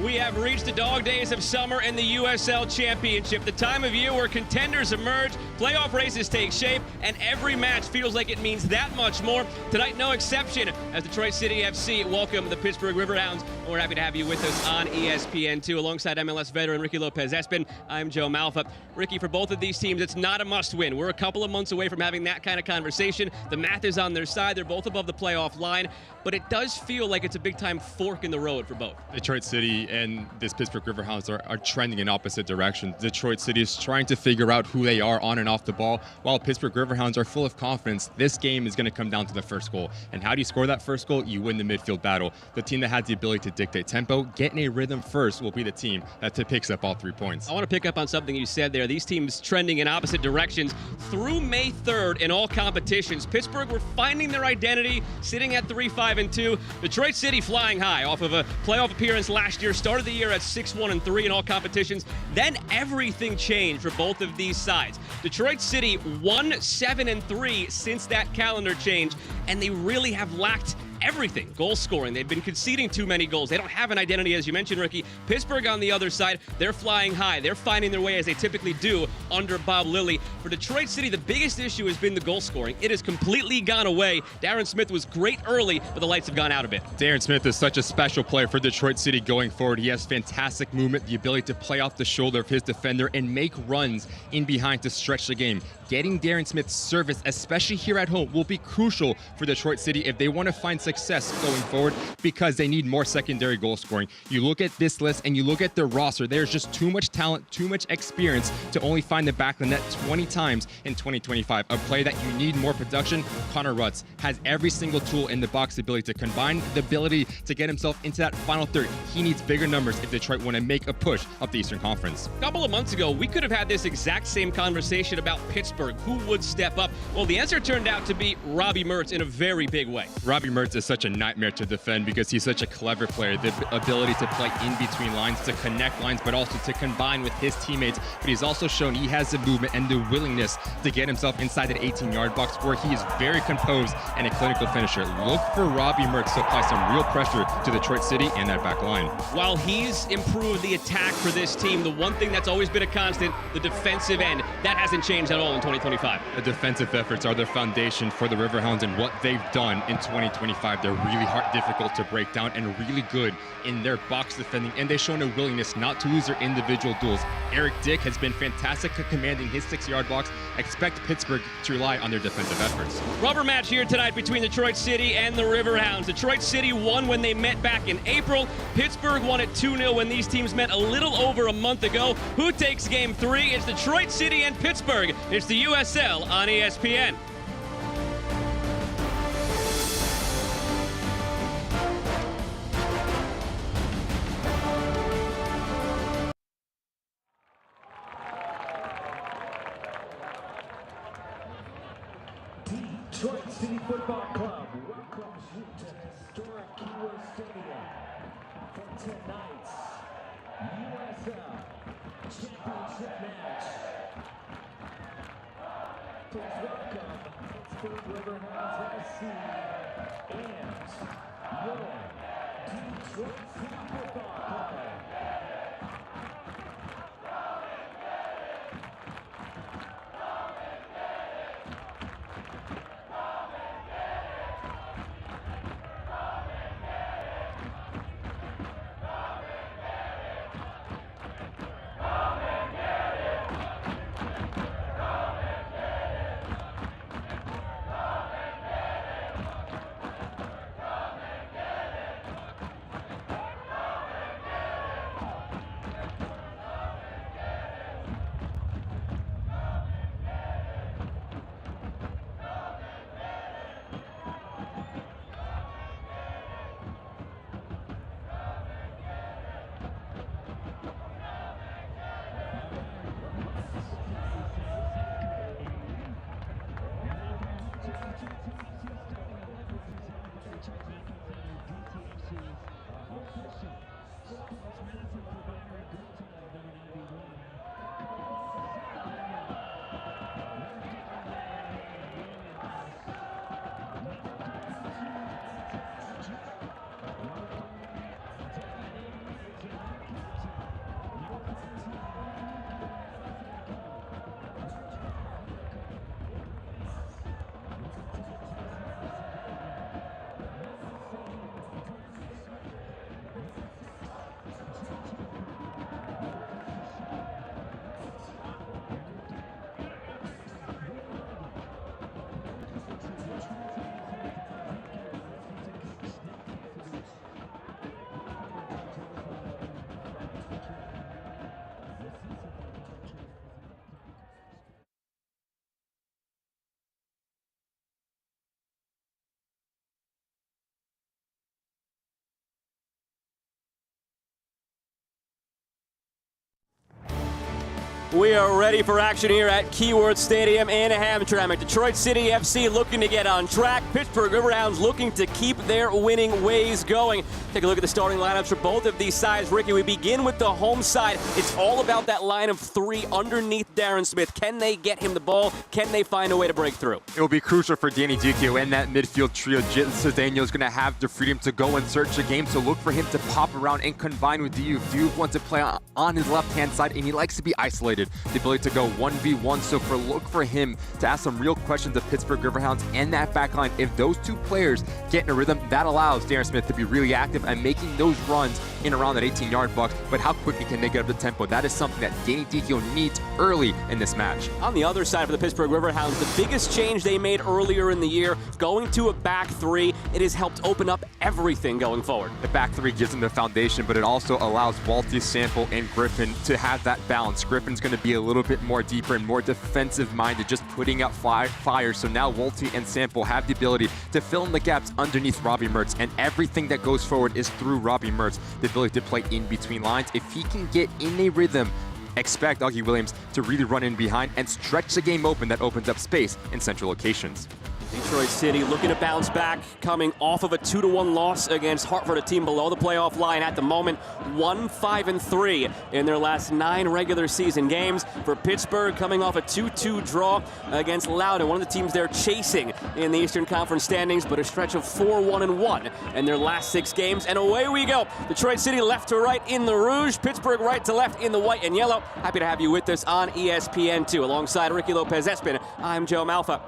We have reached the dog days of summer in the USL Championship, the time of year where contenders emerge, playoff races take shape, and every match feels like it means that much more. Tonight, no exception, as Detroit City FC welcome the Pittsburgh Riverhounds. We're happy to have you with us on ESPN2 alongside MLS veteran Ricky Lopez-Espin. I'm Joe Malfa. Ricky, for both of these teams, it's not a must-win. We're a couple of months away from having that kind of conversation. The math is on their side. They're both above the playoff line, but it does feel like it's a big-time fork in the road for both. Detroit City and this Pittsburgh Riverhounds are trending in opposite directions. Detroit City is trying to figure out who they are on and off the ball, while Pittsburgh Riverhounds are full of confidence. This game is going to come down to the first goal. And how do you score that first goal? You win the midfield battle. The team that has the ability to dictate tempo, get in a rhythm first, will be the team that picks up all 3 points. I want to pick up on something you said there. These teams trending in opposite directions. Through May 3rd in all competitions, Pittsburgh were finding their identity, sitting at 3-5-2. Detroit City flying high off of a playoff appearance last year, started the year at 6-1-3 in all competitions. Then everything changed for both of these sides. Detroit City 1-7-3 since that calendar change, and they really have lacked everything. Goal scoring. They've been conceding too many goals. They don't have an identity, as you mentioned, Ricky. Pittsburgh on the other side, they're flying high. They're finding their way as they typically do under Bob Lilly. For Detroit City, the biggest issue has been the goal scoring. It has completely gone away. Darren Smith was great early, but the lights have gone out a bit. Darren Smith is such a special player for Detroit City going forward. He has fantastic movement, the ability to play off the shoulder of his defender and make runs in behind to stretch the game. Getting Darren Smith's service, especially here at home, will be crucial for Detroit City if they want to find success going forward, because they need more secondary goal scoring. You look at this list and you look at their roster, there's just too much talent, too much experience to only find the back of the net 20 times in 2025. A play that you need more production. Connor Rutz has every single tool in the box, the ability to combine, the ability to get himself into that final third. He needs bigger numbers if Detroit want to make a push up the Eastern Conference. A couple of months ago, we could have had this exact same conversation about Pittsburgh. Who would step up? Well, the answer turned out to be Robbie Mertz in a very big way. Robbie Mertz is such a nightmare to defend because he's such a clever player. The ability to play in between lines, to connect lines, but also to combine with his teammates. But he's also shown he has the movement and the willingness to get himself inside that 18-yard box, where he is very composed and a clinical finisher. Look for Robbie Mertz to apply some real pressure to Detroit City and that back line. While he's improved the attack for this team, the one thing that's always been a constant, the defensive end, that hasn't changed at all in 2025. The defensive efforts are the foundation for the Riverhounds and what they've done in 2025. 5. They're really difficult to break down and really good in their box defending, and they've shown a willingness not to lose their individual duels. Eric Dick has been fantastic at commanding his 6-yard box. Expect Pittsburgh to rely on their defensive efforts. Rubber match here tonight between Detroit City and the Riverhounds. Detroit City won when they met back in April. Pittsburgh won at 2-0 when these teams met a little over a month ago. Who takes game 3? It's Detroit City and Pittsburgh. It's the USL on ESPN. Detroit City Football Club welcomes you to historic Keyworth Stadium for tonight's USL Championship match. Please welcome Pittsburgh Riverhounds SC and your Detroit City Football Club. We are ready for action here at Keyworth Stadium in Hamtramck. Detroit City FC looking to get on track. Pittsburgh Riverhounds looking to keep their winning ways going. Take a look at the starting lineups for both of these sides. Ricky, we begin with the home side. It's all about that line of 3 underneath Darren Smith. Can they get him the ball? Can they find a way to break through? It will be crucial for Danny Duccio and that midfield trio. Jitton Cedeno is going to have the freedom to go and search the game, so look for him to pop around and combine with Diouf. Diouf wants to play on his left-hand side, and he likes to be isolated. The ability to go 1v1, so look for him to ask some real questions of Pittsburgh Riverhounds and that back line. If those two players get in a rhythm, that allows Darren Smith to be really active and making those runs in around that 18-yard box. But how quickly can they get up the tempo? That is something that Danny Duccio needs early in this match. On the other side for the Pittsburgh Riverhounds, the biggest change they made earlier in the year, going to a back 3, it has helped open up everything going forward. The back 3 gives them the foundation, but it also allows Walty, Sample, and Griffin to have that balance. Griffin's going to be a little bit more deeper and more defensive-minded, just putting out fire. So now Walty and Sample have the ability to fill in the gaps underneath Robbie Mertz, and everything that goes forward is through Robbie Mertz. The ability to play in between lines. If he can get in a rhythm, expect Augie Williams to really run in behind and stretch the game open. That opens up space in central locations. Detroit City looking to bounce back, coming off of a 2-1 loss against Hartford, a team below the playoff line at the moment. 1-5-3 in their last 9 regular season games. For Pittsburgh, coming off a 2-2 draw against Loudoun, one of the teams they're chasing in the Eastern Conference standings, but a stretch of 4-1-1 in their last 6 games. And away we go. Detroit City left to right in the rouge, Pittsburgh right to left in the white and yellow. Happy to have you with us on ESPN2. Alongside Ricky Lopez-Espin, I'm Joe Malfa.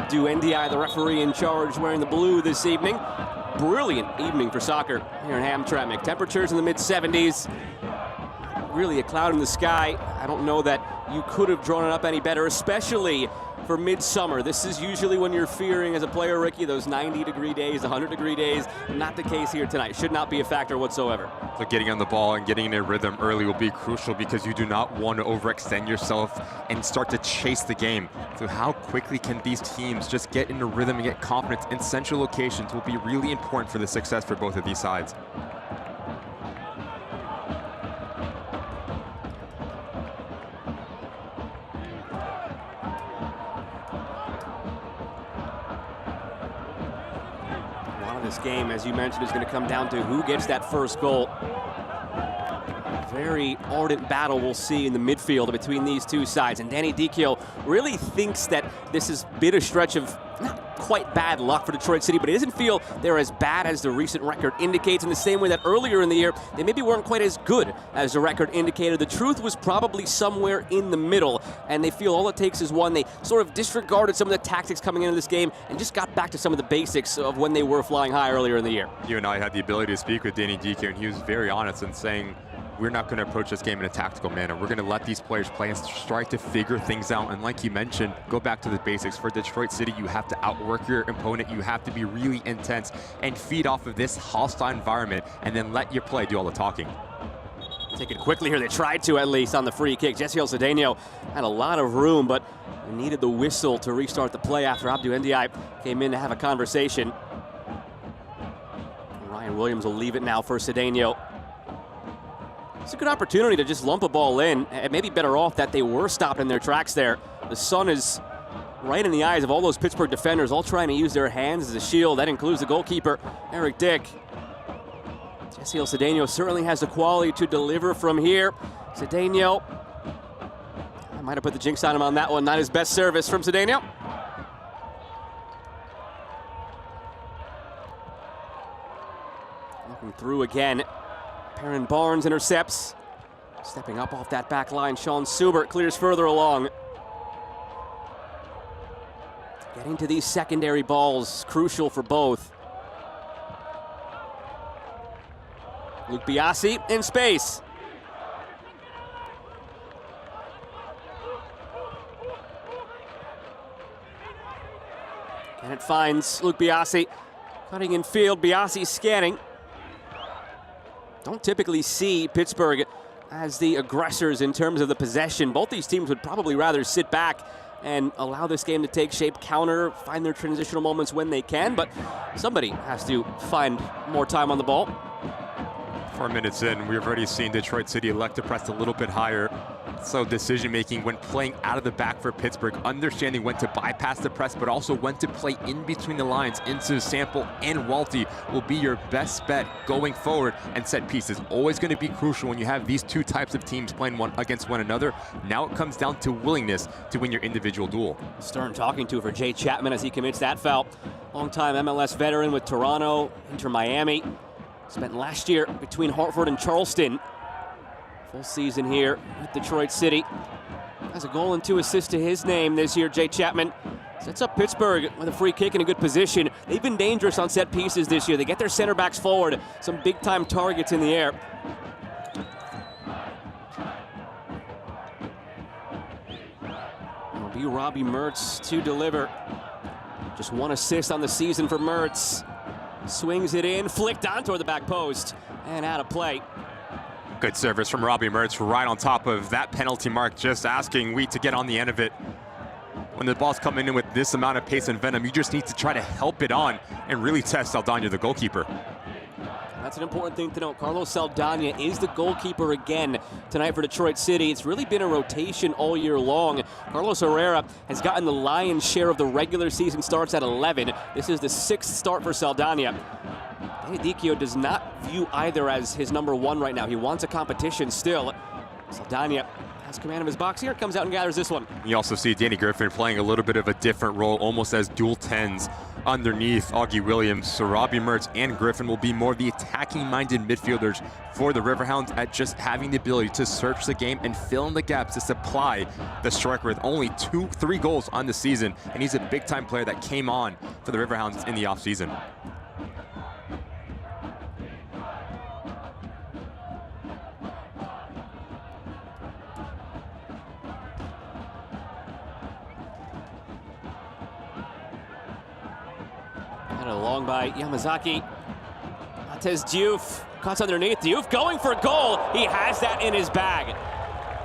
Abdou Ndiaye, the referee in charge, wearing the blue this evening. Brilliant evening for soccer here in Hamtramck. Temperatures in the mid-70s. Really a cloud in the sky. I don't know that you could have drawn it up any better, especially for midsummer. This is usually when you're fearing as a player, Ricky, those 90-degree days, 100-degree days. Not the case here tonight. Should not be a factor whatsoever. So getting on the ball and getting in a rhythm early will be crucial because you do not want to overextend yourself and start to chase the game. So how quickly can these teams just get in a rhythm and get confidence in central locations will be really important for the success for both of these sides. This game, as you mentioned, is going to come down to who gets that first goal. Very ardent battle we'll see in the midfield between these two sides. And Danny Dicchio really thinks that this has been a stretch of not quite bad luck for Detroit City, but he doesn't feel they're as bad as the recent record indicates, in the same way that earlier in the year, they maybe weren't quite as good as the record indicated. The truth was probably somewhere in the middle, and they feel all it takes is one. They sort of disregarded some of the tactics coming into this game and just got back to some of the basics of when they were flying high earlier in the year. You and I had the ability to speak with Danny Dicchio, and he was very honest in saying, we're not going to approach this game in a tactical manner. We're going to let these players play and try to figure things out. And like you mentioned, go back to the basics. For Detroit City, you have to outwork your opponent. You have to be really intense and feed off of this hostile environment, and then let your play do all the talking. Take it quickly here. They tried to, at least, on the free kick. Jessiel Cedeno had a lot of room, but needed the whistle to restart the play after Abdou Ndiaye came in to have a conversation. Ryan Williams will leave it now for Cedeno. It's a good opportunity to just lump a ball in. It may be better off that they were stopped in their tracks there. The sun is right in the eyes of all those Pittsburgh defenders, all trying to use their hands as a shield. That includes the goalkeeper, Eric Dick. Jessiel Cedeno certainly has the quality to deliver from here. Cedeno, I might have put the jinx on him on that one. Not his best service from Cedeno. Looking through again. Perrin Barnes intercepts. Stepping up off that back line, Sean Subert clears further along. Getting to these secondary balls is crucial for both. Luke Biasi in space. And it finds Luke Biasi. Cutting in field, Biasi scanning. Don't typically see Pittsburgh as the aggressors in terms of the possession. Both these teams would probably rather sit back and allow this game to take shape, counter, find their transitional moments when they can, but somebody has to find more time on the ball. 4 minutes in, we've already seen Detroit City elect to press a little bit higher. So decision-making when playing out of the back for Pittsburgh, understanding when to bypass the press, but also when to play in between the lines into Sample and Walty will be your best bet going forward. And set piece is always going to be crucial when you have these two types of teams playing one against one another. Now it comes down to willingness to win your individual duel. Stern talking to for Jay Chapman as he commits that foul. Longtime MLS veteran with Toronto, Inter Miami. Spent last year between Hartford and Charleston. Full season here with Detroit City. Has a goal and 2 assists to his name this year. Jay Chapman sets up Pittsburgh with a free kick in a good position. They've been dangerous on set pieces this year. They get their center backs forward. Some big time targets in the air. It'll be Robbie Mertz to deliver. Just 1 assist on the season for Mertz. Swings it in, flicked on toward the back post, and out of play. Good service from Robbie Mertz right on top of that penalty mark, just asking Wheat to get on the end of it. When the ball's coming in with this amount of pace and venom, you just need to try to help it on and really test Saldana, the goalkeeper. That's an important thing to note. Carlos Saldana is the goalkeeper again tonight for Detroit City. It's really been a rotation all year long. Carlos Herrera has gotten the lion's share of the regular season starts at 11. This is the 6th start for Saldana. Danny Dicchio does not view either as his number 1 right now. He wants a competition still. Saldana has command of his box here, comes out and gathers this one. You also see Danny Griffin playing a little bit of a different role, almost as dual 10s. underneath Augie Williams. So Robbie Mertz and Griffin will be more of the attacking-minded midfielders for the Riverhounds at just having the ability to search the game and fill in the gaps to supply the striker with only 3 goals on the season. And he's a big-time player that came on for the Riverhounds in the offseason. Along by Yamazaki. Montez Diouf cuts underneath. Diouf going for a goal. He has that in his bag.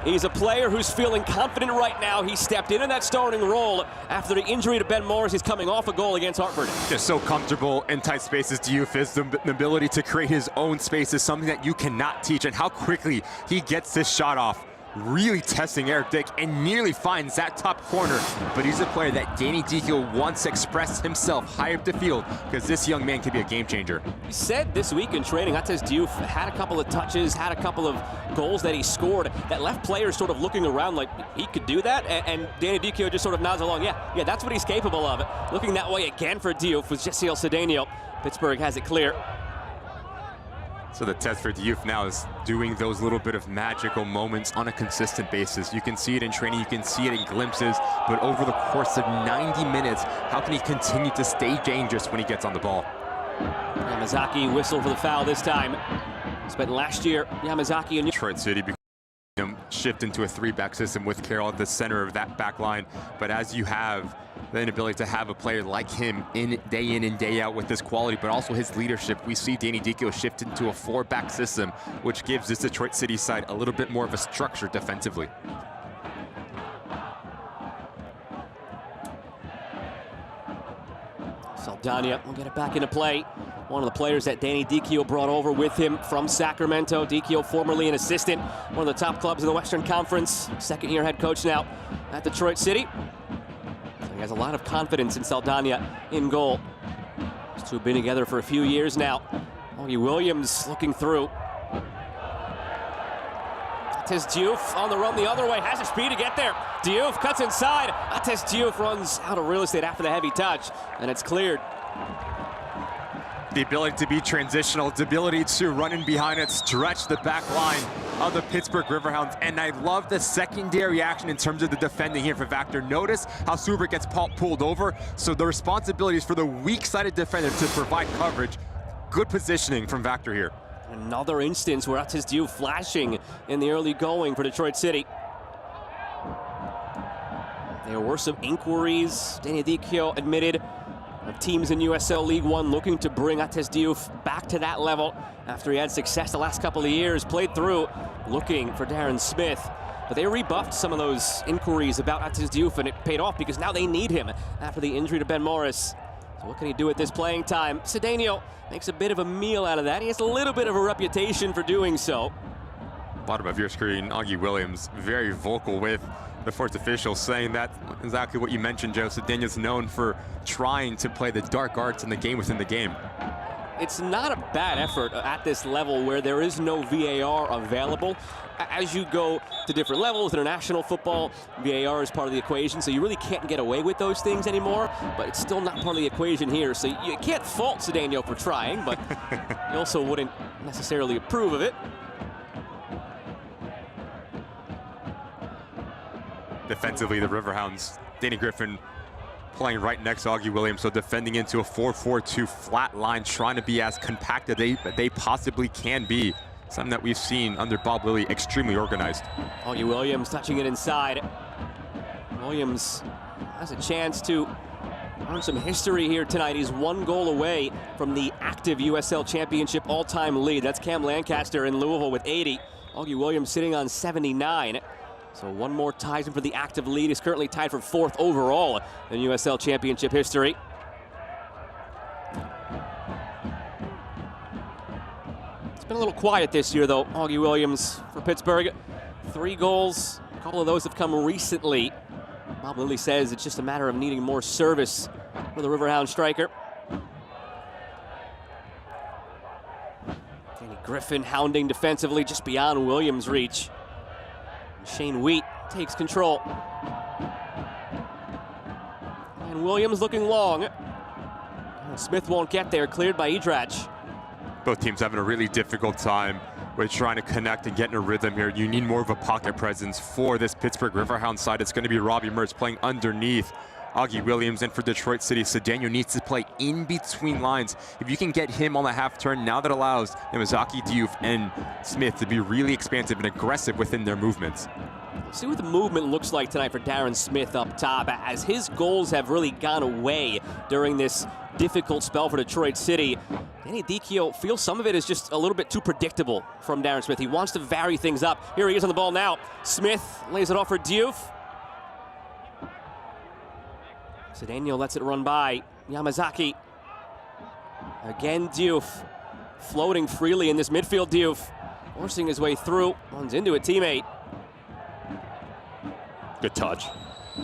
He's a player who's feeling confident right now. He stepped into that starting role after the injury to Ben Morris. He's coming off a goal against Hartford. Just so comfortable in tight spaces, Diouf is. The ability to create his own space is something that you cannot teach, and how quickly he gets this shot off. Really testing Eric Dick and nearly finds that top corner. But he's a player that Danny Dekiel wants to express himself high up the field, because this young man can be a game changer. He said this week in training, Montez Diouf had a couple of touches, had a couple of goals that he scored that left players sort of looking around like he could do that. And Danny Dekiel just sort of nods along. Yeah, that's what he's capable of. Looking that way again for Diouf with Jessiel Cedeno. Pittsburgh has it clear. So the test for Diouf now is doing those little bit of magical moments on a consistent basis. You can see it in training, you can see it in glimpses, but over the course of 90 minutes, how can he continue to stay dangerous when he gets on the ball? Yamazaki whistled for the foul this time. Spent last year, Yamazaki and Detroit City shift into a 3-back system with Carroll at the center of that back line. But as you have the inability to have a player like him in and day out with this quality, but also his leadership, we see Danny Dekiel shift into a 4-back system, which gives this Detroit City side a little bit more of a structure defensively. Saldana will get it back into play. One of the players that Danny Dekiel brought over with him from Sacramento. Dekiel, formerly an assistant, one of the top clubs in the Western Conference. Second-year head coach now at Detroit City. So he has a lot of confidence in Saldana in goal. These two have been together for a few years now. Augie Williams looking through. Montez Diouf on the run the other way, has the speed to get there. Diouf cuts inside. Montez Diouf runs out of real estate after the heavy touch, and it's cleared. The ability to be transitional, the ability to run in behind it, stretch the back line of the Pittsburgh Riverhounds. And I love the secondary action in terms of the defending here for Vactor. Notice how Suber gets pulled over. So the responsibility is for the weak-sided defender to provide coverage. Good positioning from Vactor here. Another instance where Montez Diouf flashing in the early going for Detroit City. There were some inquiries, Danny Dekiel admitted, of teams in USL League One looking to bring Montez Diouf back to that level after he had success the last couple of years, played through looking for Darren Smith. But they rebuffed some of those inquiries about Montez Diouf, and it paid off because now they need him after the injury to Ben Morris. So what can he do at this playing time? Cedeno makes a bit of a meal out of that. He has a little bit of a reputation for doing so. Bottom of your screen, Augie Williams, very vocal with the fourth official, saying that exactly what you mentioned, Joe. Cedeno's known for trying to play the dark arts in the game within the game. It's not a bad effort at this level where there is no VAR available. As you go to different levels, international football, VAR is part of the equation, so you really can't get away with those things anymore, but it's still not part of the equation here. So you can't fault Cedeno for trying, but you also wouldn't necessarily approve of it. Defensively, the Riverhounds, Danny Griffin playing right next to Augie Williams, so defending into a 4-4-2 flat line, trying to be as compact as they possibly can be. Something that we've seen under Bob Lilly, extremely organized. Augie Williams touching it inside. Williams has a chance to earn some history here tonight. He's 1 goal away from the active USL Championship all-time lead. That's Cam Lancaster in Louisville with 80. Augie Williams sitting on 79. So one more ties him for the active lead. He's currently tied for 4th overall in USL Championship history. It's been a little quiet this year, though, Augie Williams for Pittsburgh. 3 goals, a couple of those have come recently. Bob Lilly says it's just a matter of needing more service for the Riverhound striker. Danny Griffin hounding defensively just beyond Williams' reach. Shane Wheat takes control. And Williams looking long. Smith won't get there, cleared by Edrach. Both teams having a really difficult time with trying to connect and get in a rhythm here. You need more of a pocket presence for this Pittsburgh Riverhounds side. It's going to be Robbie Mertz playing underneath Augie Williams, and for Detroit City, Cedeno needs to play in between lines. If you can get him on the half turn, now that allows Yamazaki Diouf and Smith to be really expansive and aggressive within their movements. See what the movement looks like tonight for Darren Smith up top, as his goals have really gone away during this difficult spell for Detroit City. Danny Dicchio feels some of it is just a little bit too predictable from Darren Smith. He wants to vary things up. Here he is on the ball now. Smith lays it off for Diouf. Cedeno lets it run by Yamazaki. Again, Diouf floating freely in this midfield. Diouf forcing his way through, runs into a teammate. Good touch.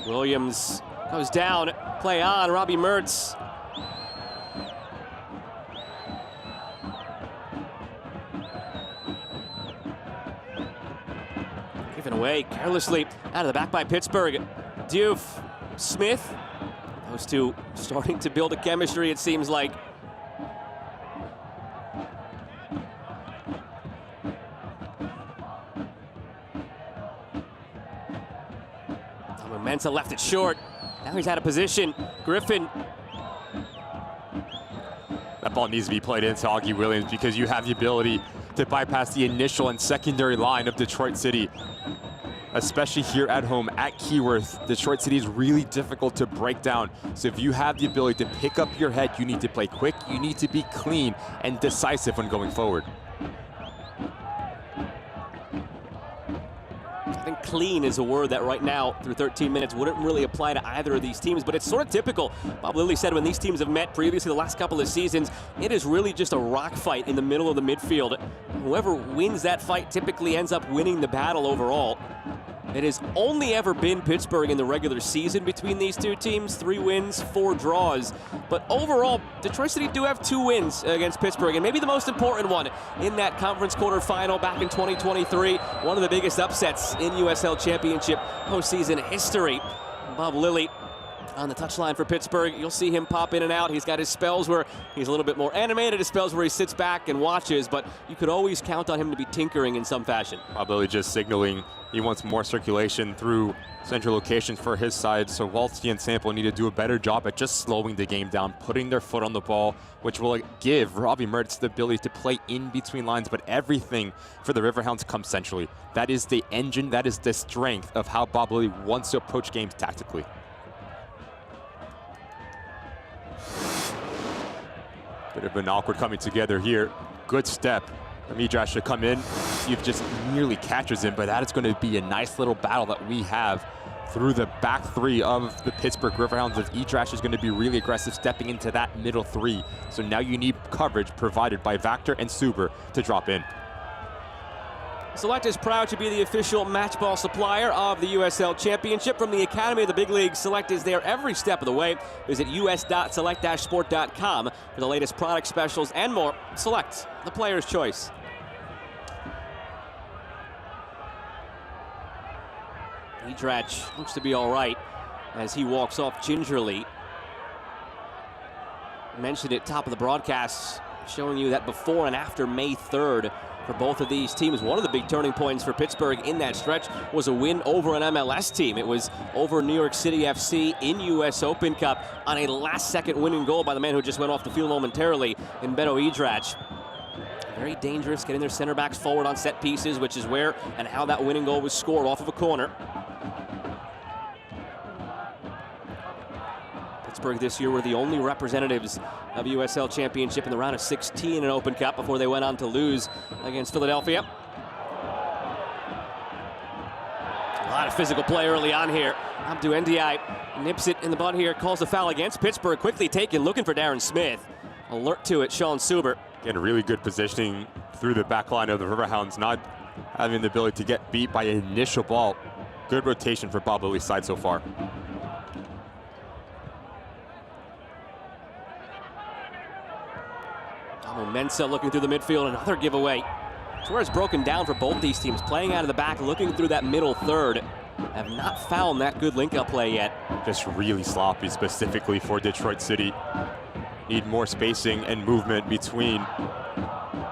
Williams goes down, play on, Robbie Mertz. Given away carelessly out of the back by Pittsburgh. Diouf, Smith. Those two starting to build a chemistry, it seems like. Mensah left it short. Now he's out of position. Griffin. That ball needs to be played into Augie Williams because you have the ability to bypass the initial and secondary line of Detroit City. Especially here at home at Keyworth, Detroit City is really difficult to break down. So if you have the ability to pick up your head, you need to play quick, you need to be clean and decisive when going forward. I think clean is a word that right now, through 13 minutes, wouldn't really apply to either of these teams, but it's sort of typical. Bob Lilly said when these teams have met previously the last couple of seasons, it is really just a rock fight in the middle of the midfield. Whoever wins that fight typically ends up winning the battle overall. It has only ever been Pittsburgh in the regular season between these two teams. 3 wins, 4 draws. But overall, Detroit City do have 2 wins against Pittsburgh, and maybe the most important one in that conference quarterfinal back in 2023. One of the biggest upsets in USL Championship postseason history. Bob Lilly on the touchline for Pittsburgh. You'll see him pop in and out. He's got his spells where he's a little bit more animated, his spells where he sits back and watches, but you could always count on him to be tinkering in some fashion. Bob Lilly just signaling he wants more circulation through central locations for his side, so Waltzke and Sample need to do a better job at just slowing the game down, putting their foot on the ball, which will give Robbie Mertz the ability to play in between lines, but everything for the Riverhounds comes centrally. That is the engine, that is the strength of how Bob Lilly wants to approach games tactically. Bit of an awkward coming together here. Good step. Edrach should come in, see if just nearly catches him, but that is going to be a nice little battle that we have through the back 3 of the Pittsburgh Riverhounds, as Edrach is going to be really aggressive stepping into that middle 3. So now you need coverage provided by Vactor and Suber to drop in. Select is proud to be the official match ball supplier of the USL Championship. From the Academy of the Big League, Select is there every step of the way. Visit us.select-sport.com for the latest product specials and more. Select, the player's choice. Edrach looks to be all right as he walks off gingerly. I mentioned it top of the broadcast, showing you that before and after May 3rd for both of these teams. One of the big turning points for Pittsburgh in that stretch was a win over an MLS team. It was over New York City FC in US Open Cup on a last-second winning goal by the man who just went off the field momentarily in Beto Edrach. Very dangerous, getting their center backs forward on set pieces, which is where and how that winning goal was scored off of a corner. Pittsburgh this year were the only representatives of USL Championship in the round of 16 in Open Cup before they went on to lose against Philadelphia. A lot of physical play early on here. Abdou Ndiaye nips it in the bud here, calls the foul against Pittsburgh, quickly taken, looking for Darren Smith. Alert to it, Sean Suber. Again, really good positioning through the back line of the Riverhounds, not having the ability to get beat by an initial ball. Good rotation for Bob Lilly's side so far. Mensah looking through the midfield, another giveaway. It's where it's broken down for both these teams, playing out of the back, looking through that middle third. Have not found that good link-up play yet. Just really sloppy, specifically for Detroit City. Need more spacing and movement between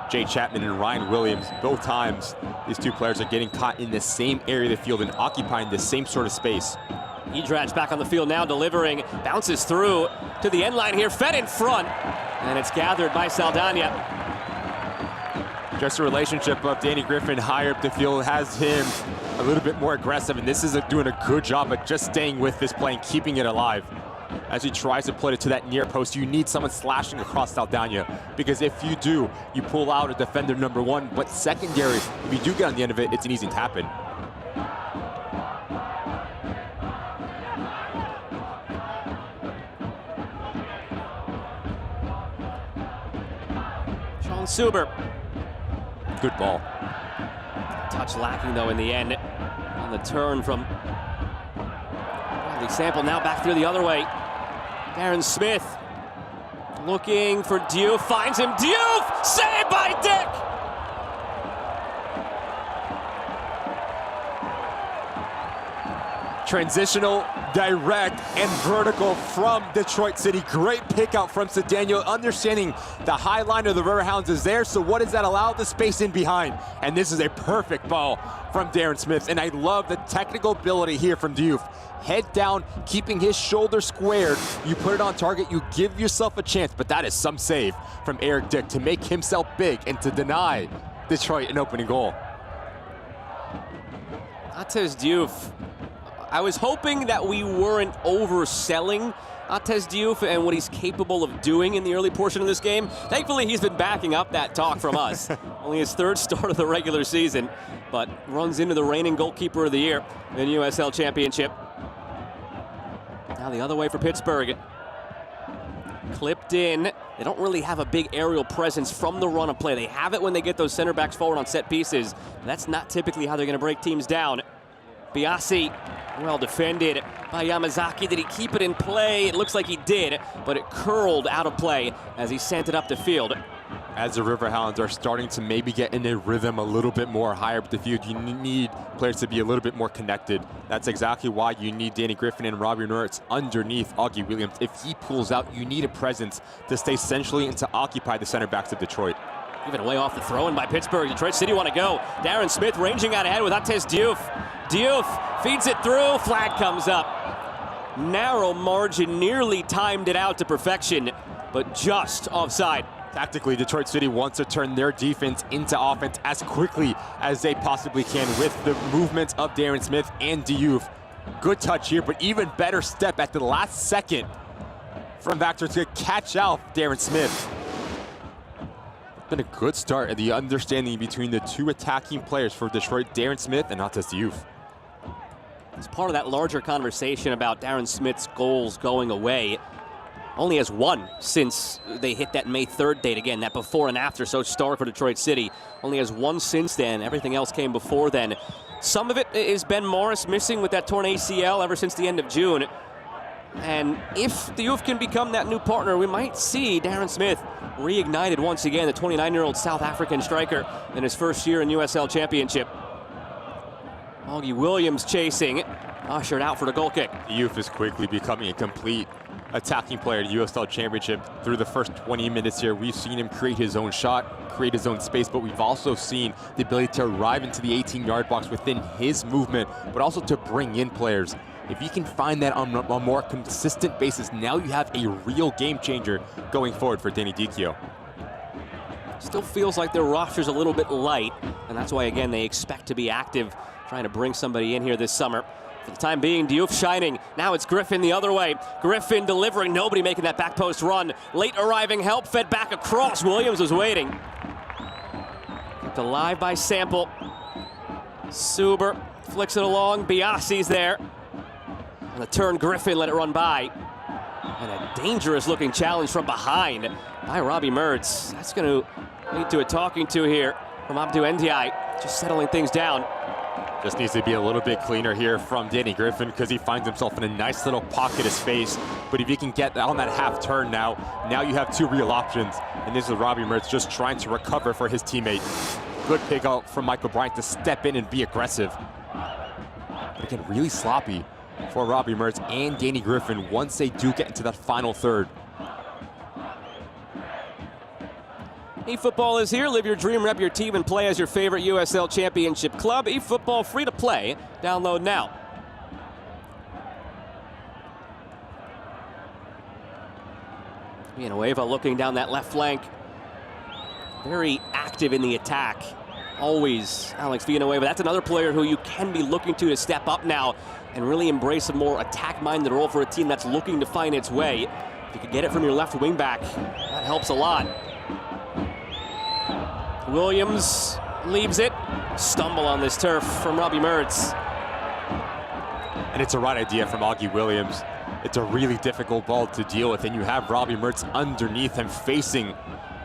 Jay Chapman and Ryan Williams. Both times, these two players are getting caught in the same area of the field and occupying the same sort of space. Edrach back on the field now, delivering, bounces through to the end line here, fed in front, and it's gathered by Saldana. Just a relationship of Danny Griffin higher up the field has him a little bit more aggressive, and this is doing a good job of just staying with this play and keeping it alive. As he tries to put it to that near post, you need someone slashing across Saldana, because if you do, you pull out a defender number one, but secondary, if you do get on the end of it, it's an easy tap-in. Sean Suber. Good ball. Touch lacking though in the end on the turn from the sample. Now back through the other way. Darren Smith looking for Diouf, finds him. Diouf, saved by Dick. Transitional, direct, and vertical from Detroit City. Great pick out from Daniel, understanding the high line of the Riverhounds is there, so what does that allow? The space in behind. And this is a perfect ball from Darren Smith, and I love the technical ability here from Diouf. Head down, keeping his shoulder squared. You put it on target, you give yourself a chance, but that is some save from Eric Dick to make himself big and to deny Detroit an opening goal. Atez Diouf. I was hoping that we weren't overselling Atez Diouf and what he's capable of doing in the early portion of this game. Thankfully, he's been backing up that talk from us. Only his third start of the regular season, but runs into the reigning goalkeeper of the year in USL Championship. Now the other way for Pittsburgh. Clipped in. They don't really have a big aerial presence from the run of play. They have it when they get those center backs forward on set pieces. That's not typically how they're going to break teams down. Biasi, well defended by Yamazaki. Did he keep it in play? It looks like he did, but it curled out of play as he sent it up the field. As the Riverhounds are starting to maybe get in a rhythm a little bit more higher up the field, you need players to be a little bit more connected. That's exactly why you need Danny Griffin and Robbie Norris underneath Augie Williams. If he pulls out, you need a presence to stay centrally and to occupy the center backs of Detroit. Even away off the throw-in by Pittsburgh. Detroit City want to go. Darren Smith ranging out ahead with Atez Diouf. Diouf feeds it through. Flag comes up. Narrow margin, nearly timed it out to perfection, but just offside. Tactically, Detroit City wants to turn their defense into offense as quickly as they possibly can with the movements of Darren Smith and Diouf. Good touch here, but even better step at the last second from Vactor to catch out Darren Smith. Been a good start at the understanding between the two attacking players for Detroit, Darren Smith and Atez Diouf. It's part of that larger conversation about Darren Smith's goals going away. Only has one since they hit that May 3rd date again, that before and after, so stark for Detroit City. Only has one since then. Everything else came before then. Some of it is Ben Morris missing with that torn ACL ever since the end of June. And if Diouf can become that new partner, we might see Darren Smith reignited once again, the 29-year-old South African striker in his first year in USL Championship. Augie Williams chasing, ushered out for the goal kick. Diouf is quickly becoming a complete attacking player at USL Championship. Through the first 20 minutes here, we've seen him create his own shot, create his own space, but we've also seen the ability to arrive into the 18-yard box within his movement, but also to bring in players. If you can find that on a more consistent basis, now you have a real game changer going forward for Danny Dicchio. Still feels like their roster's a little bit light, and that's why, again, they expect to be active, trying to bring somebody in here this summer. For the time being, Diouf shining. Now it's Griffin the other way. Griffin delivering, nobody making that back post run. Late arriving help, fed back across. Williams was waiting. Kept alive by Sample. Suber flicks it along, Biasi's there. On the turn, Griffin let it run by. And a dangerous looking challenge from behind by Robbie Mertz. That's going to lead to a talking to here from Abdou Ndiaye, just settling things down. Just needs to be a little bit cleaner here from Danny Griffin because he finds himself in a nice little pocket of space. But if you can get on that half turn now you have two real options. And this is Robbie Mertz just trying to recover for his teammate. Good pick out from Michael Bryant to step in and be aggressive. But again, really sloppy for Robbie Mertz and Danny Griffin once they do get into that final third. eFootball is here. Live your dream, rep your team, and play as your favorite USL Championship club. eFootball free to play. Download now. Villanueva looking down that left flank. Very active in the attack. Always Alex Villanueva. That's another player who you can be looking to step up now and really embrace a more attack-minded role for a team that's looking to find its way. If you could get it from your left wing back, that helps a lot. Williams leaves it. Stumble on this turf from Robbie Mertz. And it's a right idea from Augie Williams. It's a really difficult ball to deal with, and you have Robbie Mertz underneath him facing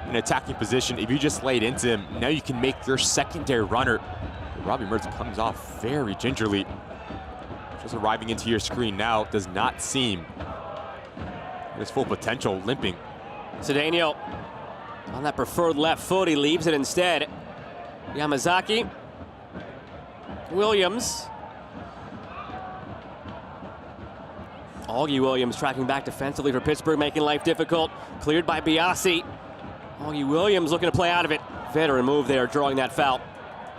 an attacking position. If you just lay it into him, now you can make your secondary runner. Robbie Mertz comes off very gingerly. Just arriving into your screen now, does not seem at his full potential, limping. Cedeno on that preferred left foot, he leaves it instead. Yamazaki. Williams. Augie Williams tracking back defensively for Pittsburgh, making life difficult. Cleared by Biasi. Augie Williams looking to play out of it. Veteran move there, drawing that foul.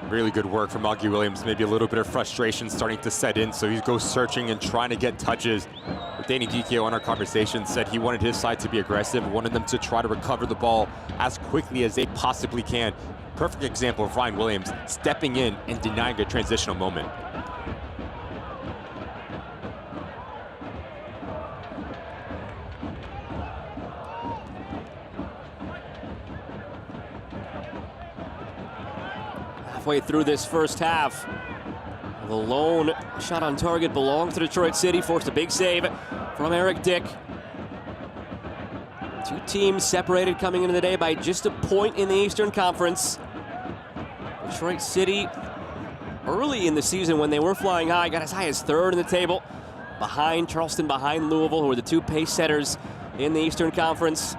Really good work from Augie Williams. Maybe a little bit of frustration starting to set in, so he goes searching and trying to get touches. Danny Dicchio on our conversation said he wanted his side to be aggressive, wanted them to try to recover the ball as quickly as they possibly can. Perfect example of Ryan Williams stepping in and denying a transitional moment. Halfway through this first half, the lone shot on target belongs to Detroit City, forced a big save from Eric Dick. Two teams separated coming into the day by just a point in the Eastern Conference. Detroit City, early in the season when they were flying high, got as high as third in the table, behind Charleston, behind Louisville, who are the two pace setters in the Eastern Conference.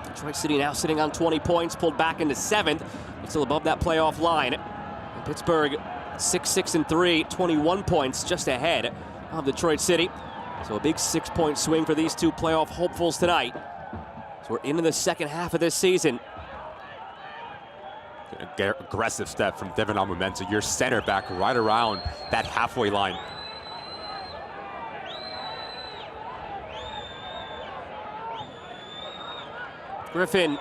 Detroit City now sitting on 20 points, pulled back into 7th, still above that playoff line. And Pittsburgh 6-6-3, 21 points just ahead of Detroit City. So a big 6-point swing for these two playoff hopefuls tonight. So we're into the second half of this season. Aggressive step from Devin Amumensa, your center back right around that halfway line. Griffin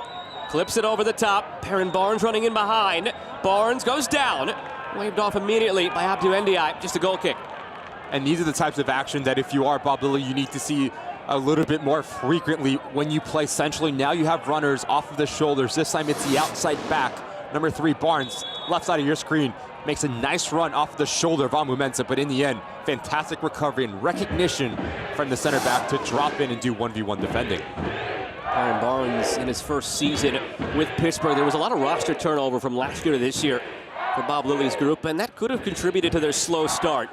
clips it over the top. Perrin Barnes running in behind. Barnes goes down. Waved off immediately by Abdou Ndiaye. Just a goal kick. And these are the types of action that if you are Bob Lilly, you need to see a little bit more frequently when you play centrally. Now you have runners off of the shoulders. This time it's the outside back. Number 3, Barnes, left side of your screen, makes a nice run off the shoulder of Amumensa, but in the end, fantastic recovery and recognition from the center back to drop in and do 1v1 defending. Perrin Barnes in his first season with Pittsburgh. There was a lot of roster turnover from last year to this year for Bob Lilly's group, and that could have contributed to their slow start.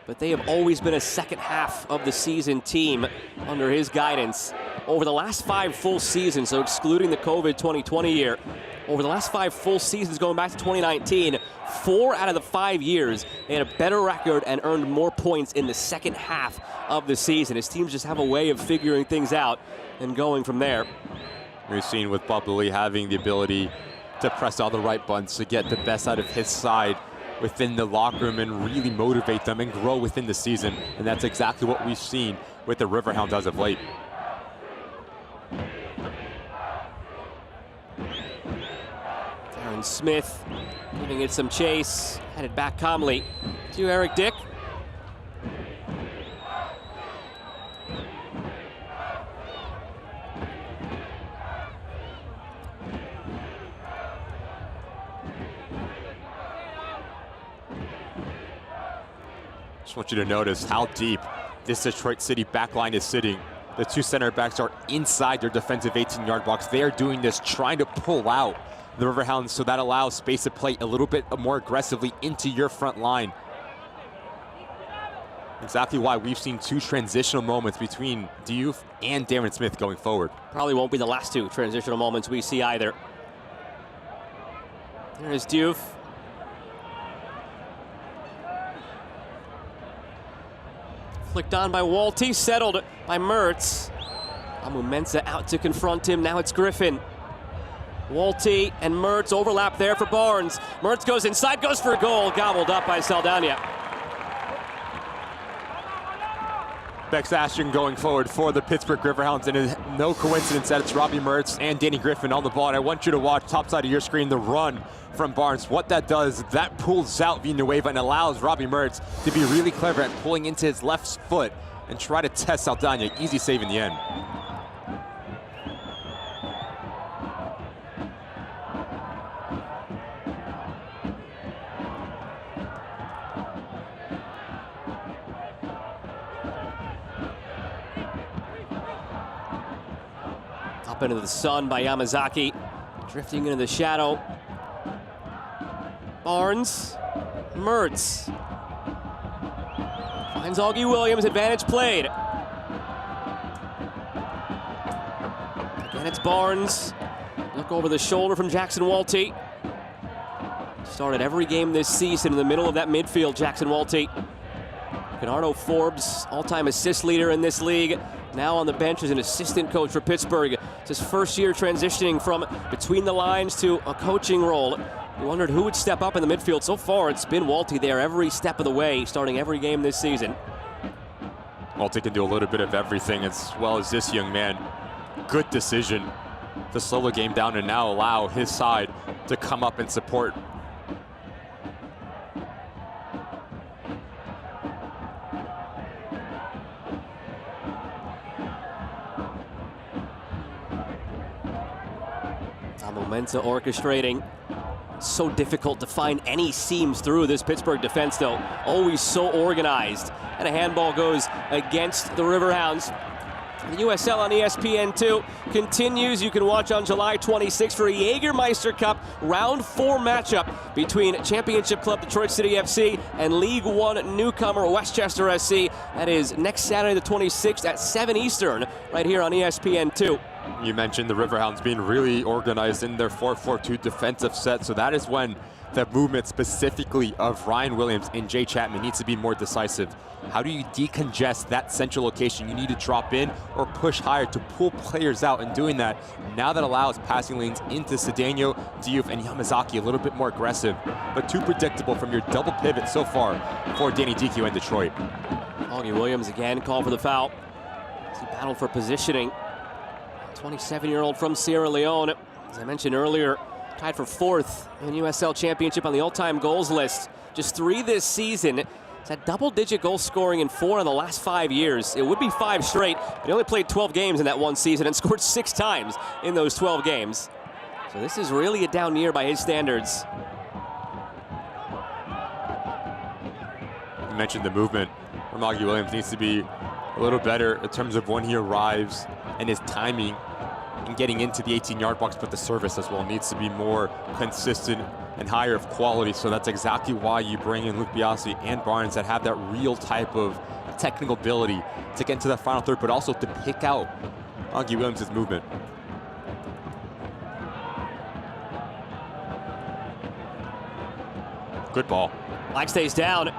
But they have always been a second half of the season team under his guidance. Over the last 5 full seasons, so excluding the COVID 2020 year, over the last 5 full seasons going back to 2019, 4 out of the 5 years, they had a better record and earned more points in the second half of the season. His teams just have a way of figuring things out and going from there. We've seen with Bob Lilly having the ability to press all the right buttons to get the best out of his side within the locker room and really motivate them and grow within the season. And that's exactly what we've seen with the Riverhounds as of late. Aaron Smith giving it some chase, headed back calmly to Eric Dick. Just want you to notice how deep this Detroit City backline is sitting. The 2 center backs are inside their defensive 18-yard box. They are doing this, trying to pull out the Riverhounds, so that allows space to play a little bit more aggressively into your front line. Exactly why we've seen 2 transitional moments between Diouf and Darren Smith going forward. Probably won't be the last 2 transitional moments we see either. There's Diouf. Flicked on by Walty, settled by Mertz. Amumensa out to confront him. Now it's Griffin. Walty and Mertz overlap there for Barnes. Mertz goes inside, goes for a goal, gobbled up by Saldana. Bex Ashton going forward for the Pittsburgh Riverhounds, and it's no coincidence that it's Robbie Mertz and Danny Griffin on the ball. And I want you to watch top side of your screen the run from Barnes. What that does, that pulls out Villanueva and allows Robbie Mertz to be really clever at pulling into his left foot and try to test Saldana. Easy save in the end. Up into the sun by Yamazaki, drifting into the shadow. Barnes, Mertz. Finds Augie Williams, advantage played. Again, it's Barnes. Look over the shoulder from Jackson Walty. Started every game this season in the middle of that midfield, Jackson Walty. Bernardo Forbes, all-time assist leader in this league. Now on the bench as an assistant coach for Pittsburgh. It's his first year transitioning from between the lines to a coaching role. We wondered who would step up in the midfield. So far, it's been Walty there every step of the way, starting every game this season. Walty can do a little bit of everything, as well as this young man. Good decision to slow the game down and now allow his side to come up and support. Momenta orchestrating. So difficult to find any seams through this Pittsburgh defense, though. Always so organized. And a handball goes against the Riverhounds. The USL on ESPN2 continues. You can watch on July 26th for a Jägermeister Cup Round 4 matchup between Championship Club Detroit City FC and League One newcomer Westchester SC. That is next Saturday the 26th at 7 Eastern right here on ESPN2. You mentioned the Riverhounds being really organized in their 4-4-2 defensive set, so that is when the movement specifically of Ryan Williams and Jay Chapman needs to be more decisive. How do you decongest that central location? You need to drop in or push higher to pull players out, and doing that, now that allows passing lanes into Cedeno, Diouf, and Yamazaki a little bit more aggressive, but too predictable from your double pivot so far for Danny Dichio and Detroit. Augie Williams again called for the foul as he battled for positioning. 27-year-old from Sierra Leone, as I mentioned earlier, tied for 4th in USL Championship on the all-time goals list. Just 3 this season. He's had double-digit goal scoring in 4 in the last 5 years. It would be 5 straight, but he only played 12 games in that one season and scored 6 times in those 12 games. So this is really a down year by his standards. You mentioned the movement from Augie Williams needs to be a little better in terms of when he arrives and his timing and getting into the 18-yard box, but the service as well needs to be more consistent and higher of quality. So that's exactly why you bring in Luke Biasi and Barnes that have that real type of technical ability to get into that final third, but also to pick out Augie Williams' movement. Good ball. Black stays down.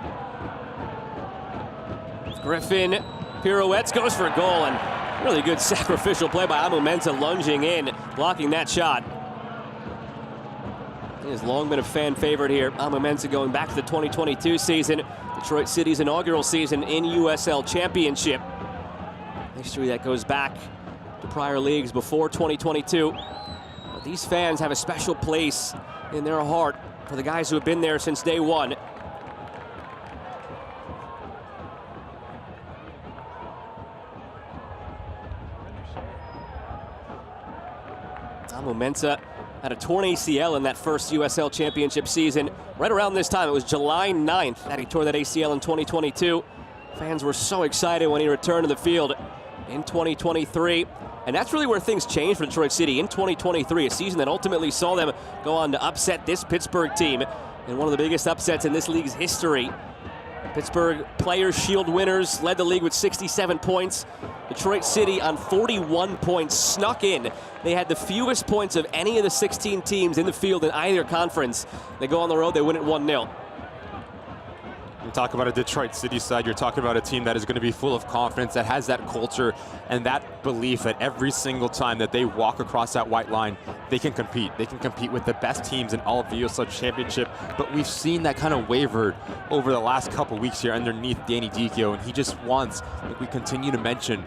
Griffin pirouettes, goes for a goal, and really good sacrificial play by Amumenta, lunging in, blocking that shot. He has long been a fan favorite here. Amumenta going back to the 2022 season, Detroit City's inaugural season in USL Championship. History that goes back to prior leagues before 2022. But these fans have a special place in their heart for the guys who have been there since day one. Amumenta had a torn ACL in that first USL Championship season. Right around this time, it was July 9th that he tore that ACL in 2022. Fans were so excited when he returned to the field in 2023. And that's really where things changed for Detroit City in 2023, a season that ultimately saw them go on to upset this Pittsburgh team in one of the biggest upsets in this league's history. Pittsburgh Players' Shield winners led the league with 67 points. Detroit City on 41 points snuck in. They had the fewest points of any of the 16 teams in the field in either conference. They go on the road, they win it 1-0. You talk about a Detroit City side, you're talking about a team that is going to be full of confidence, that has that culture and that belief that every single time that they walk across that white line, they can compete. They can compete with the best teams in all of the USL Championship, but we've seen that kind of wavered over the last couple weeks here underneath Danny Dicchio, and he just wants, like we continue to mention,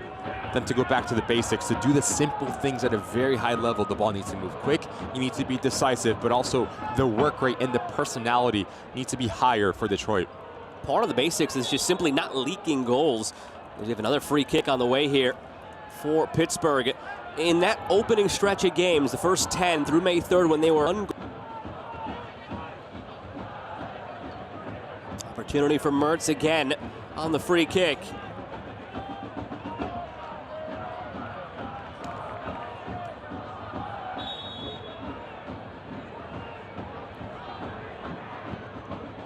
them to go back to the basics, to do the simple things at a very high level. The ball needs to move quick, you need to be decisive, but also the work rate and the personality needs to be higher for Detroit. Part of the basics is just simply not leaking goals. We have another free kick on the way here for Pittsburgh. In that opening stretch of games, the first 10 through May 3rd when they were opportunity for Mertz again on the free kick.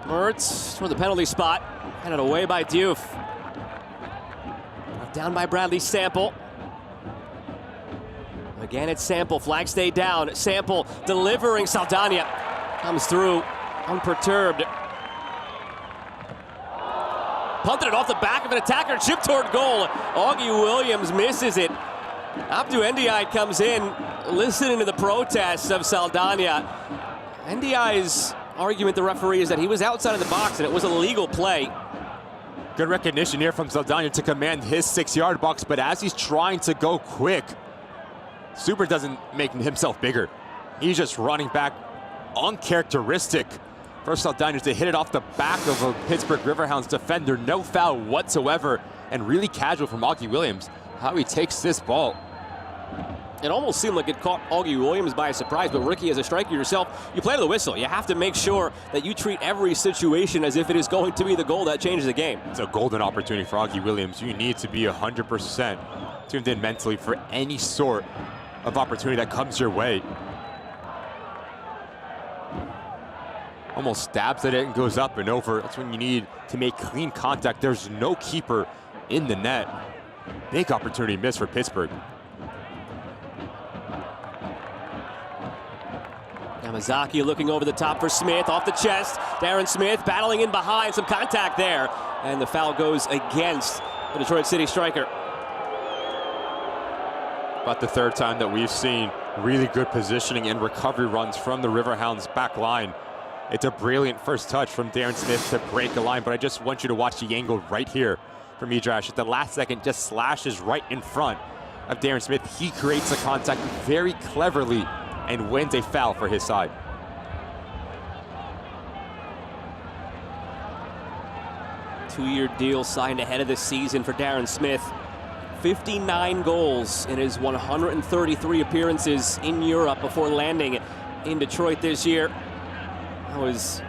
Mertz toward the penalty spot, headed away by Diouf. Down by Bradley Sample. Again, it's Sample, flag stayed down. Sample delivering, Saldana comes through unperturbed. Punted it off the back of an attacker, chip toward goal. Augie Williams misses it. Abdou Ndiaye comes in, listening to the protests of Saldana. Ndiaye's argument, the referee, is that he was outside of the box and it was a legal play. Good recognition here from Saldana to command his 6-yard box, but as he's trying to go quick, Super doesn't make himself bigger. He's just running back, uncharacteristic for Saldana to hit it off the back of a Pittsburgh Riverhounds defender. No foul whatsoever, and really casual from Augie Williams, how he takes this ball. It almost seemed like it caught Augie Williams by surprise, but Ricky, as a striker yourself, you play to the whistle. You have to make sure that you treat every situation as if it is going to be the goal that changes the game. It's a golden opportunity for Augie Williams. You need to be 100% tuned in mentally for any sort of opportunity that comes your way. Almost stabs at it and goes up and over. That's when you need to make clean contact. There's no keeper in the net. Big opportunity missed for Pittsburgh. Yamazaki looking over the top for Smith, off the chest. Darren Smith battling in behind, some contact there. And the foul goes against the Detroit City striker. About the third time that we've seen really good positioning and recovery runs from the Riverhounds back line. It's a brilliant first touch from Darren Smith to break a line, but I just want you to watch the angle right here from Midrash. At the last second, just slashes right in front of Darren Smith. He creates the contact very cleverly and wins a foul for his side. Two-year deal signed ahead of the season for Darren Smith. 59 goals in his 133 appearances in Europe before landing in Detroit this year. That was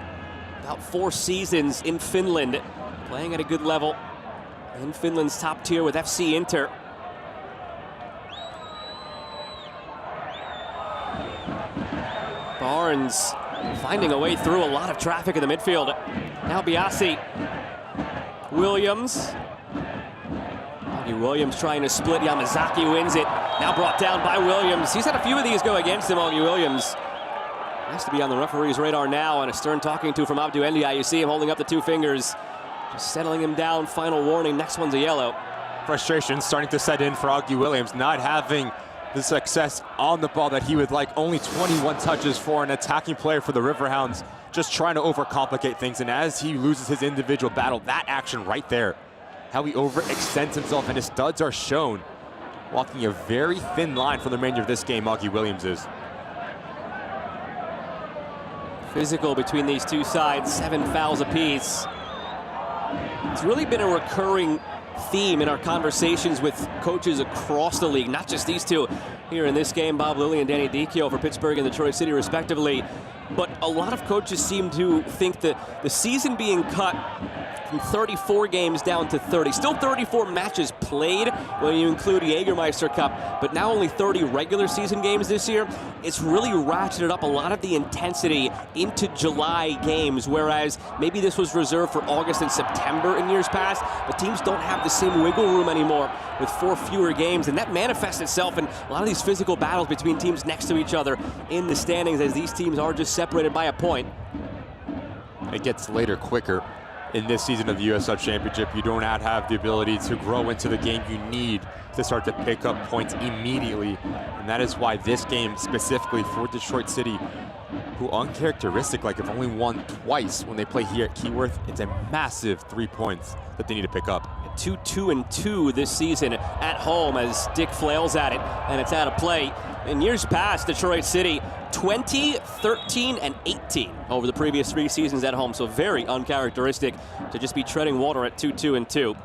about 4 seasons in Finland, playing at a good level in Finland's top tier with FC Inter. Barnes finding a way through a lot of traffic in the midfield. Now Biasi. Williams. Augie Williams trying to split. Yamazaki wins it. Now brought down by Williams. He's had a few of these go against him, Augie Williams. Has to be on the referee's radar now, and a stern talking to from Abdou Ndiaye. You see him holding up the 2 fingers, just settling him down. Final warning, next one's a yellow. Frustration starting to set in for Augie Williams, not having the success on the ball that he would like. Only 21 touches for an attacking player for the Riverhounds, just trying to overcomplicate things. And as he loses his individual battle, that action right there, how he overextends himself and his studs are shown. Walking a very thin line for the remainder of this game, Augie Williams is. Physical between these two sides, 7 fouls apiece. It's really been a recurring theme in our conversations with coaches across the league, not just these two here in this game, Bob Lilly and Danny Dicchio for Pittsburgh and Detroit City respectively. But a lot of coaches seem to think that the season being cut from 34 games down to 30. Still 34 matches played when you include Jägermeister Cup, but now only 30 regular season games this year. It's really ratcheted up a lot of the intensity into July games, whereas maybe this was reserved for August and September in years past, but teams don't have the same wiggle room anymore with 4 fewer games, and that manifests itself in a lot of these physical battles between teams next to each other in the standings, as these teams are just separated by a point. It gets later quicker in this season of the USL Championship, you do not have the ability to grow into the game you need to start to pick up points immediately. And that is why this game specifically for Detroit City, who uncharacteristic, like have only won twice when they play here at Keyworth, it's a massive 3 points that they need to pick up. 2-2-2 this season at home as Dick flails at it, and it's out of play. In years past, Detroit City 20, 13, and 18 over the previous 3 seasons at home, so very uncharacteristic to just be treading water at 2-2-2.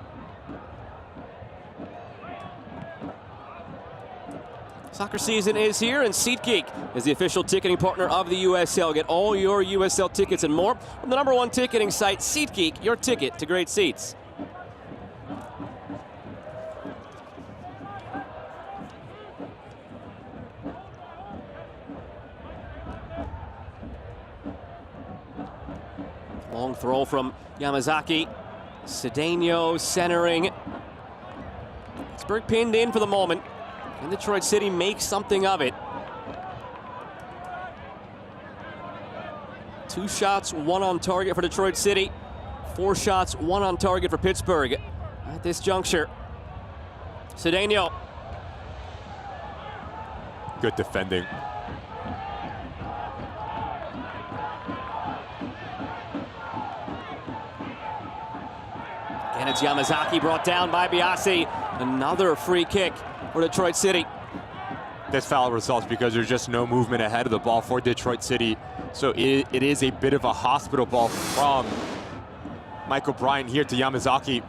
Soccer season is here, and SeatGeek is the official ticketing partner of the USL. Get all your USL tickets and more from the #1 ticketing site, SeatGeek, your ticket to great seats. Long throw from Yamazaki. Cedeno centering. Pittsburgh pinned in for the moment. And Detroit City makes something of it. 2 shots, 1 on target for Detroit City. 4 shots, 1 on target for Pittsburgh at this juncture. Cedeno. Good defending. And it's Yamazaki brought down by Biasi. Another free kick for Detroit City. This foul results because there's just no movement ahead of the ball for Detroit City. So it is a bit of a hospital ball from Michael Bryant here to Yamazaki.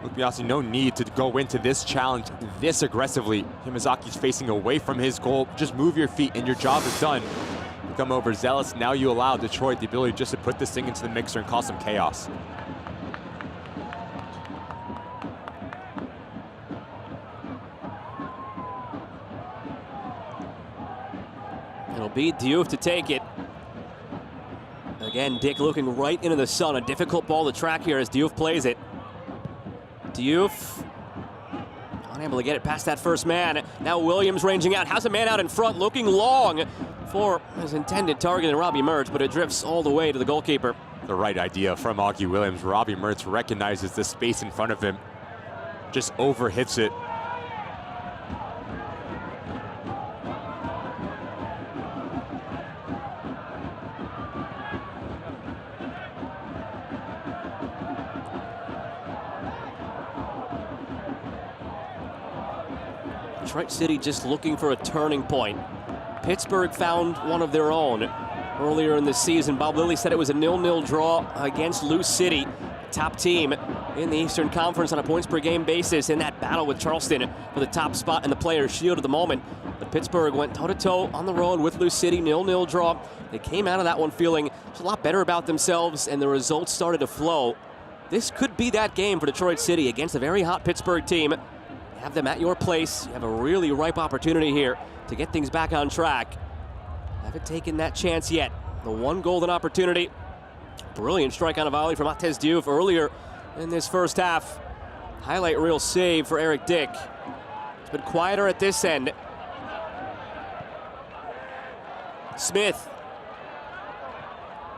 With Biasi, no need to go into this challenge this aggressively. Yamazaki's facing away from his goal. Just move your feet and your job is done. Become overzealous. Now you allow Detroit the ability just to put this thing into the mixer and cause some chaos. It'll be Diouf to take it. Again, Dick looking right into the sun. A difficult ball to track here as Diouf plays it. Diouf unable to get it past that first man. Now Williams ranging out. Has a man out in front, looking long for his intended target in Robbie Mertz, but it drifts all the way to the goalkeeper. The right idea from Augie Williams. Robbie Mertz recognizes the space in front of him. Just overhits it. Detroit City just looking for a turning point. Pittsburgh found one of their own earlier in the season. Bob Lilly said it was a 0-0 draw against Lou City, top team in the Eastern Conference on a points per game basis in that battle with Charleston for the top spot in the Players' Shield at the moment. But Pittsburgh went toe-to-toe on the road with Lou City, 0-0 draw. They came out of that one feeling just a lot better about themselves, and the results started to flow. This could be that game for Detroit City against a very hot Pittsburgh team. Have them at your place. You have a really ripe opportunity here to get things back on track. Haven't taken that chance yet. The one golden opportunity. Brilliant strike on a volley from Matez Diouf earlier in this first half. Highlight reel save for Eric Dick. It's been quieter at this end. Smith.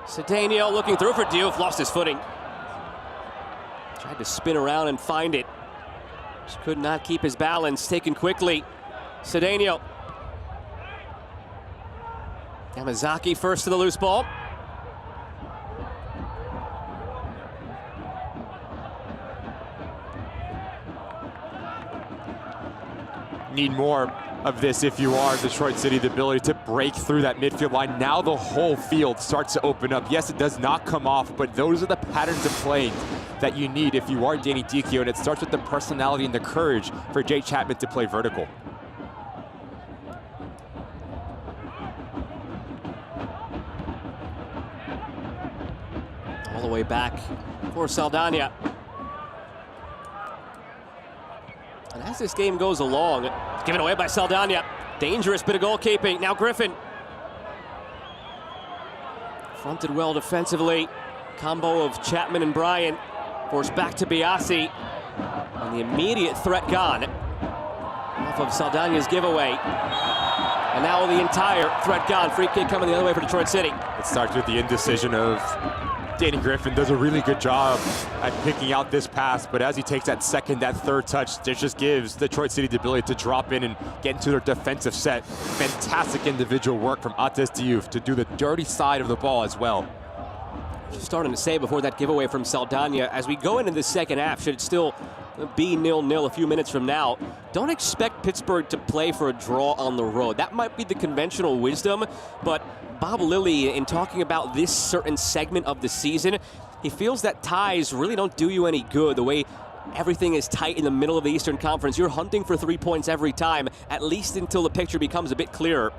Cedeno looking through for Diouf, lost his footing. Tried to spin around and find it. Just could not keep his balance, taken quickly. Cedeno. Yamazaki first to the loose ball. Need more of this if you are Detroit City, the ability to break through that midfield line. Now the whole field starts to open up. Yes, it does not come off, but those are the patterns of playing that you need if you are Danny Dichio, and it starts with the personality and the courage for Jay Chapman to play vertical. All the way back for Saldana. And as this game goes along, it's given away by Saldana. Dangerous bit of goalkeeping. Now Griffin. Fronted well defensively. Combo of Chapman and Bryant. Forced back to Biasi. And the immediate threat gone off of Saldana's giveaway. And now the entire threat gone. Free kick coming the other way for Detroit City. It starts with the indecision of Danny Griffin does a really good job at picking out this pass, but as he takes that second, that third touch, it just gives Detroit City the ability to drop in and get into their defensive set. Fantastic individual work from Ates Diouf to do the dirty side of the ball as well. Just starting to say before that giveaway from Saldana, as we go into the second half, should it still be 0-0 a few minutes from now, don't expect Pittsburgh to play for a draw on the road. That might be the conventional wisdom, but Bob Lilly, in talking about this certain segment of the season, he feels that ties really don't do you any good. The way everything is tight in the middle of the Eastern Conference, you're hunting for 3 points every time, at least until the picture becomes a bit clearer.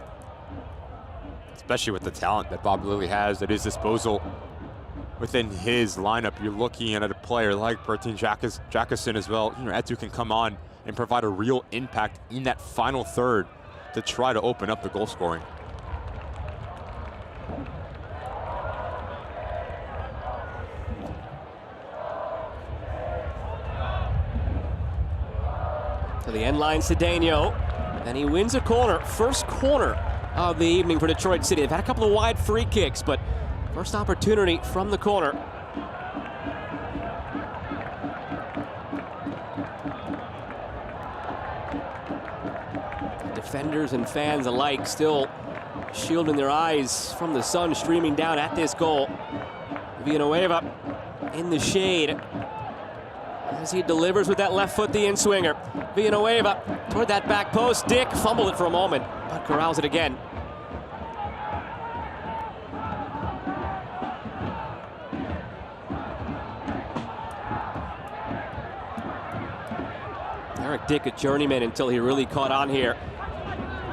Especially with the talent that Bob Lilly has at his disposal. Within his lineup, you're looking at a player like Bertin Jackason as well. You know, Etu can come on and provide a real impact in that final third to try to open up the goal scoring. To the end line, Cedeno, and he wins a corner. First corner of the evening for Detroit City. They've had a couple of wide free kicks, but first opportunity from the corner. Defenders and fans alike still shielding their eyes from the sun streaming down at this goal. Villanueva in the shade as he delivers with that left foot, the in-swinger. Villanueva toward that back post. Dick fumbled it for a moment, but corrals it again. Eric Dick, a journeyman until he really caught on here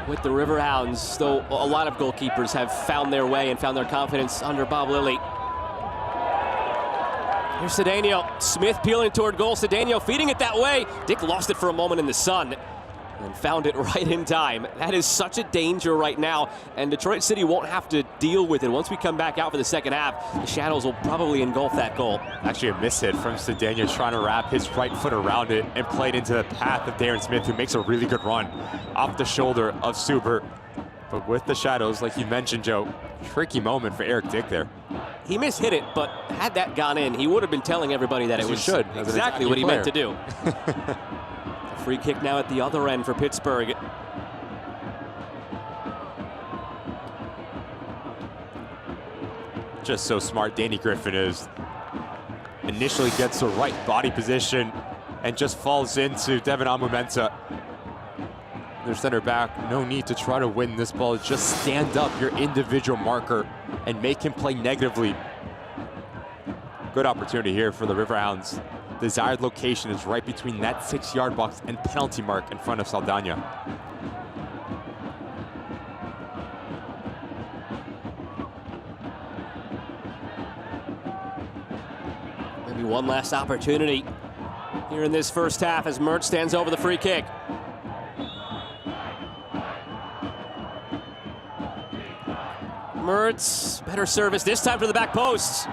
with the Riverhounds, though a lot of goalkeepers have found their way and found their confidence under Bob Lilly. Here's Cedeno. Smith peeling toward goal. Cedeno feeding it that way. Dick lost it for a moment in the sun and found it right in time. That is such a danger right now, and Detroit City won't have to deal with it. Once we come back out for the second half, the shadows will probably engulf that goal. Actually a miss hit from Cedeno, trying to wrap his right foot around it and play it into the path of Darren Smith, who makes a really good run off the shoulder of Suber. But with the shadows, like you mentioned, Joe, tricky moment for Eric Dick there. He mishit it, but had that gone in, he would have been telling everybody that it was exactly what he meant to do. Free kick now at the other end for Pittsburgh. Just so smart Danny Griffin is. Initially gets the right body position and just falls into Devin Amumenta. Their center back, no need to try to win this ball. Just stand up your individual marker and make him play negatively. Good opportunity here for the Riverhounds. Desired location is right between that 6-yard box and penalty mark in front of Saldana. Maybe one last opportunity here in this first half as Mert stands over the free kick. Mertz, better service this time to the back post.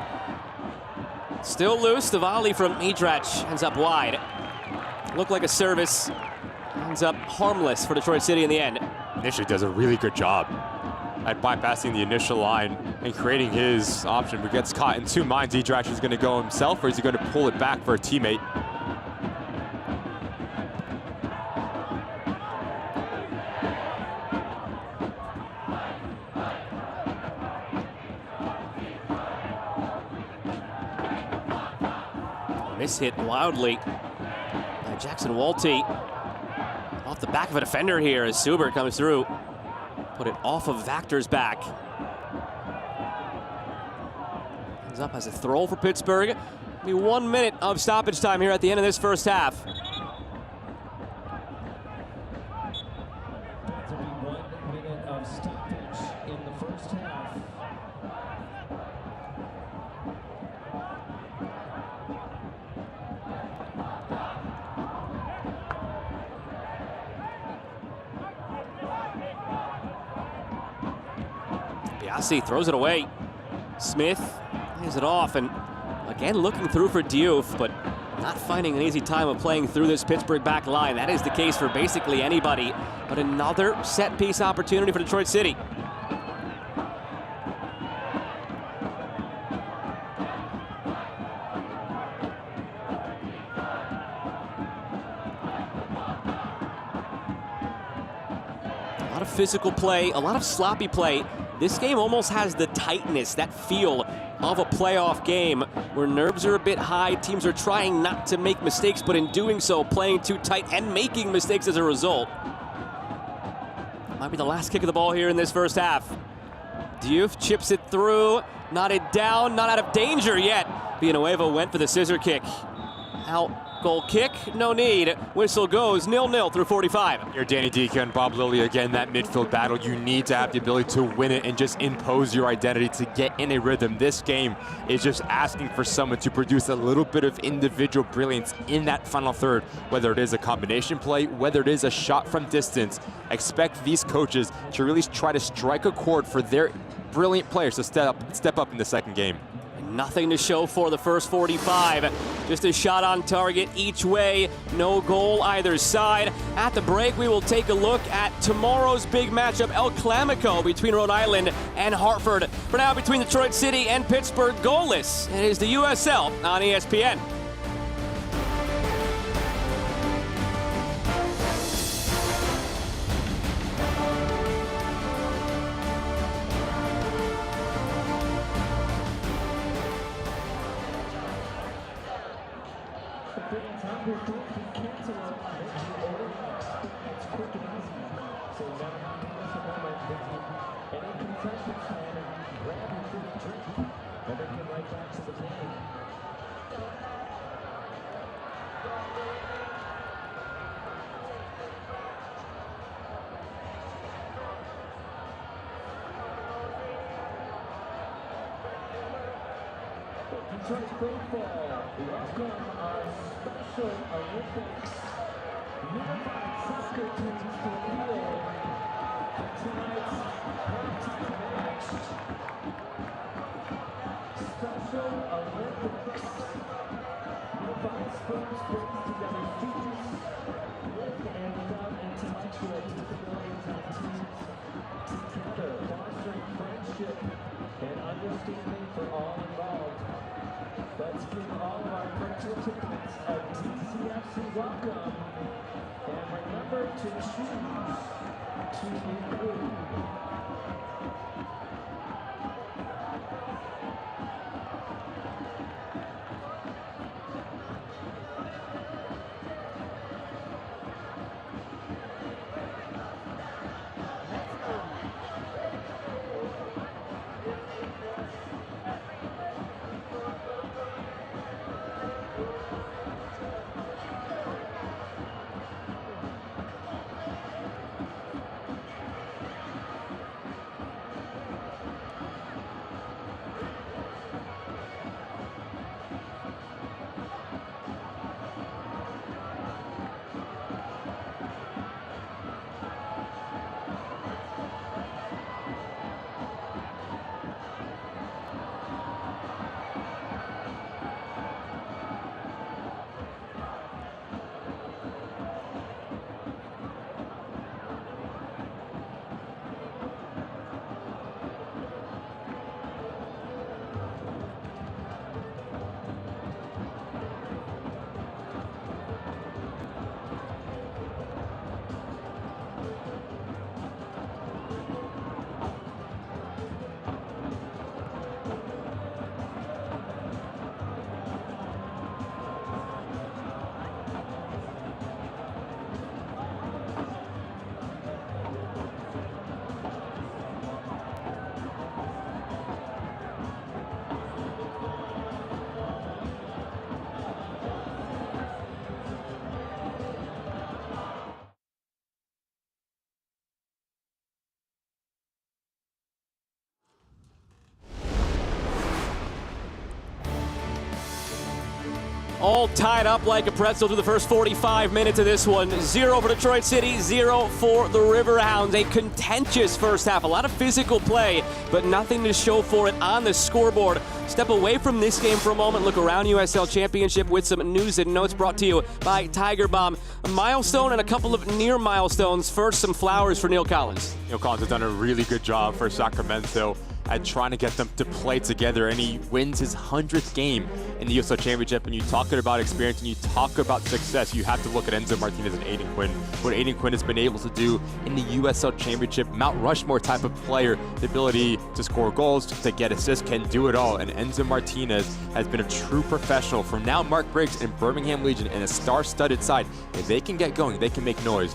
Still loose, the volley from Midrach ends up wide. Looked like a service, ends up harmless for Detroit City in the end. Initially does a really good job at bypassing the initial line and creating his option, but gets caught in two minds. Midrach is going to go himself, or is he going to pull it back for a teammate? Hit wildly by Jackson Walty. Off the back of a defender here as Suber comes through. Put it off of Vactor's back. Ends up as a throw for Pittsburgh. Be 1 minute of stoppage time here at the end of this first half. 1 minute of stoppage in the first half. Biasi throws it away. Smith lays it off, and again looking through for Diouf, but not finding an easy time of playing through this Pittsburgh back line. That is the case for basically anybody, but another set piece opportunity for Detroit City. lot of physical play, a lot of sloppy play. This game almost has the tightness, that feel of a playoff game where nerves are a bit high. Teams are trying not to make mistakes, but in doing so, playing too tight and making mistakes as a result. Might be the last kick of the ball here in this first half. Diouf chips it through, knotted down, not out of danger yet. Villanueva went for the scissor kick. Out. Goal kick, no need. Whistle goes 0-0 through 45. You're Danny Dica and Bob Lilly again, that midfield battle. You need to have the ability to win it and just impose your identity to get in a rhythm. This game is just asking for someone to produce a little bit of individual brilliance in that final third, whether it is a combination play, whether it is a shot from distance. Expect these coaches to really try to strike a chord for their brilliant players to step up in the second game. Nothing to show for the first 45. Just a shot on target each way. No goal either side. At the break, we will take a look at tomorrow's big matchup, El Clamico between Rhode Island and Hartford. For now, between Detroit City and Pittsburgh, goalless. It is the USL on ESPN. Detroit football, welcome our Special Olympics unified soccer teams to the field for tonight's primetime match. Special Olympics unified sports brings together students with and without intellectual disabilities and teams together, fostering friendship and understanding for all involved. Let's give all of our participants a DCFC welcome, and remember to choose to include. All tied up like a pretzel through the first 45 minutes of this one. 0 for Detroit City, 0 for the Riverhounds. A contentious first half. A lot of physical play, but nothing to show for it on the scoreboard. Step away from this game for a moment. Look around USL Championship with some news and notes brought to you by Tiger Bomb. A milestone and a couple of near milestones. First, some flowers for Neil Collins. Neil Collins has done a really good job for Sacramento. at trying to get them to play together, and he wins his 100th game in the USL Championship. And you talk about experience and you talk about success, you have to look at Enzo Martinez and Aiden Quinn. What Aiden Quinn has been able to do in the USL Championship, Mount Rushmore type of player, the ability to score goals, to get assists, can do it all. And Enzo Martinez has been a true professional. From now, Mark Briggs and Birmingham Legion and a star-studded side, if they can get going, they can make noise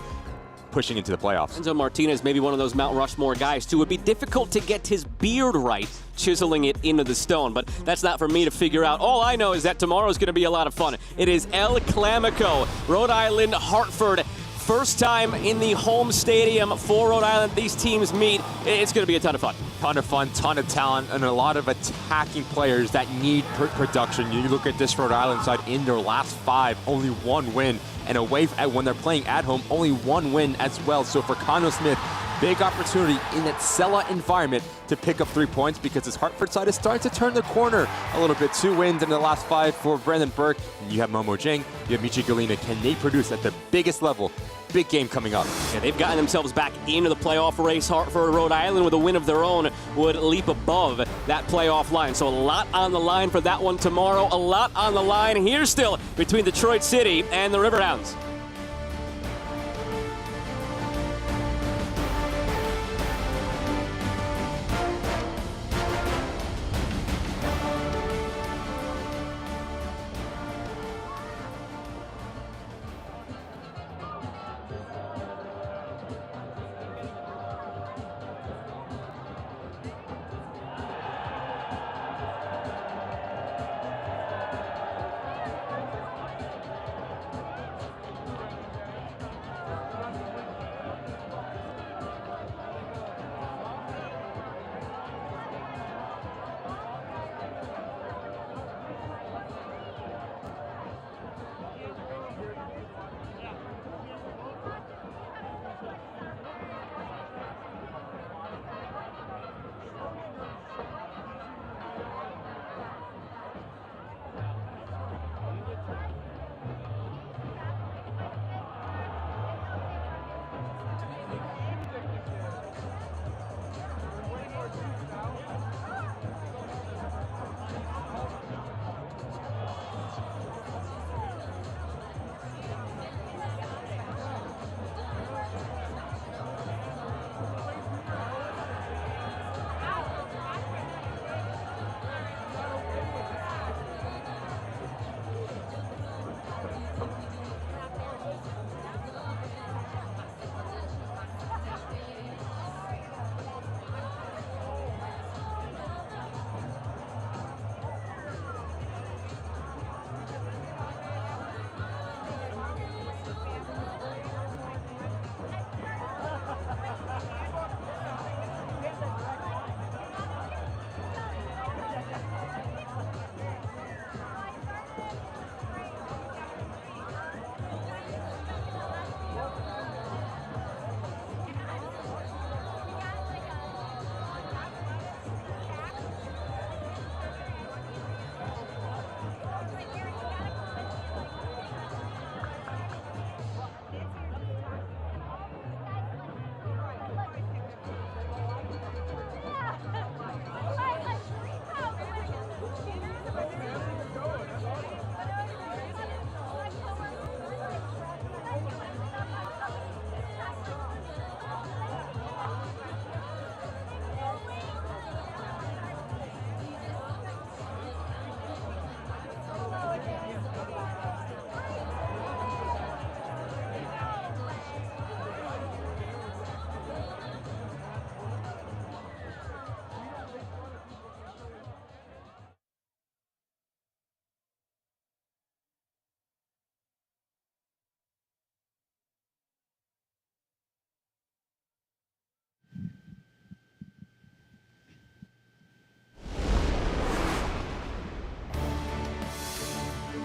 pushing into the playoffs. Enzo Martinez may be one of those Mount Rushmore guys, too. It would be difficult to get his beard right, chiseling it into the stone, but that's not for me to figure out. All I know is that tomorrow's going to be a lot of fun. It is El Clamico, Rhode Island, Hartford. First time in the home stadium for Rhode Island. These teams meet. It's going to be a ton of fun. Ton of fun, ton of talent, and a lot of attacking players that need production. You look at this Rhode Island side, in their last 5, only 1 win, and away when they're playing at home, only 1 win as well. So for Conno Smith, big opportunity in that Sella environment to pick up 3 points, because his Hartford side is starting to turn the corner a little bit. 2 wins in the last 5 for Brandon Burke. And you have Momo Jing, you have Michi Galina. Can they produce at the biggest level? Big game coming up. Yeah, they've gotten themselves back into the playoff race. Hartford, Rhode Island, with a win of their own, would leap above that playoff line. So a lot on the line for that one tomorrow. A lot on the line here still between Detroit City and the Riverhounds.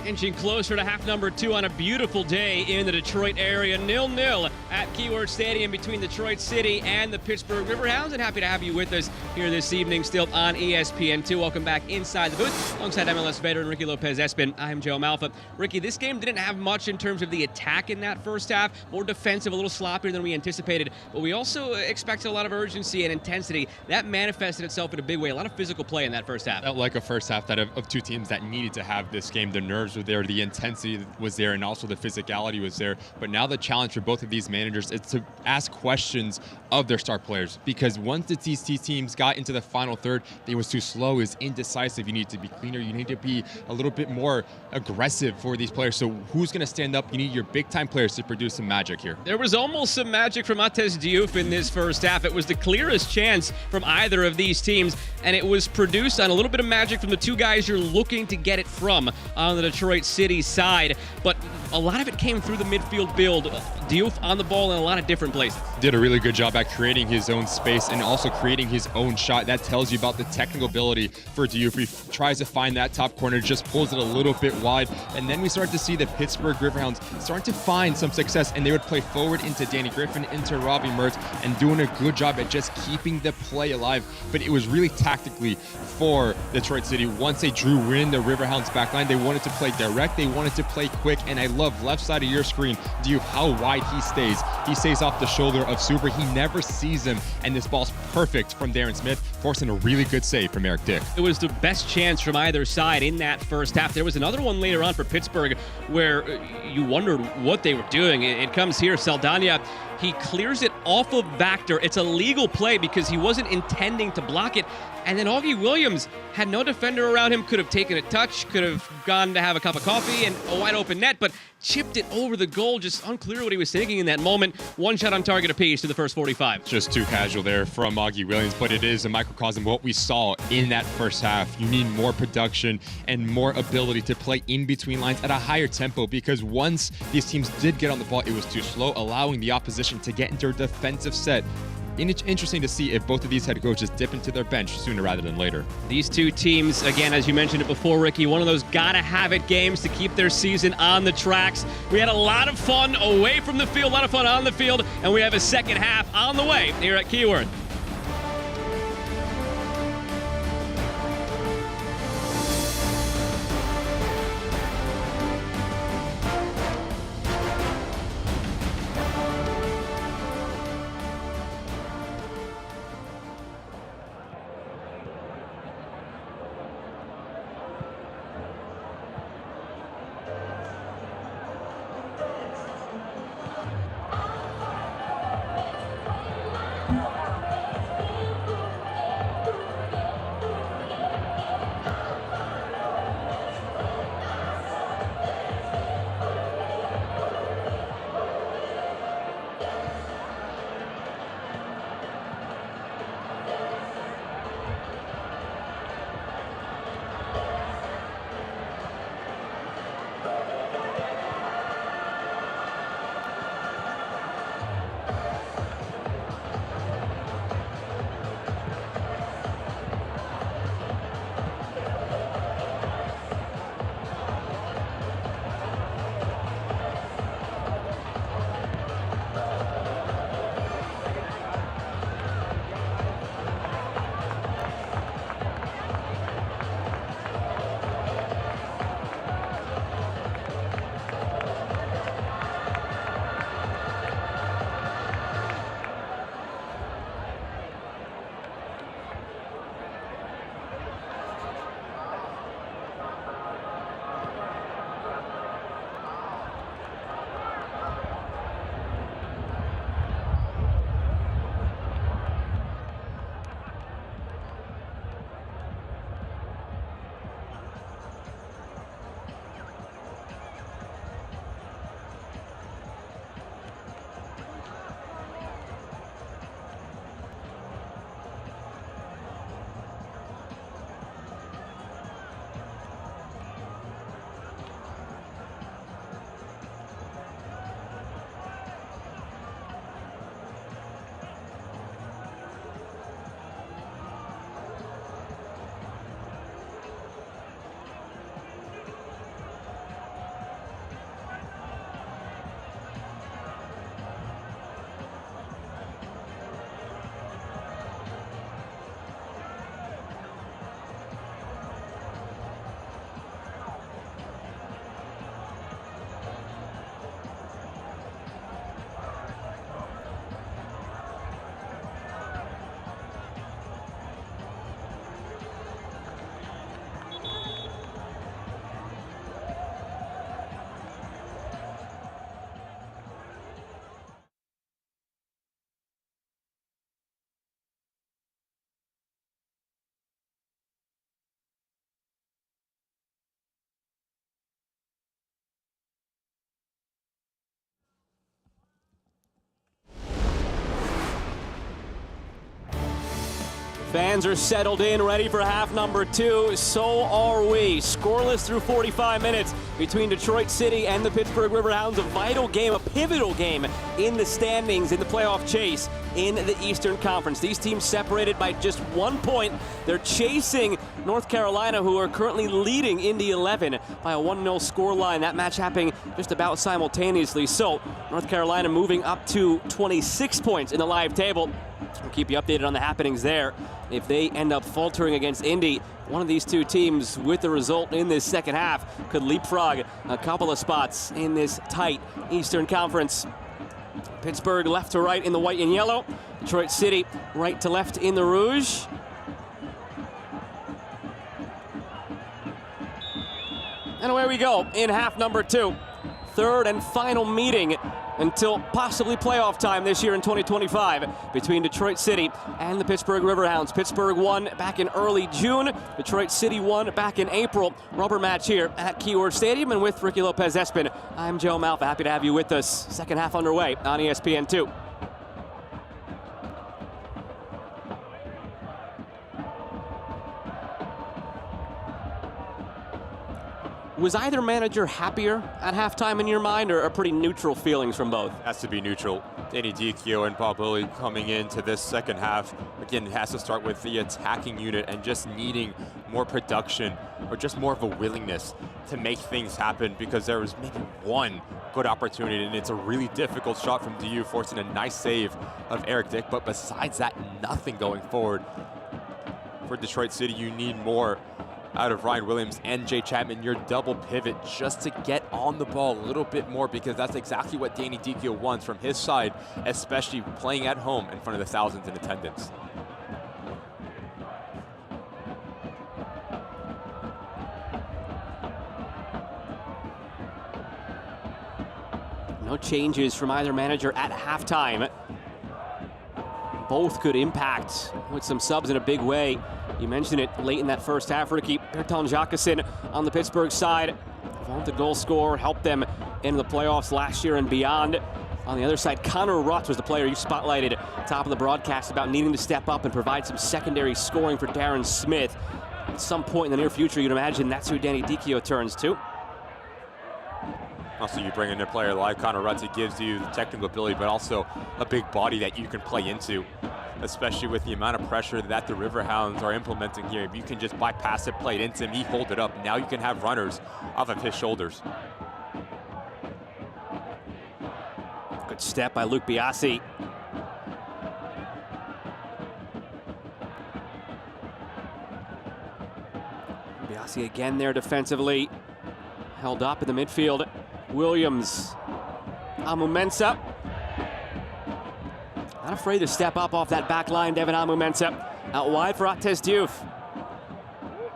Inching closer to half number 2 on a beautiful day in the Detroit area. 0-0 at Keyword Stadium between Detroit City and the Pittsburgh Riverhounds. And happy to have you with us here this evening, still on ESPN2. Welcome back inside the booth alongside MLS veteran Ricky Lopez-Espin. I'm Joe Malfa. Ricky, this game didn't have much in terms of the attack in that first half. More defensive, a little sloppier than we anticipated. But we also expected a lot of urgency and intensity. That manifested itself in a big way. A lot of physical play in that first half. Felt like a first half that of two teams that needed to have this game. The nerves were there, the intensity was there, and also the physicality was there. But now the challenge for both of these managers is to ask questions of their star players, because once the TC teams got into the final third, they was too slow, it was indecisive. You need to be cleaner, you need to be a little bit more aggressive for these players. So who's going to stand up? You need your big time players to produce some magic here. There was almost some magic from Mates Diouf in this first half. It was the clearest chance from either of these teams, and it was produced on a little bit of magic from the two guys you're looking to get it from on the Detroit City side. But a lot of it came through the midfield build. Diouf on the ball in a lot of different places. Did a really good job at creating his own space and also creating his own shot. That tells you about the technical ability for Diouf. He tries to find that top corner, just pulls it a little bit wide, and then we start to see the Pittsburgh Riverhounds starting to find some success, and they would play forward into Danny Griffin, into Robbie Mertz, and doing a good job at just keeping the play alive. But it was really tactically for Detroit City. Once they drew in the Riverhounds back line, they wanted to play direct, they wanted to play quick, and I love left side of your screen, Diouf, how wide he stays. He stays off the shoulder of Super. He never sees him, and this ball's perfect from Darren Smith, forcing a really good save from Eric Dick. It was the best chance from either side in that first half. There was another one later on for Pittsburgh where you wondered what they were doing. It comes here, Saldana. He clears it off of Vactor. It's a legal play because he wasn't intending to block it. And then Augie Williams had no defender around him, could have taken a touch, could have gone to have a cup of coffee and a wide open net, but chipped it over the goal. Just unclear what he was thinking in that moment. One shot on target apiece to the first 45. Just too casual there from Augie Williams, but it is a microcosm of what we saw in that first half. You need more production and more ability to play in between lines at a higher tempo, because once these teams did get on the ball, it was too slow, allowing the opposition to get into a defensive set. Interesting to see if both of these head coaches dip into their bench sooner rather than later. These two teams, again, as you mentioned it before, Ricky, one of those gotta-have-it games to keep their season on the tracks. We had a lot of fun away from the field, a lot of fun on the field, and we have a second half on the way here at Keyword. Fans are settled in, ready for half number 2. So are we. Scoreless through 45 minutes between Detroit City and the Pittsburgh Riverhounds. A vital game, a pivotal game in the standings in the playoff chase in the Eastern Conference. These teams separated by just 1 point. They're chasing North Carolina, who are currently leading Indy 11 by a 1-0 scoreline. That match happening just about simultaneously. So North Carolina moving up to 26 points in the live table. We'll keep you updated on the happenings there. If they end up faltering against Indy, one of these two teams with the result in this second half could leapfrog a couple of spots in this tight Eastern Conference. Pittsburgh left to right in the white and yellow. Detroit City right to left in the rouge. And away we go in half number 2. Third and final meeting until possibly playoff time this year in 2025 between Detroit City and the Pittsburgh Riverhounds. Pittsburgh won back in early June. Detroit City won back in April. Rubber match here at Keyword Stadium, and with Ricky Lopez-Espin, I'm Joe Malfa. Happy to have you with us. Second half underway on ESPN2. Was either manager happier at halftime in your mind, or pretty neutral feelings from both? Has to be neutral. Danny Dichio and Bob Lilly coming into this second half. Again, it has to start with the attacking unit and just needing more production or just more of a willingness to make things happen, because there was maybe one good opportunity, and it's a really difficult shot from DU, forcing a nice save of Eric Dick. But besides that, nothing going forward. For Detroit City, you need more out of Ryan Williams and Jay Chapman, your double pivot, just to get on the ball a little bit more, because that's exactly what Danny Dichio wants from his side, especially playing at home in front of the thousands in attendance. No changes from either manager at halftime. Both could impact with some subs in a big way. You mentioned it late in that first half, Ricky. Bertrand Jacquesson on the Pittsburgh side, vaunted goal scorer, helped them into the playoffs last year and beyond. On the other side, Connor Rutz was the player you spotlighted top of the broadcast about needing to step up and provide some secondary scoring for Darren Smith. At some point in the near future, you'd imagine that's who Danny Dichio turns to. Also, you bring in a player like Connor Rutz, it gives you the technical ability, but also a big body that you can play into, especially with the amount of pressure that the Riverhounds are implementing here. If you can just bypass it, play it into him, he hold it up. Now you can have runners off of his shoulders. Good step by Luke Biasi. Biasi again there defensively. Held up in the midfield. Williams. Amu-Mensah. Not afraid to step up off that back line, Devin Amu-Mensah. Out wide for Ates Diouf.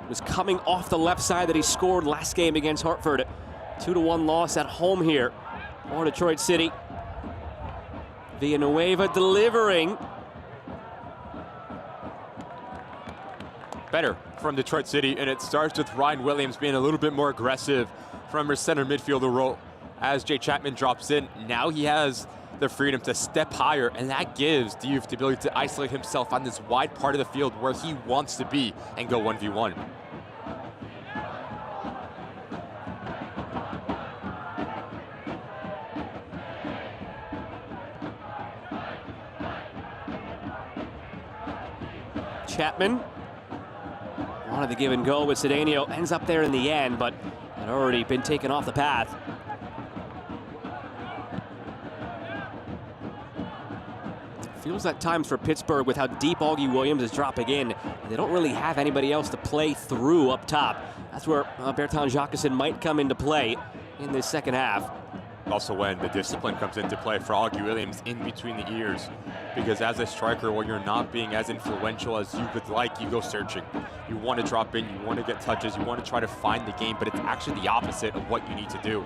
Was coming off the left side that he scored last game against Hartford. 2-1 loss at home here for Detroit City. Villanueva delivering. Better from Detroit City, and it starts with Ryan Williams being a little bit more aggressive from his center midfielder role. As Jay Chapman drops in, now he has the freedom to step higher, and that gives Diouf the ability to isolate himself on this wide part of the field where he wants to be and go 1v1. Chapman wanted to give and go with Cedeno, ends up there in the end, but had already been taken off the path. Feels at times for Pittsburgh with how deep Augie Williams is dropping in. They don't really have anybody else to play through up top. That's where Bertrand Jacquesson might come into play in this second half. Also when the discipline comes into play for Augie Williams in between the ears. Because as a striker, when you're not being as influential as you would like, you go searching. You want to drop in, you want to get touches, you want to try to find the game, but it's actually the opposite of what you need to do.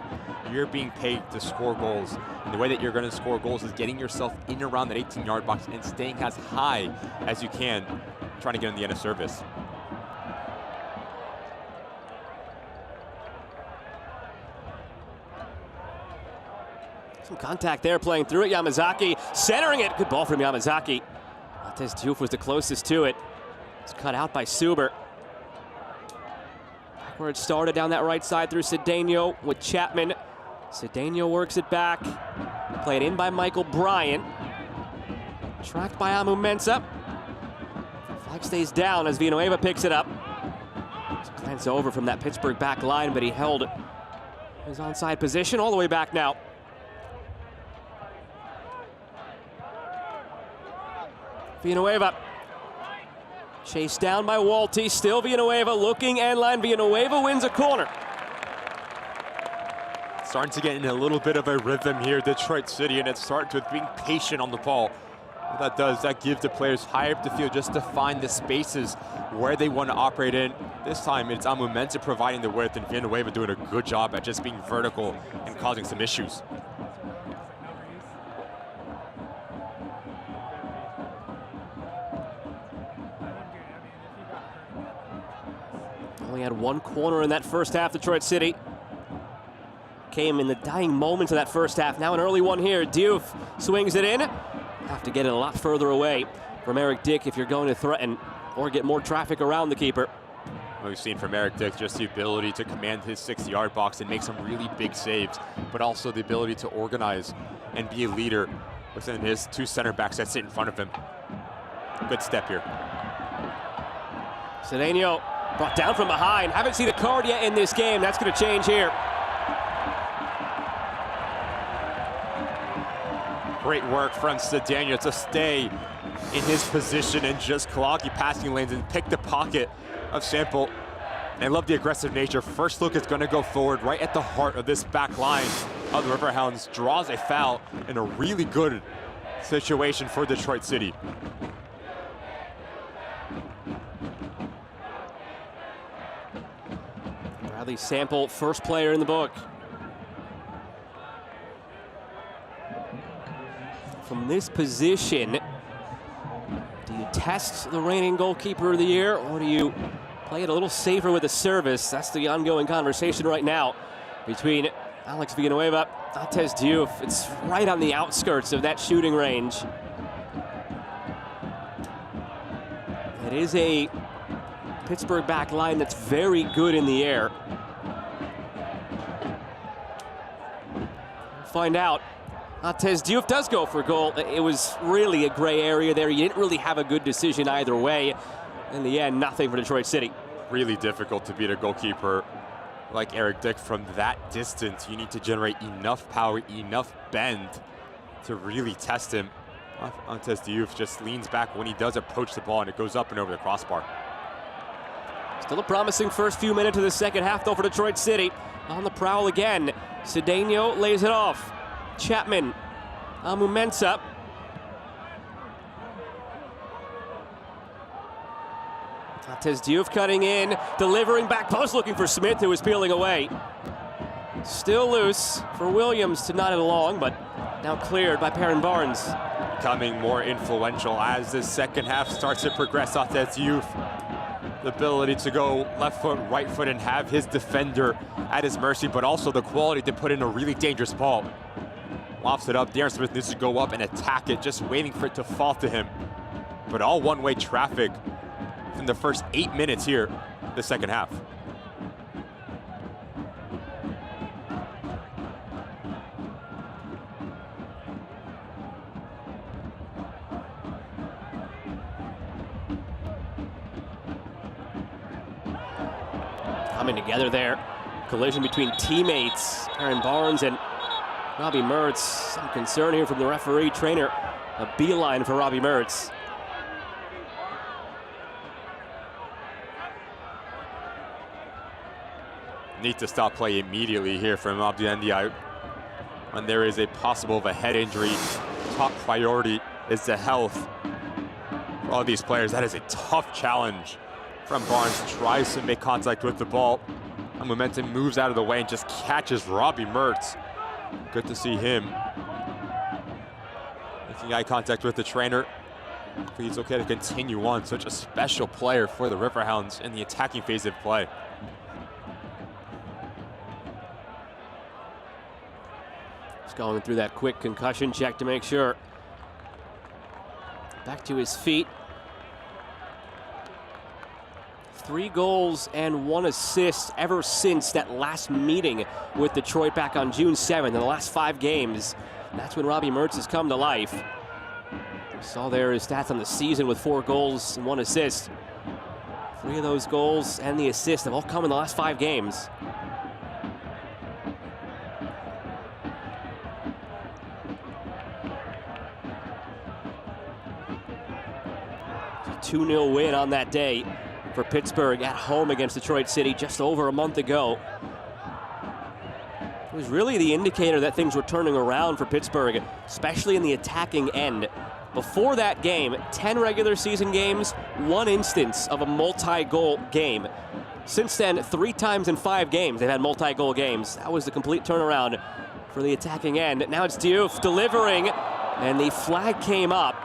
You're being paid to score goals, and the way that you're going to score goals is getting yourself in around that 18-yard box and staying as high as you can, trying to get in the end of service. Some contact there, playing through it. Yamazaki centering it. Good ball from Yamazaki. Ates Diouf was the closest to it. It's cut out by Suber. Where it started down that right side through Cedeno with Chapman. Cedeno works it back. Played in by Michael Bryant. Tracked by Amu Mensah. Flag stays down as Villanueva picks it up. Glance over from that Pittsburgh back line, but he held his onside position all the way back now. Villanueva. Chased down by Walty, still Villanueva looking end line. Villanueva wins a corner. Starting to get in a little bit of a rhythm here, Detroit City, and it starts with being patient on the ball. What that gives the players higher up the field just to find the spaces where they want to operate in. This time it's Amu Mensah providing the width, and Villanueva doing a good job at just being vertical and causing some issues. Only had one corner in that first half, Detroit City. Came in the dying moments of that first half. Now an early one here. Diouf swings it in. Have to get it a lot further away from Eric Dick if you're going to threaten or get more traffic around the keeper. We've seen from Eric Dick just the ability to command his 60-yard box and make some really big saves, but also the ability to organize and be a leader within his two center backs that sit in front of him. Good step here. Cedeno brought down from behind. Haven't seen a card yet in this game. That's going to change here. Great work from Cedeno to stay in his position and just clog the passing lanes and pick the pocket of Sample. And I love the aggressive nature. First look is going to go forward right at the heart of this back line of the Riverhounds. Draws a foul in a really good situation for Detroit City. Bradley Sample, first player in the book. From this position, do you test the reigning goalkeeper of the year, or do you play it a little safer with a service? That's the ongoing conversation right now between Alex Villanueva, Artez Diouf. It's right on the outskirts of that shooting range. It is a Pittsburgh back line that's very good in the air. Find out. Artez Diouf does go for goal. It was really a gray area there. You didn't really have a good decision either way. In the end, nothing for Detroit City. Really difficult to beat a goalkeeper like Eric Dick from that distance. You need to generate enough power, enough bend to really test him. Artez Diouf just leans back when he does approach the ball, and it goes up and over the crossbar. Still a promising first few minutes of the second half, though, for Detroit City. On the prowl again. Cedeno lays it off. Chapman, Amu Mensah. Artez Diouf cutting in, delivering back post, looking for Smith, who is peeling away. Still loose for Williams to nod it along, but now cleared by Perrin Barnes. Becoming more influential as the second half starts to progress. Artez Diouf, the ability to go left foot, right foot, and have his defender at his mercy, but also the quality to put in a really dangerous ball. Lofts it up. Darren Smith needs to go up and attack it, just waiting for it to fall to him. But all one-way traffic in the first 8 minutes here, the second half. Coming together there. Collision between teammates. Perrin Barnes and Robbie Mertz. Some concern here from the referee trainer. A beeline for Robbie Mertz. Need to stop play immediately here from Abdi Ndiaye. When there is a possible of a head injury, top priority is the health for all these players. That is a tough challenge from Barnes. Tries to make contact with the ball. And Momentum moves out of the way and just catches Robbie Mertz. Good to see him making eye contact with the trainer. He's okay to continue on. Such a special player for the Riverhounds in the attacking phase of play. Just going through that quick concussion check to make sure. Back to his feet. 3 goals and 1 assist ever since that last meeting with Detroit back on June 7th. In the last 5 games, that's when Robbie Mertz has come to life. We saw there his stats on the season with 4 goals and 1 assist. 3 of those goals and the assist have all come in the last 5 games. It's a 2-0 win on that day for Pittsburgh at home against Detroit City just over a month ago. It was really the indicator that things were turning around for Pittsburgh, especially in the attacking end. Before that game, 10 regular season games, 1 instance of a multi-goal game. Since then, 3 times in 5 games they've had multi-goal games. That was the complete turnaround for the attacking end. Now it's Diouf delivering, and the flag came up.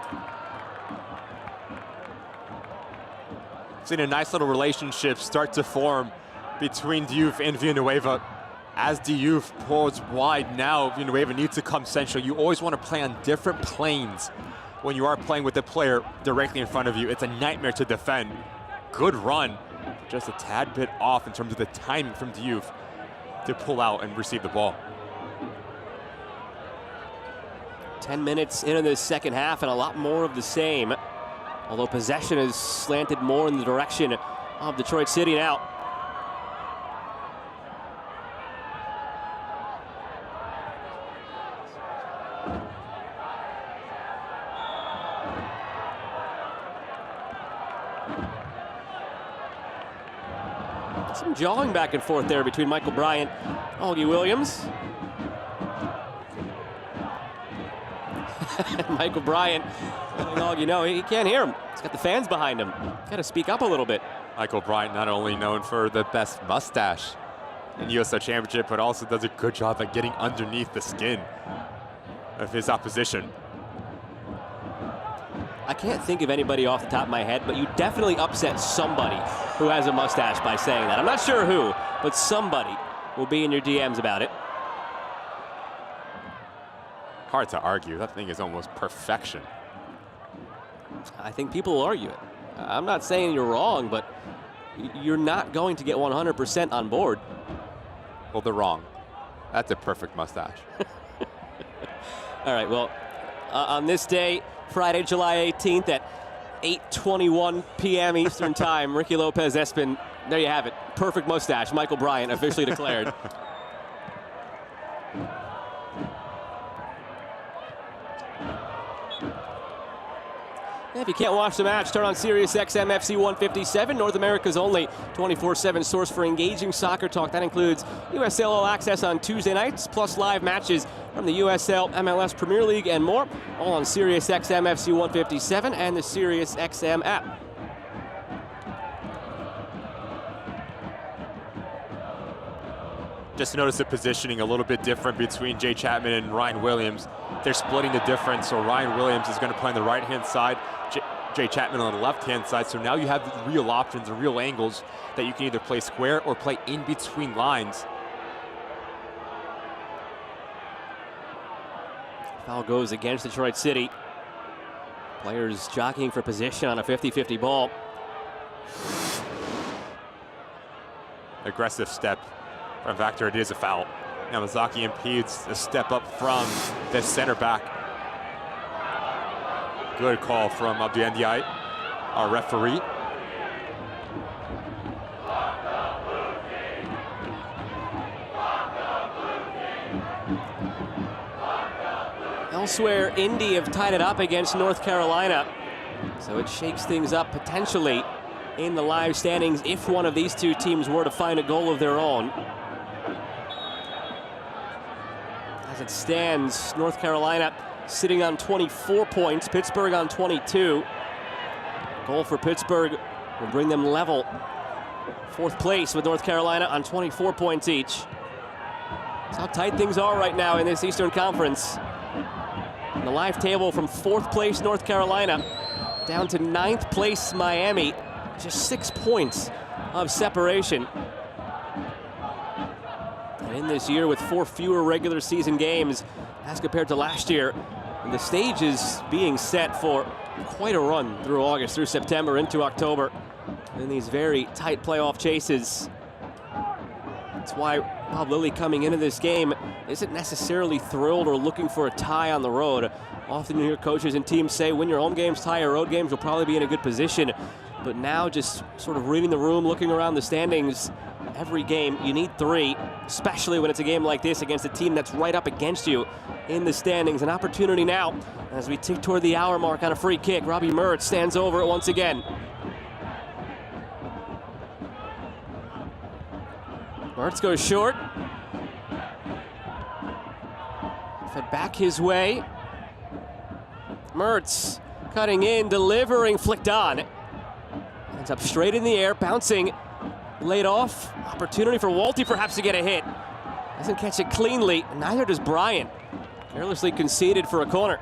Seen a nice little relationship start to form between Diouf and Villanueva. As Diouf pulls wide now, Villanueva needs to come central. You always want to play on different planes when you are playing with the player directly in front of you. It's a nightmare to defend. Good run, just a tad bit off in terms of the timing from Diouf to pull out and receive the ball. 10 minutes into the second half and a lot more of the same. Although possession is slanted more in the direction of Detroit City now. Some jawing back and forth there between Michael Bryant and Augie Williams. Michael Bryant, you know, he can't hear him. He's got the fans behind him. Got to speak up a little bit. Michael Bryant, not only known for the best mustache in USL Championship, but also does a good job at getting underneath the skin of his opposition. I can't think of anybody off the top of my head, but you definitely upset somebody who has a mustache by saying that. I'm not sure who, but somebody will be in your DMs about it. Hard to argue. That thing is almost perfection. I think people will argue it. I'm not saying you're wrong, but you're not going to get 100% on board. Well, they're wrong. That's a perfect mustache. All right, well, on this day, Friday, July 18th at 8:21 p.m. Eastern Time, Ricky Lopez Espin, there you have it. Perfect mustache. Michael Bryant officially declared. If you can't watch the match, turn on Sirius XM FC 157, North America's only 24/7 source for engaging soccer talk. That includes USL All Access on Tuesday nights, plus live matches from the USL, MLS Premier League, and more, all on Sirius XM FC 157 and the Sirius XM app. Just notice the positioning a little bit different between Jay Chapman and Ryan Williams. They're splitting the difference, so Ryan Williams is going to play on the right-hand side, Jay Chapman on the left-hand side. So now you have real options and real angles that you can either play square or play in between lines. Foul goes against Detroit City. Players jockeying for position on a 50-50 ball. Aggressive step from Vactor. It is a foul. Yamazaki impedes a step up from the center back. Good call from Abdi Ndiaye, our referee. Elsewhere, Indy have tied it up against North Carolina. So it shakes things up potentially in the live standings if one of these two teams were to find a goal of their own. As it stands, North Carolina sitting on 24 points, Pittsburgh on 22. Goal for Pittsburgh will bring them level. 4th place with North Carolina on 24 points each. That's how tight things are right now in this Eastern Conference. In the live table, from 4th place North Carolina down to 9th place Miami. Just 6 points of separation. And in this year with 4 fewer regular season games as compared to last year, the stage is being set for quite a run through August, through September, into October. in these very tight playoff chases. That's why Bob Lilly coming into this game isn't necessarily thrilled or looking for a tie on the road. Often you hear coaches and teams say, win your home games, tie your road games, you'll probably be in a good position. But now just sort of reading the room, looking around the standings, every game you need 3, especially when it's a game like this against a team that's right up against you in the standings. An opportunity now as we tick toward the hour mark on a free kick. Robbie Mertz stands over it once again. Mertz goes short. Fed back his way. Mertz cutting in, delivering, flicked on. Ends up straight in the air, bouncing, laid off. Opportunity for Walty perhaps to get a hit. Doesn't catch it cleanly, neither does Bryant. Carelessly conceded for a corner.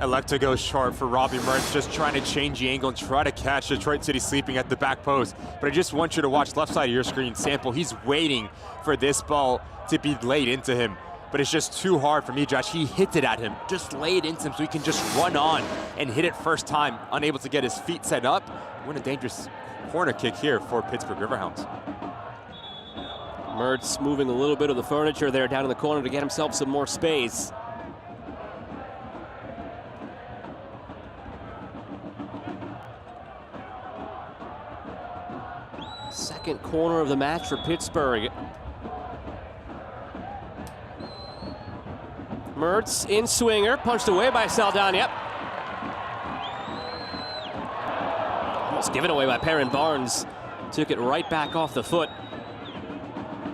Elect to go short for Robbie Mertz, just trying to change the angle and try to catch Detroit City sleeping at the back post. But I just want you to watch left side of your screen. Sample, he's waiting for this ball to be laid into him. But it's just too hard for me, Josh. He hits it at him, just laid into him so he can just run on and hit it first time, unable to get his feet set up. What a dangerous corner kick here for Pittsburgh Riverhounds. Mertz moving a little bit of the furniture there down in the corner to get himself some more space. Second corner of the match for Pittsburgh. Mertz in swinger, punched away by Saldana. Almost given away by Perrin Barnes. Took it right back off the foot.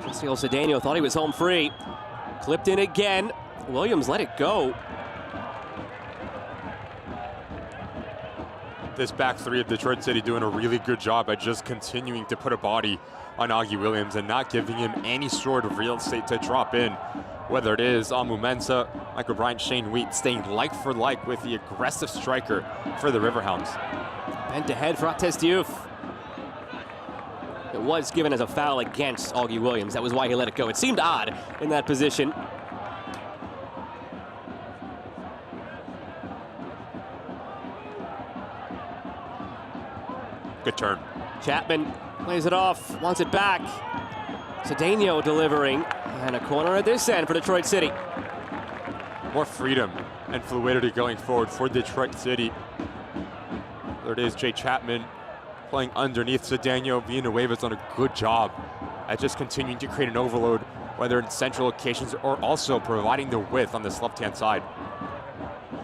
Jesse Cedeno thought he was home free. Clipped in again. Williams let it go. This back 3 of Detroit City doing a really good job at just continuing to put a body on Augie Williams and not giving him any sort of real estate to drop in. Whether it is Amu Mensah, Michael Bryant, Shane Wheat, staying like for like with the aggressive striker for the Riverhounds. Bent ahead for Ates Diouf. It was given as a foul against Augie Williams. That was why he let it go. It seemed odd in that position. Good turn. Chapman plays it off, wants it back. Cedeno delivering, and a corner at this end for Detroit City. More freedom and fluidity going forward for Detroit City. There it is, Jay Chapman playing underneath Cedeno. Villanueva's done a good job at just continuing to create an overload, whether in central locations or also providing the width on this left-hand side.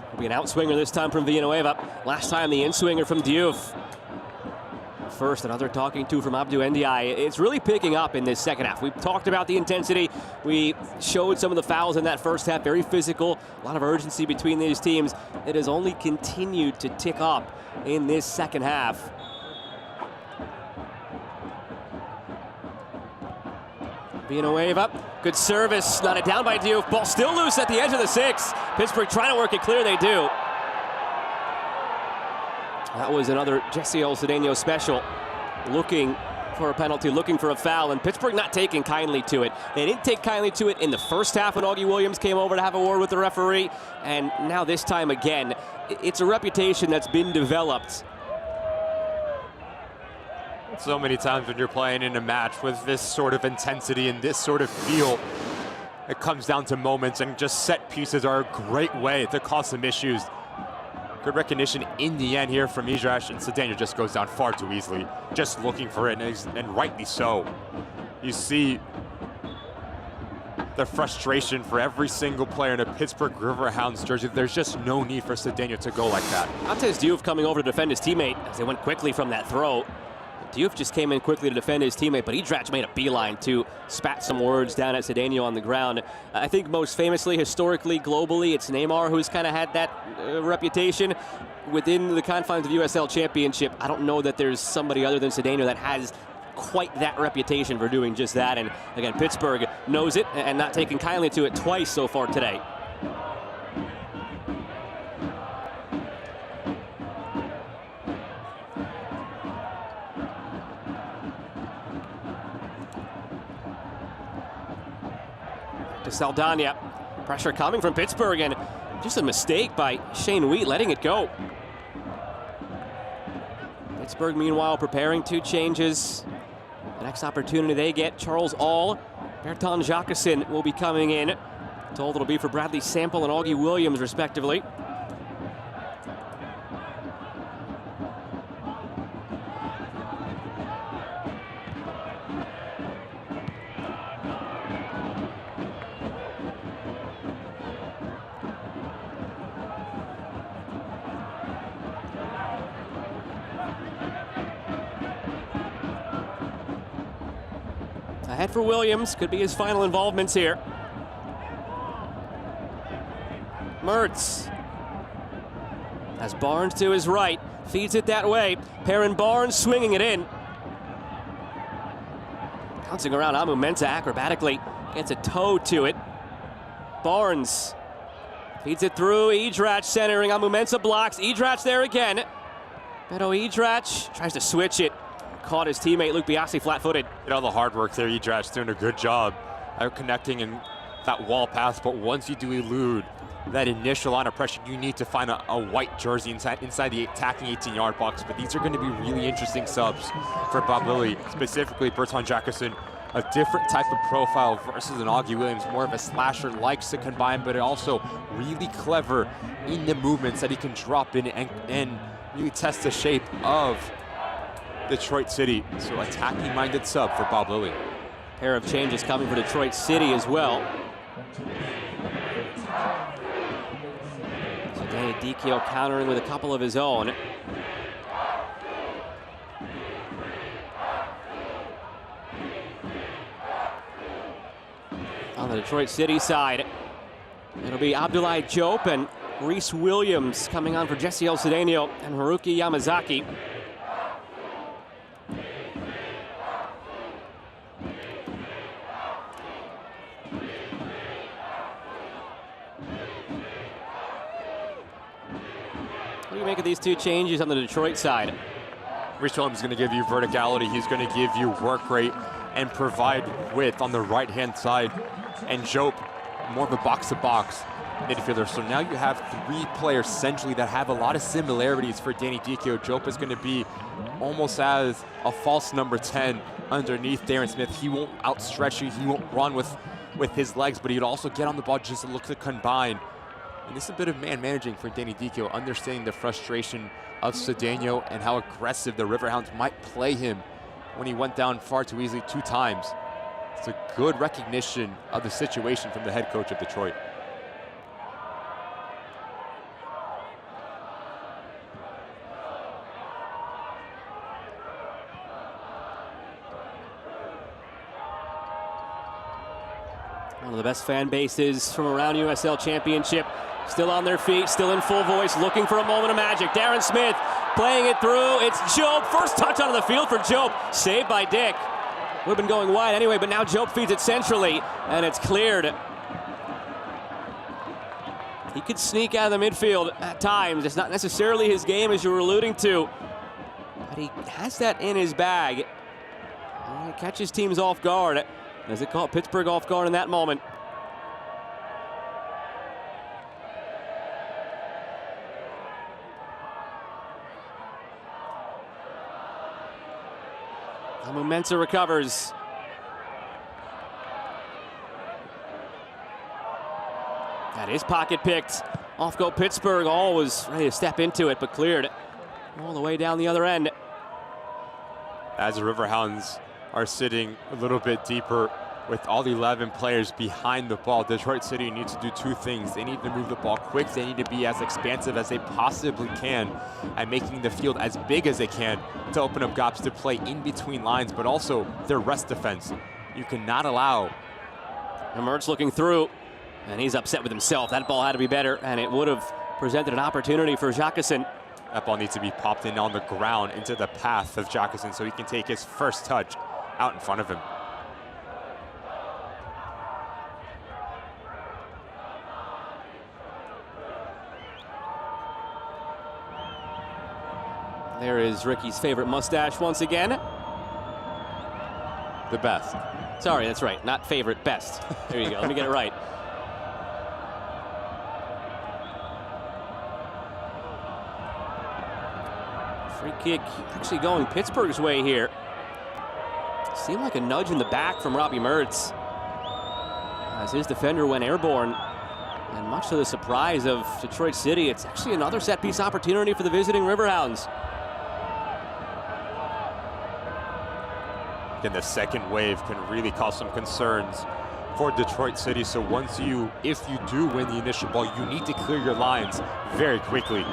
It'll be an outswinger this time from Villanueva. Last time the inswinger from Diouf. First, another talking to from Abdou Ndiaye. It's really picking up in this second half. We've talked about the intensity. We showed some of the fouls in that first half. Very physical, a lot of urgency between these teams. It has only continued to tick up in this second half. Villanueva, good service, not it down by Diouf. Ball still loose at the edge of the 6. Pittsburgh trying to work it clear, they do. That was another Jesse Cedeno special. Looking for a penalty, looking for a foul, and Pittsburgh not taking kindly to it. They didn't take kindly to it in the first half when Augie Williams came over to have a word with the referee, and now this time again. It's a reputation that's been developed. So many times when you're playing in a match with this sort of intensity and this sort of feel, it comes down to moments, and just set pieces are a great way to cause some issues. Good recognition in the end here from Idrash, and Cedeno just goes down far too easily, just looking for it, and rightly so. You see the frustration for every single player in a Pittsburgh Riverhounds jersey. There's just no need for Cedeno to go like that. Ates Diouf coming over to defend his teammate as they went quickly from that throw. Diouf just came in quickly to defend his teammate, but Idrach made a beeline to spat some words down at Cedeno on the ground. I think most famously, historically, globally, it's Neymar who's kind of had that reputation within the confines of USL Championship. I don't know that there's somebody other than Cedeno that has quite that reputation for doing just that. And again, Pittsburgh knows it and not taking kindly to it twice so far today. To Saldana, pressure coming from Pittsburgh, and just a mistake by Shane Wheat letting it go. Pittsburgh, meanwhile, preparing 2 changes. The next opportunity they get, Charles All, Bertrand Jacquesson will be coming in. Told it'll be for Bradley Sample and Augie Williams, respectively. Ahead for Williams, could be his final involvements here. Mertz has Barnes to his right, feeds it that way. Perrin Barnes swinging it in. Bouncing around Amu Mensah acrobatically, gets a toe to it. Barnes feeds it through, Edrach centering, Amu Mensah blocks, Edrach there again. Beto Edrach tries to switch it. Caught his teammate Luke Biasi flat-footed. Did all the hard work there. Edrach doing a good job at connecting in that wall pass, but once you do elude that initial line of pressure, you need to find a white jersey inside the attacking 18-yard box. But these are going to be really interesting subs for Bob Lilly, specifically Bertrand Jacquesson, a different type of profile versus an Augie Williams, more of a slasher, likes to combine, but also really clever in the movements that he can drop in and really test the shape of Detroit City. So attacking-minded sub for Bob Lilly. Pair of changes coming for Detroit City as well. So Danny Dicchio countering with a couple of his own. On the Detroit City side, it'll be Abdoulaye Diop and Reese Williams coming on for Jesse El Cedeno and Haruki Yamazaki. What do you make of these 2 changes on the Detroit side? Reese Williams is going to give you verticality. He's going to give you work rate and provide width on the right-hand side. And Diop, more of a box-to-box midfielder. So now you have 3 players centrally that have a lot of similarities for Danny Dicchio. Diop is going to be almost as a false number 10 underneath Darren Smith. He won't outstretch you. He won't run with his legs, but he'd also get on the ball just to look to combine. And this is a bit of man managing for Danny Dicchio, understanding the frustration of Cedeno and how aggressive the Riverhounds might play him when he went down far too easily 2 times. It's a good recognition of the situation from the head coach of Detroit. One of the best fan bases from around USL Championship. Still on their feet, still in full voice, looking for a moment of magic. Darren Smith playing it through. It's Diop. First touch onto the field for Diop. Saved by Dick. Would have been going wide anyway, but now Diop feeds it centrally, and it's cleared. He could sneak out of the midfield at times. It's not necessarily his game, as you were alluding to, but he has that in his bag. And he catches teams off guard, as it caught Pittsburgh off guard in that moment. Amu Mensah recovers. That is pocket picked. Off go Pittsburgh. All was ready to step into it, but cleared all the way down the other end. As the Riverhounds are sitting a little bit deeper with all 11 players behind the ball, Detroit City needs to do 2 things. They need to move the ball quick. They need to be as expansive as they possibly can at making the field as big as they can to open up gaps to play in between lines, but also their rest defense. You cannot allow. Mertz looking through, and he's upset with himself. That ball had to be better, and it would have presented an opportunity for Jacquesson. That ball needs to be popped in on the ground into the path of Jacquesson so he can take his first touch out in front of him. There is Ricky's favorite mustache once again. The best. Sorry, that's right. Not favorite, best. There you go. Let me get it right. Free kick actually going Pittsburgh's way here. Seemed like a nudge in the back from Robbie Mertz as his defender went airborne. And much to the surprise of Detroit City, it's actually another set-piece opportunity for the visiting Riverhounds. Again, the second wave can really cause some concerns for Detroit City. So if you do win the initial ball, you need to clear your lines very quickly.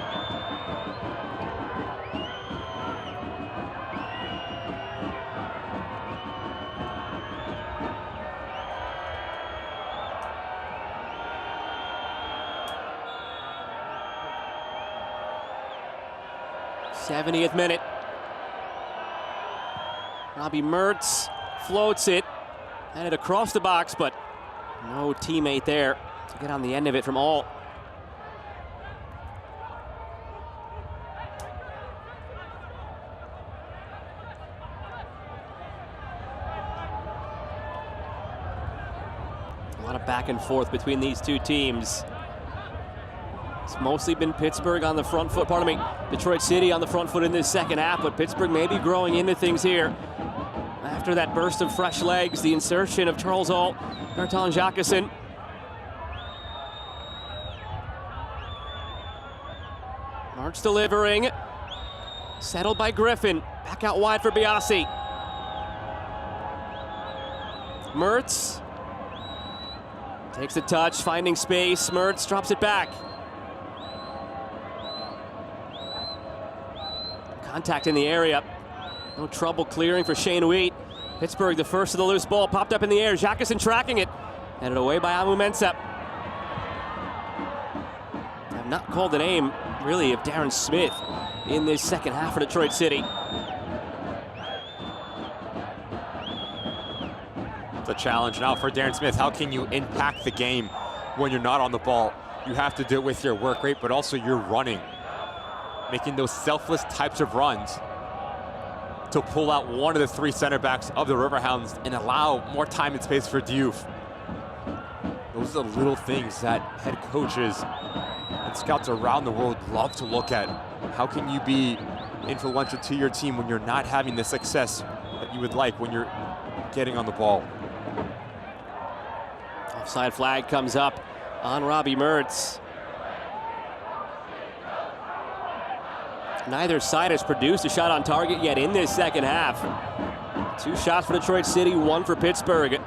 '70th minute. Robbie Mertz floats it, and it across the box, but no teammate there to get on the end of it from All. A lot of back and forth between these two teams. It's mostly been Pittsburgh on the front foot, Detroit City on the front foot in this second half, but Pittsburgh may be growing into things here. After that burst of fresh legs, the insertion of Charles Alt, Bertrand Jacquesson. March delivering, settled by Griffin, back out wide for Biasi. Mertz takes a touch, finding space, Mertz drops it back. Contact in the area. No trouble clearing for Shane Wheat. Pittsburgh, the first of the loose ball, popped up in the air. Jacquesson tracking it. Headed away by Amu Mensah. Have not called the name, really, of Darren Smith in this second half for Detroit City. The challenge now for Darren Smith. How can you impact the game when you're not on the ball? You have to do it with your work rate, but also your running. Making those selfless types of runs to pull out one of the three center backs of the Riverhounds and allow more time and space for Diouf. Those are the little things that head coaches and scouts around the world love to look at. How can you be influential to your team when you're not having the success that you would like when you're getting on the ball? Offside flag comes up on Robbie Mertz. Neither side has produced a shot on target yet in this second half. 2 shots for Detroit City, 1 for Pittsburgh.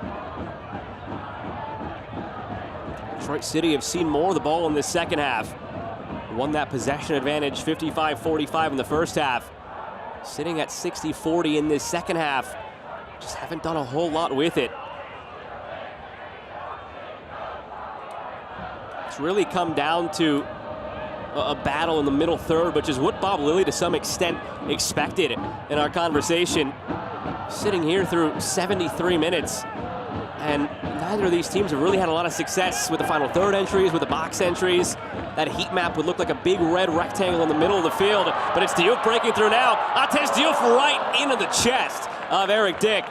Detroit City have seen more of the ball in this second half. Won that possession advantage 55-45 in the first half. Sitting at 60-40 in this second half. Just haven't done a whole lot with it. It's really come down to a battle in the middle third, which is what Bob Lilly to some extent expected in our conversation. Sitting here through 73 minutes, and neither of these teams have really had a lot of success with the final third entries, with the box entries. That heat map would look like a big red rectangle in the middle of the field, but it's Diouf breaking through now. Artez Diouf right into the chest of Eric Dick.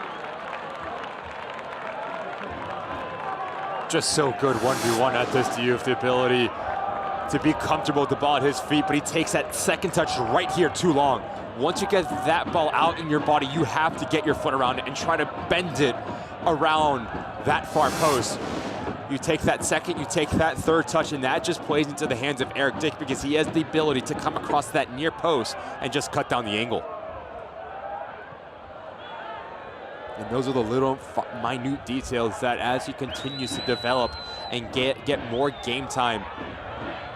Just so good 1v1 at this Diouf, the ability to be comfortable with the ball at his feet, but he takes that second touch right here too long. Once you get that ball out in your body, you have to get your foot around it and try to bend it around that far post. You take that second, you take that third touch, and that just plays into the hands of Eric Dick because he has the ability to come across that near post and just cut down the angle. And those are the little minute details that as he continues to develop and get more game time,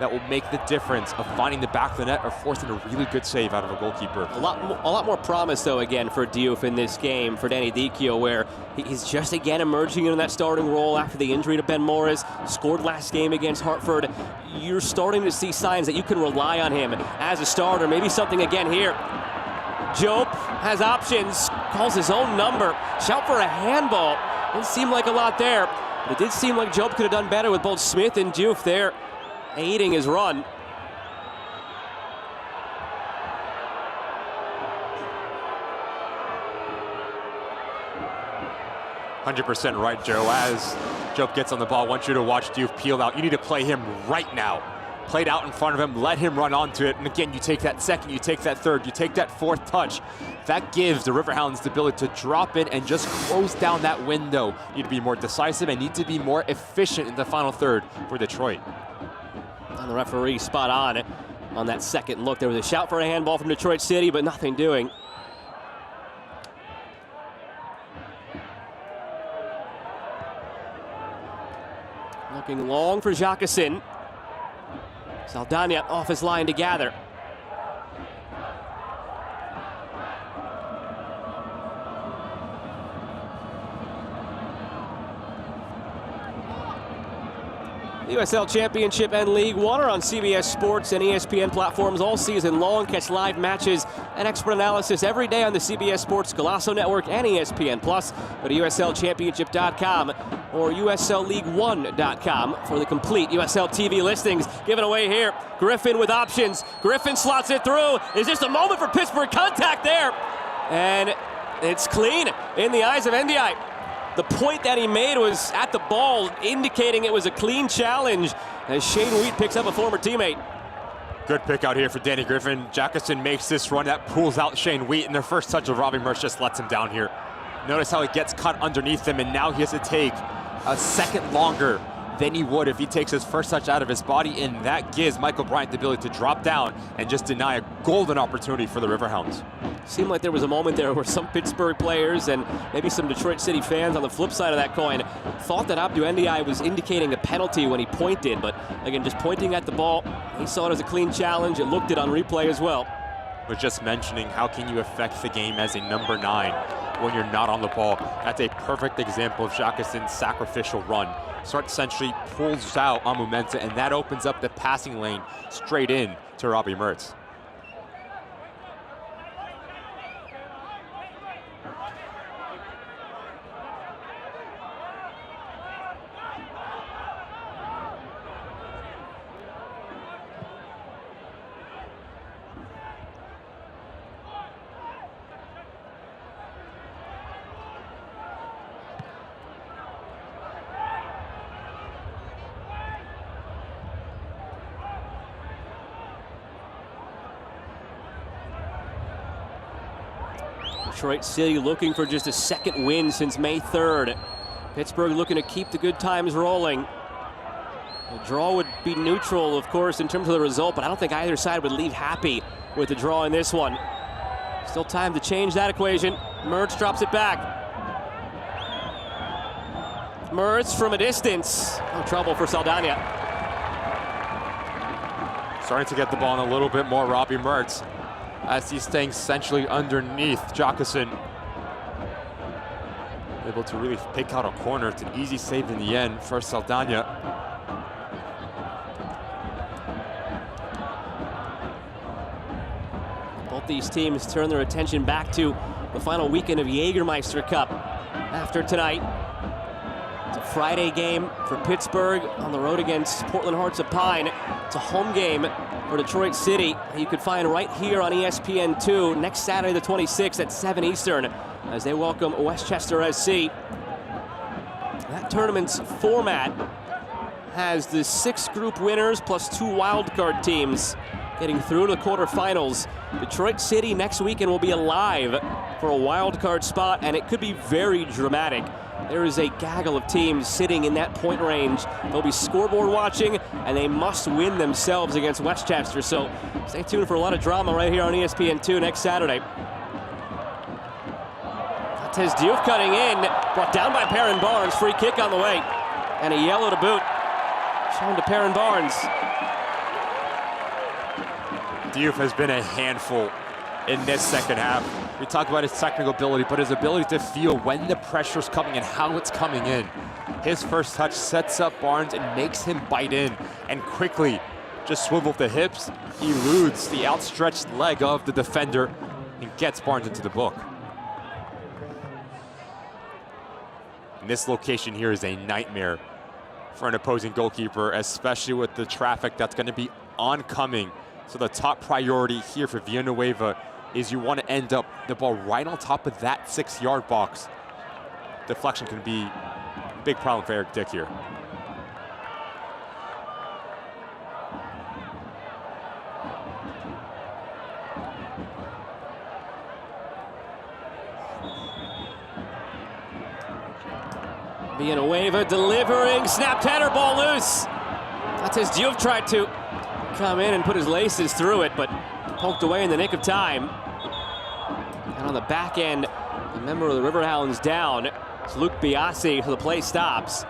that will make the difference of finding the back of the net or forcing a really good save out of a goalkeeper. A lot more promise, though, again, for Diouf in this game, for Danny Dicchio, where he's just again emerging into that starting role after the injury to Ben Morris, scored last game against Hartford. You're starting to see signs that you can rely on him as a starter. Maybe something again here. Jope has options, calls his own number. Shout for a handball. Didn't seem like a lot there, but it did seem like Jope could have done better with both Smith and Diouf there, aiding his run. "100% right, Joe. As Jope gets on the ball, I want you to watch Diouf peel out. You need to play him right now. played out in front of him, let him run onto it. And again, you take that second, you take that third, you take that fourth touch. That gives the Riverhounds the ability to drop in and just close down that window. Need to be more decisive and need to be more efficient in the final third for Detroit. And the referee spot on that second look. There was a shout for a handball from Detroit City, but nothing doing. Looking long for Jacquesin. Saldana off his line to gather. The USL Championship and League One are on CBS Sports and ESPN platforms all season long. Catch live matches and expert analysis every day on the CBS Sports Golasso Network and ESPN+. Go to USLChampionship.com or USLLeague1.com for the complete USL TV listings. Given away here, Griffin with options. Griffin slots it through. Is this a moment for Pittsburgh? Contact there. And it's clean in the eyes of NDI. The point that he made was at the ball, indicating it was a clean challenge as Shane Wheat picks up a former teammate. Good pick out here for Danny Griffin. Jacquesin makes this run that pulls out Shane Wheat, and the first touch of Robbie Mertz just lets him down here. Notice how it gets cut underneath him, and now he has to take a second longer than he would if he takes his first touch out of his body, and that gives Michael Bryant the ability to drop down and just deny a golden opportunity for the Riverhounds. Seemed like there was a moment there where some Pittsburgh players and maybe some Detroit City fans on the flip side of that coin thought that Abdou Ndiaye was indicating a penalty when he pointed, but again, just pointing at the ball, he saw it as a clean challenge. It looked it on replay as well. Was just mentioning, how can you affect the game as a number 9 when you're not on the ball? That's a perfect example of Jacquesin's sacrificial run. Starts essentially pulls out on Mumenta, and that opens up the passing lane straight in to Robbie Mertz. Detroit City looking for just a second win since May 3rd. Pittsburgh looking to keep the good times rolling. A draw would be neutral, of course, in terms of the result, but I don't think either side would leave happy with the draw in this one. Still time to change that equation. Mertz drops it back. Mertz from a distance. No trouble for Saldana. Starting to get the ball in a little bit more, Robbie Mertz, as he's staying essentially underneath Jacquesin. Able to really pick out a corner. It's an easy save in the end for Saldana. Both these teams turn their attention back to the final weekend of Jägermeister Cup after tonight. It's a Friday game for Pittsburgh on the road against Portland Hearts of Pine. It's a home game for Detroit City. You could find right here on ESPN2 next Saturday the 26th at 7 Eastern as they welcome Westchester SC. That tournament's format has the 6 group winners plus 2 wildcard teams getting through to the quarterfinals. Detroit City next weekend will be alive for a wildcard spot, and it could be very dramatic. There is a gaggle of teams sitting in that point range. They'll be scoreboard watching, and they must win themselves against Westchester. So stay tuned for a lot of drama right here on ESPN2 next Saturday. Tez Diouf cutting in, brought down by Perrin Barnes. Free kick on the way, and a yellow to boot. Shown to Perrin Barnes. Diouf has been a handful in this second half. We talk about his technical ability, but his ability to feel when the pressure's coming and how it's coming in. His first touch sets up Barnes and makes him bite in and quickly just swivel the hips, eludes the outstretched leg of the defender and gets Barnes into the book. And this location here is a nightmare for an opposing goalkeeper, especially with the traffic that's going to be oncoming. So the top priority here for Villanueva is you want to end up the ball right on top of that 6-yard box. Deflection can be a big problem for Eric Dick here. Villanueva delivering, snapped header, ball loose. That's Diouf tried to come in and put his laces through it, but poked away in the nick of time. And on the back end, a member of the Riverhounds down. It's Luke Biasi, so the play stops.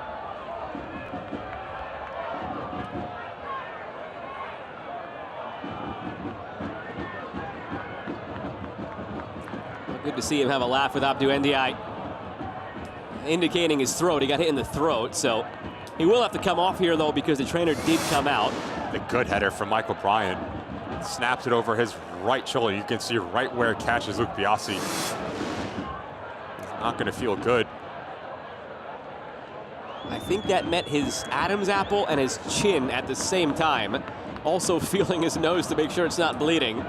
Good to see him have a laugh with Abdou Ndiaye, indicating his throat. He got hit in the throat, so he will have to come off here, though, because the trainer did come out. The good header from Michael Bryan. Snaps it over his right shoulder. You can see right where it catches Luke Biasi. Not going to feel good. I think that met his Adam's apple and his chin at the same time. Also feeling his nose to make sure it's not bleeding.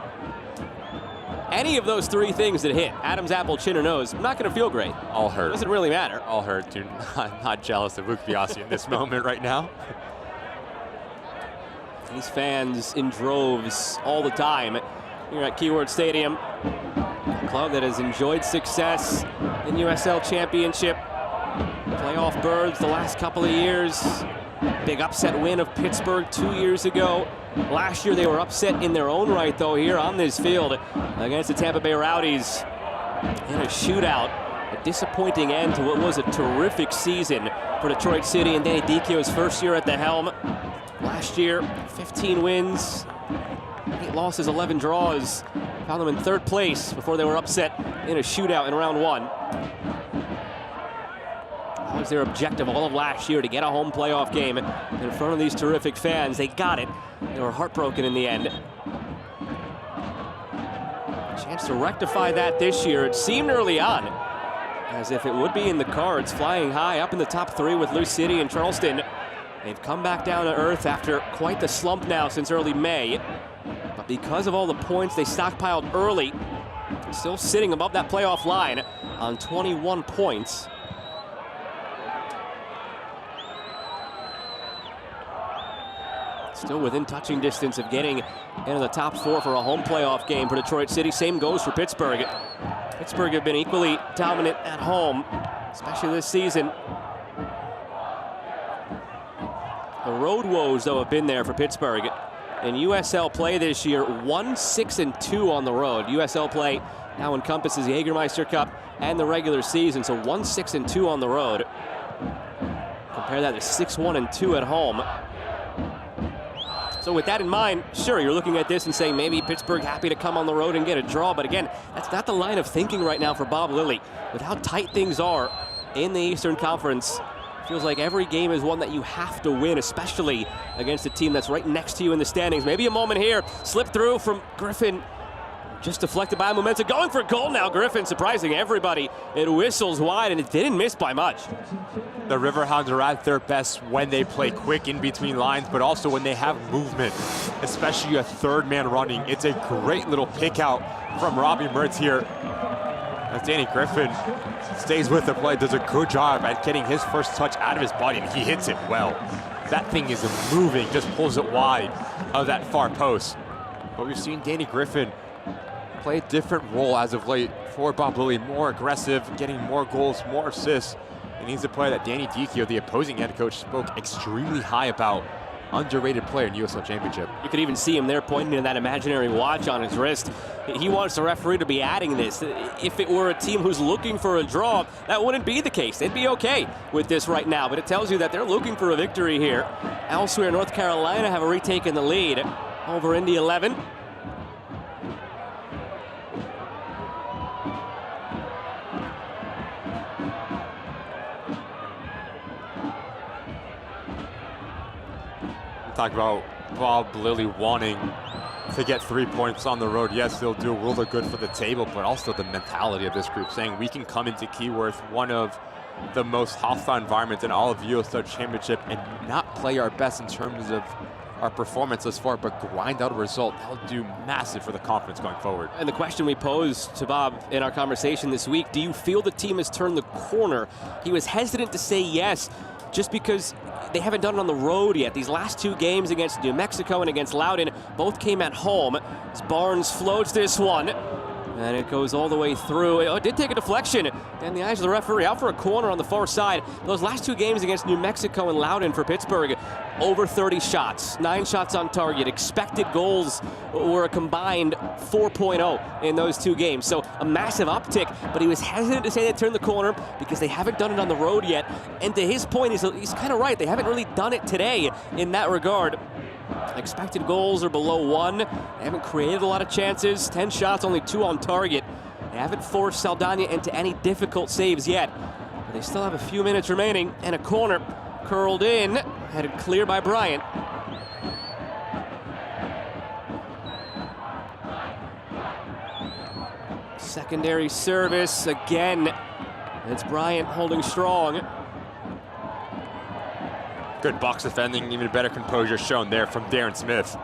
Any of those three things that hit, Adam's apple, chin, or nose, not going to feel great. All hurt. Doesn't really matter. All hurt, dude. I'm not jealous of Luke Biasi in this moment right now. These fans in droves all the time here at Keyword Stadium. A club that has enjoyed success in USL Championship. Playoff berths the last couple of years. Big upset win of Pittsburgh 2 years ago. Last year they were upset in their own right, though, here on this field against the Tampa Bay Rowdies in a shootout. A disappointing end to what was a terrific season for Detroit City and Danny Dicchio's first year at the helm. Last year, 15 wins, 8 losses, 11 draws. Found them in third place before they were upset in a shootout in round one. That was their objective all of last year, to get a home playoff game in front of these terrific fans. They got it. They were heartbroken in the end. Chance to rectify that this year. It seemed early on as if it would be in the cards, flying high up in the top three with Lou City and Charleston. They've come back down to earth after quite the slump now since early May. But because of all the points they stockpiled early, still sitting above that playoff line on 21 points. Still within touching distance of getting into the top four for a home playoff game for Detroit City. Same goes for Pittsburgh. Pittsburgh have been equally dominant at home, especially this season. The road woes, though, have been there for Pittsburgh. In USL play this year, 1-6-2 on the road. USL play now encompasses the Jägermeister Cup and the regular season, so 1-6-2 on the road. Compare that to 6-1-2 at home. So with that in mind, sure, you're looking at this and saying maybe Pittsburgh happy to come on the road and get a draw, but again, that's not the line of thinking right now for Bob Lilley. With how tight things are in the Eastern Conference, feels like every game is one that you have to win, especially against a team that's right next to you in the standings. Maybe a moment here, slip through from Griffin, just deflected by Momentum, going for goal now. Griffin surprising everybody. It whistles wide and it didn't miss by much. The Riverhounds are at their best when they play quick in between lines, but also when they have movement, especially a third man running. It's a great little pick out from Robbie Mertz here. As Danny Griffin stays with the play, does a good job at getting his first touch out of his body, and he hits it well. That thing is moving, just pulls it wide of that far post. But we've seen Danny Griffin play a different role as of late for Bob Lilley, more aggressive, getting more goals, more assists. And he's a player that Danny Dicchio, the opposing head coach, spoke extremely high about. Underrated player in USL Championship. You could even see him there pointing to that imaginary watch on his wrist. He wants the referee to be adding this. If it were a team who's looking for a draw, that wouldn't be the case. They'd be okay with this right now, but it tells you that they're looking for a victory here. Elsewhere, North Carolina have retaken the lead over Indy 11. Talk about Bob Lilley wanting to get 3 points on the road. Yes, they'll do a world of good for the table, but also the mentality of this group, saying we can come into Keyworth, one of the most hostile environments in all of USL Championship, and not play our best in terms of our performance thus far, but grind out a result. That'll do massive for the confidence going forward. And the question we posed to Bob in our conversation this week, do you feel the team has turned the corner? He was hesitant to say yes, just because they haven't done it on the road yet. These last two games against New Mexico and against Loudoun both came at home. As Barnes floats this one, and it goes all the way through. It did take a deflection. In the eyes of the referee, out for a corner on the far side. Those last two games against New Mexico and Loudoun for Pittsburgh, over 30 shots, 9 shots on target. Expected goals were a combined 4.0 in those two games. So a massive uptick, but he was hesitant to say they turned the corner because they haven't done it on the road yet. And to his point, he's kind of right. They haven't really done it today in that regard. Expected goals are below 1. They haven't created a lot of chances. 10 shots, only 2 on target. They haven't forced Saldana into any difficult saves yet. But they still have a few minutes remaining, and a corner curled in, headed clear by Bryant. Secondary service again. It's Bryant holding strong. Good box defending, even better composure shown there from Darren Smith.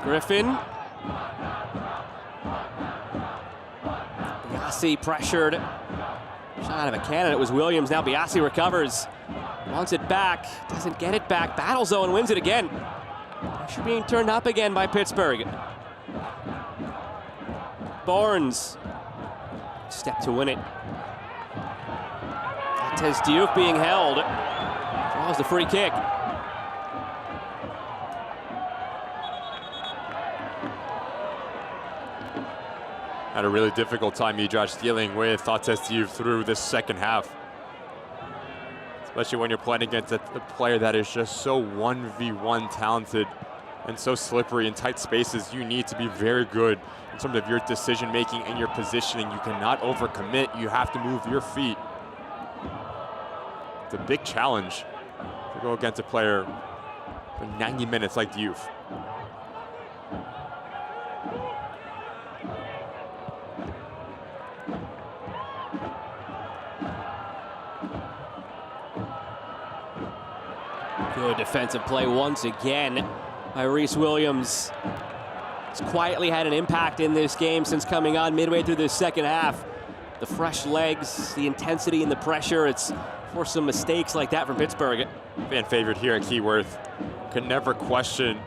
Griffin. Biasi pressured. Shot out of a cannon. It was Williams. Now Biasi recovers. Wants it back. Doesn't get it back. Battles though and wins it again. Pressure being turned up again by Pittsburgh. Barnes. Step to win it. Tez Diouf being held. Draws the free kick. Had a really difficult time, Midrash, dealing with Tez Diouf through this second half. Especially when you're playing against a player that is just so 1v1 talented and so slippery in tight spaces. You need to be very good in terms of your decision making and your positioning. You cannot overcommit. You have to move your feet. It's a big challenge to go against a player for 90 minutes like Diouf. Good defensive play once again by Reese Williams. He's quietly had an impact in this game since coming on midway through this second half. The fresh legs, the intensity and the pressure, it's forced some mistakes like that from Pittsburgh. Fan favorite here at Keyworth. Can never question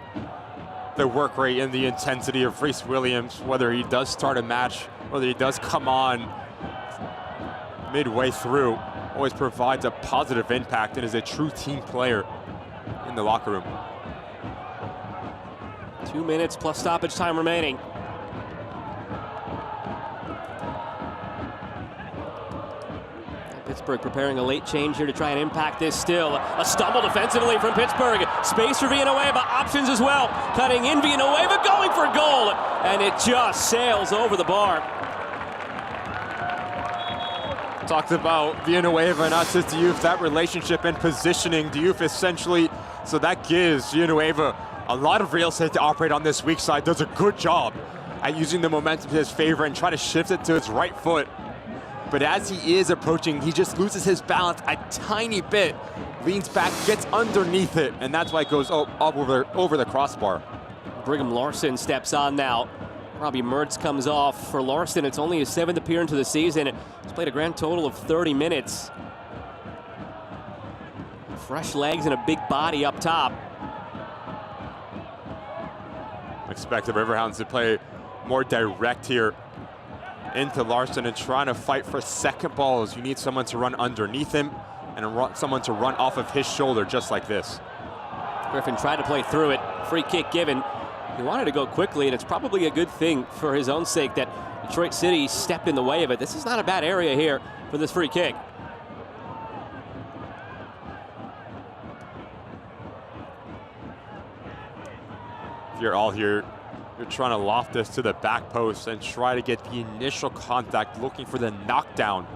the work rate and the intensity of Reese Williams, whether he does start a match, whether he does come on midway through. Always provides a positive impact and is a true team player in the locker room. 2 minutes plus stoppage time remaining. Pittsburgh preparing a late change here to try and impact this still. A stumble defensively from Pittsburgh. Space for Villanueva, options as well. Cutting in, Villanueva going for goal. And it just sails over the bar. Talked about Villanueva and Tez Diouf, that relationship and positioning. Diouf essentially, so that gives Villanueva a lot of real estate to operate on this weak side. Does a good job at using the momentum to his favor and try to shift it to his right foot. But as he is approaching, he just loses his balance a tiny bit, leans back, gets underneath it, and that's why it goes up over the crossbar. Brigham Larson steps on now. Robbie Mertz comes off. For Larson, it's only his 7th appearance of the season. He's played a grand total of 30 minutes. Fresh legs and a big body up top. Expect the Riverhounds to play more direct here into Larson and trying to fight for second balls. You need someone to run underneath him and someone to run off of his shoulder just like this. Griffin tried to play through it. Free kick given. He wanted to go quickly, and it's probably a good thing for his own sake that Detroit City stepped in the way of it. This is not a bad area here for this free kick. If you're all here, you're trying to loft this to the back post and try to get the initial contact, looking for the knockdown.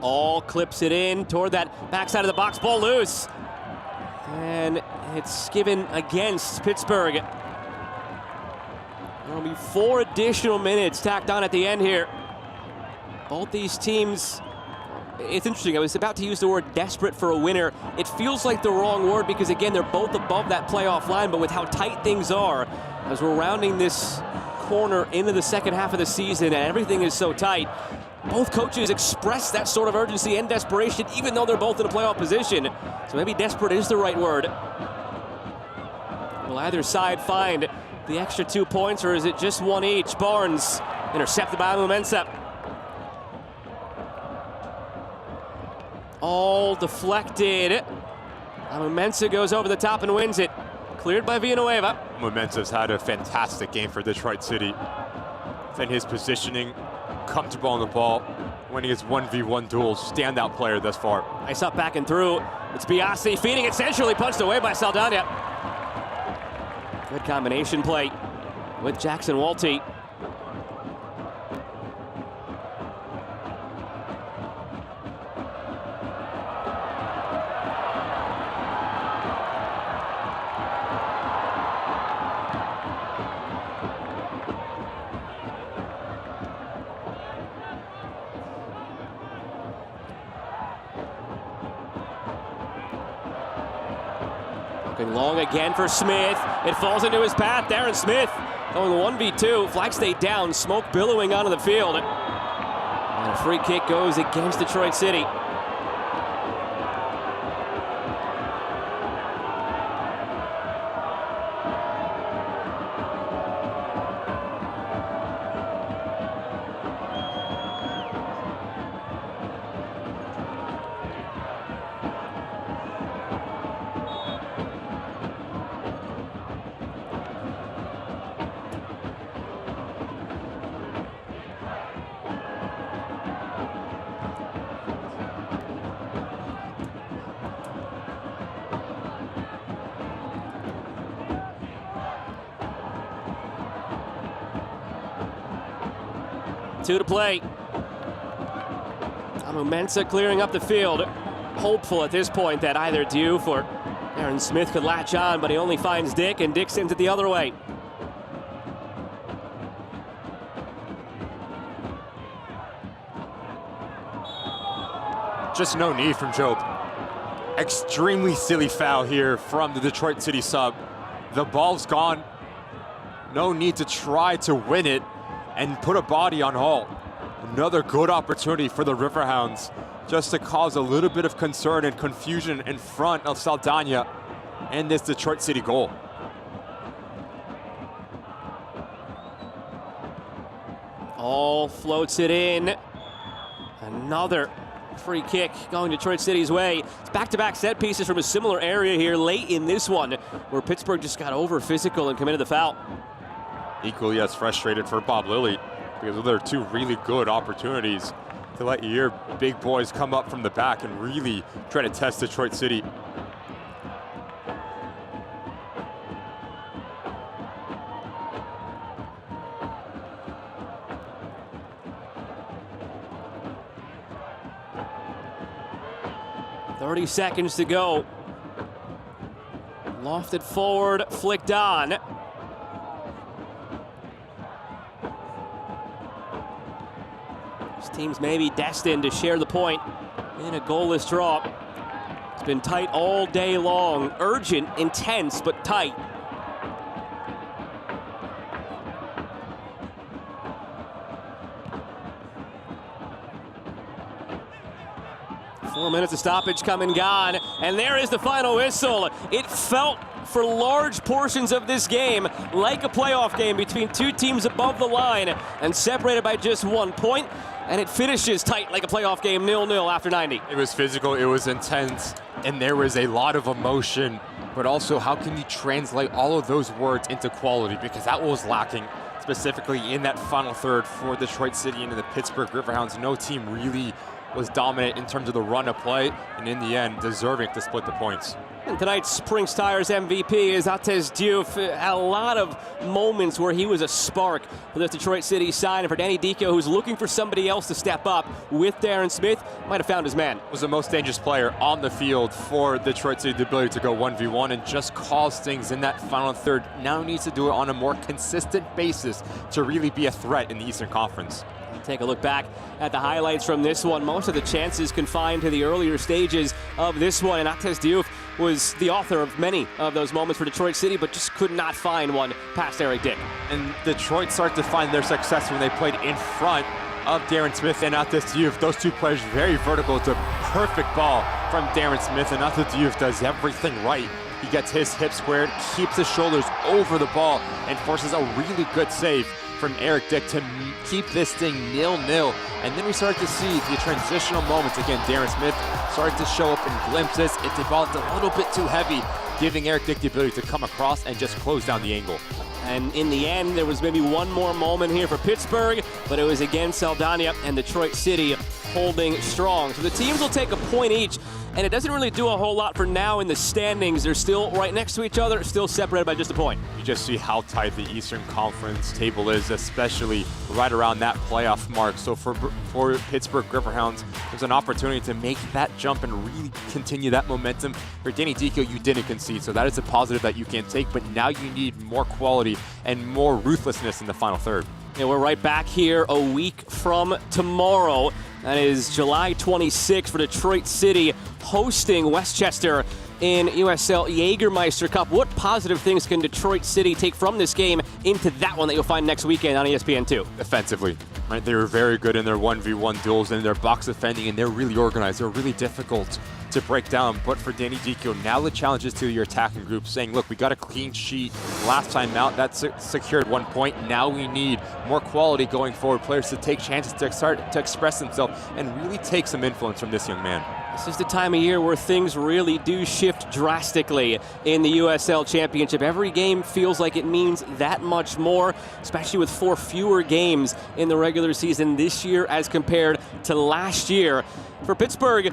All clips it in toward that backside of the box, ball loose. And it's given against Pittsburgh. There'll be 4 additional minutes tacked on at the end here. Both these teams, it's interesting, I was about to use the word desperate for a winner. It feels like the wrong word because, again, they're both above that playoff line, but with how tight things are, as we're rounding this corner into the second half of the season and everything is so tight, both coaches express that sort of urgency and desperation, even though they're both in a playoff position. So maybe desperate is the right word. Will either side find the extra 2 points, or is it just one each? Barnes intercepted by Momensa. All deflected. Momensa goes over the top and wins it. Cleared by Villanueva. Momensa's had a fantastic game for Detroit City. And his positioning, comfortable on the ball, winning his 1v1 duels, standout player thus far. Nice up, back and through. It's Biasi feeding it centrally, punched away by Saldana. Good combination play with Jackson Walty. Long again for Smith. It falls into his path. Darren Smith going 1v2. Flag stayed down. Smoke billowing onto the field. And a free kick goes against Detroit City. Two to play. Momensa clearing up the field. Hopeful at this point that either Diouf or Aaron Smith could latch on, but he only finds Dick, and Dick sends it the other way. Just no need from Job. Extremely silly foul here from the Detroit City sub. The ball's gone. No need to try to win it and put a body on Hall. Another good opportunity for the Riverhounds just to cause a little bit of concern and confusion in front of Saldana and this Detroit City goal. All floats it in. Another free kick going Detroit City's way. It's back-to-back set pieces from a similar area here late in this one, where Pittsburgh just got over physical and committed the foul. Equally as frustrated for Bob Lilly, because there are 2 really good opportunities to let your big boys come up from the back and really try to test Detroit City. .30 seconds to go. Lofted forward, flicked on. This team's maybe destined to share the point in a goalless draw. It's been tight all day long. Urgent, intense, but tight. 4 minutes of stoppage come and gone, and there is the final whistle. It felt for large portions of this game like a playoff game between two teams above the line and separated by just 1 point, and it finishes tight like a playoff game, 0-0 after 90. It was physical, it was intense, and there was a lot of emotion, but also how can you translate all of those words into quality, because that was lacking specifically in that final third for Detroit City and the Pittsburgh Riverhounds. No team really was dominant in terms of the run of play, and in the end, deserving to split the points. And tonight's Springs Tires MVP is Atez Diouf. Had a lot of moments where he was a spark for the Detroit City side, and for Danny Dico, who's looking for somebody else to step up with Darren Smith, might have found his man. Was the most dangerous player on the field for Detroit City, the ability to go 1v1 and just cause things in that final third. Now needs to do it on a more consistent basis to really be a threat in the Eastern Conference. Take a look back at the highlights from this one. Most of the chances confined to the earlier stages of this one, and Atez Diouf was the author of many of those moments for Detroit City, but just could not find one past Eric Dick. And Detroit started to find their success when they played in front of Darren Smith and Atez Diouf. Those two players very vertical. It's a perfect ball from Darren Smith, and Atez Diouf does everything right. He gets his hips squared, keeps his shoulders over the ball, and forces a really good save from Eric Dick to keep this thing 0-0. And then we started to see the transitional moments. Again, Darren Smith started to show up in glimpses. It developed a little bit too heavy, giving Eric Dick the ability to come across and just close down the angle. And in the end, there was maybe one more moment here for Pittsburgh, but it was against Saldana and Detroit City holding strong. So the teams will take a point each, and it doesn't really do a whole lot for now in the standings. They're still right next to each other, still separated by just a point. You just see how tight the Eastern Conference table is, especially right around that playoff mark. So for Pittsburgh Riverhounds, there's an opportunity to make that jump and really continue that momentum. For Danny Dico, you didn't concede, so that is a positive that you can take, but now you need more quality and more ruthlessness in the final third. Yeah, we're right back here a week from tomorrow. That is July 26th for Detroit City hosting Westchester in USL Jägermeister Cup. What positive things can Detroit City take from this game into that one that you'll find next weekend on ESPN2? Defensively, right? They were very good in their 1v1 duels and their box defending, and they're really organized. They're really difficult to break down. But for Danny Dico, now the challenge is to your attacking group, saying, look, we got a clean sheet last time out. That secured 1 point. Now we need more quality going forward. Players to take chances to start to express themselves and really take some influence from this young man. This is the time of year where things really do shift drastically in the USL Championship. Every game feels like it means that much more, especially with 4 fewer games in the regular season this year as compared to last year. For Pittsburgh,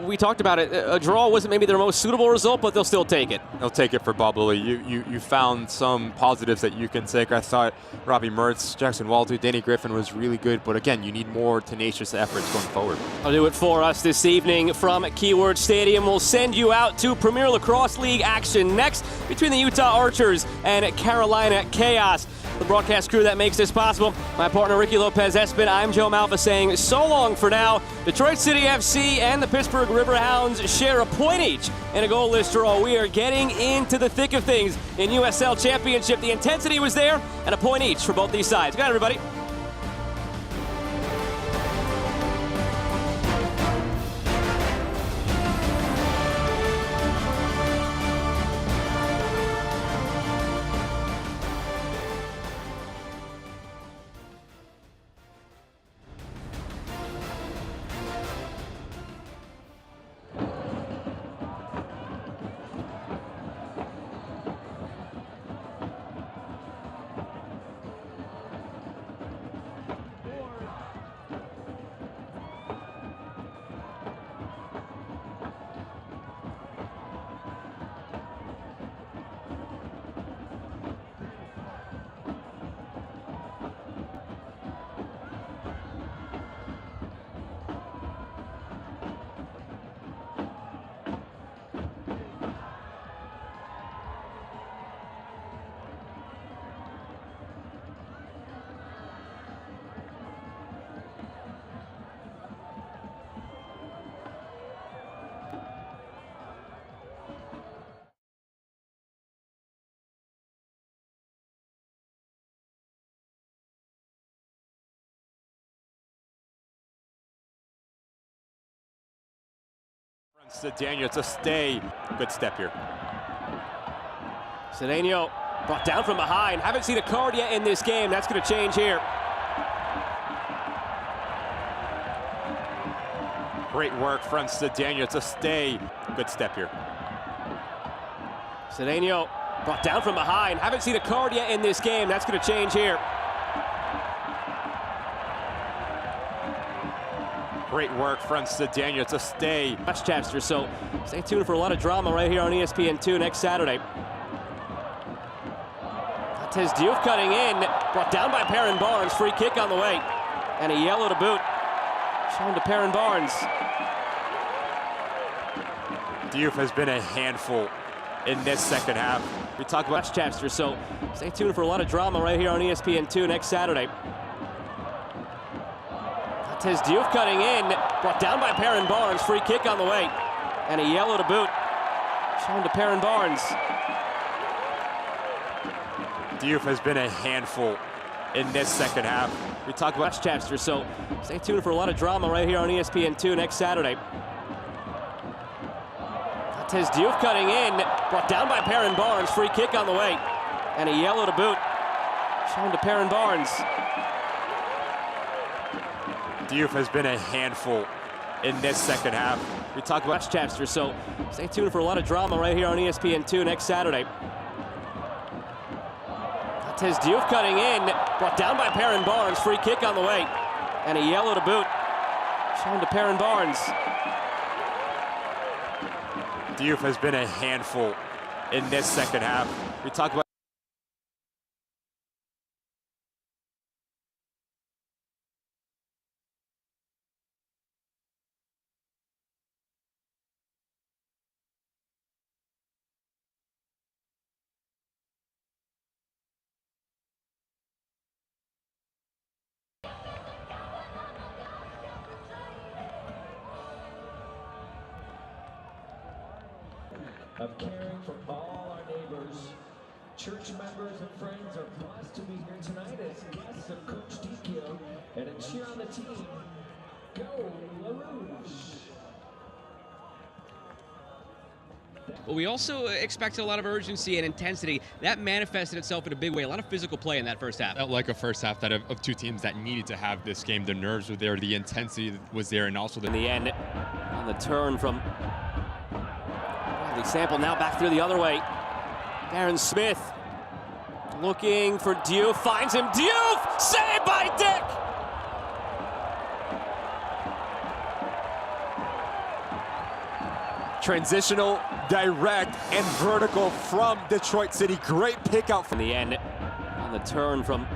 we talked about it. A draw wasn't maybe their most suitable result, but they'll still take it. They'll take it for Bob Lilly. You found some positives that you can take. I thought Robbie Mertz, Jackson Walter, Danny Griffin was really good, but again, you need more tenacious efforts going forward. I'll do it for us this evening from Keyword Stadium. We'll send you out to Premier Lacrosse League action next between the Utah Archers and Carolina Chaos. The broadcast crew that makes this possible, my partner Ricky Lopez-Espin, I'm Joe Malfa saying so long for now. Detroit City FC and the Pittsburgh Riverhounds share a point each in a goalless draw. We are getting into the thick of things in USL Championship. The intensity was there, and a point each for both these sides. Good night, everybody. Cedeno, it's a stay. Good step here. Cedeno brought down from behind. Haven't seen a card yet in this game. That's going to change here. Great work from Cedeno, it's a stay. Good step here. Cedeno brought down from behind. Haven't seen a card yet in this game. That's going to change here. Great work from Cedeno, it's a stay. Westchester, so stay tuned for a lot of drama right here on ESPN2 next Saturday. Tez Diouf cutting in, brought down by Perrin Barnes. Free kick on the way, and a yellow to boot. Shown to Perrin Barnes. Diouf has been a handful in this second half. We talk about Westchester, so stay tuned for a lot of drama right here on ESPN2 next Saturday. Tez Diouf cutting in, brought down by Perrin Barnes. Free kick on the way, and a yellow to boot. Shown to Perrin Barnes. Diouf has been a handful in this second half. We talk about Westchester, so stay tuned for a lot of drama right here on ESPN2 next Saturday. Tez Diouf cutting in, brought down by Perrin Barnes. Free kick on the way, and a yellow to boot. Shown to Perrin Barnes. Diouf has been a handful in this second half. We talk about Westchester, so stay tuned for a lot of drama right here on ESPN2 next Saturday. Tez Diouf cutting in, brought down by Perrin Barnes. Free kick on the way, and a yellow to boot. Shown to Perrin Barnes. Diouf has been a handful in this second half. We talk about of caring for all our neighbors. Church members and friends are blessed to be here tonight as guests of Coach Dikio and a cheer on the team. Go La Rouge! But we also expected a lot of urgency and intensity. That manifested itself in a big way. A lot of physical play in that first half. Felt like a first half that of two teams that needed to have this game. The nerves were there, the intensity was there, and also In the end, on the turn from Bradley Sample, now back through the other way. Darren Smith looking for Diouf, finds him. Diouf, saved by Dick! transitional, direct, and vertical from Detroit City. Great pick out In the end, on the turn from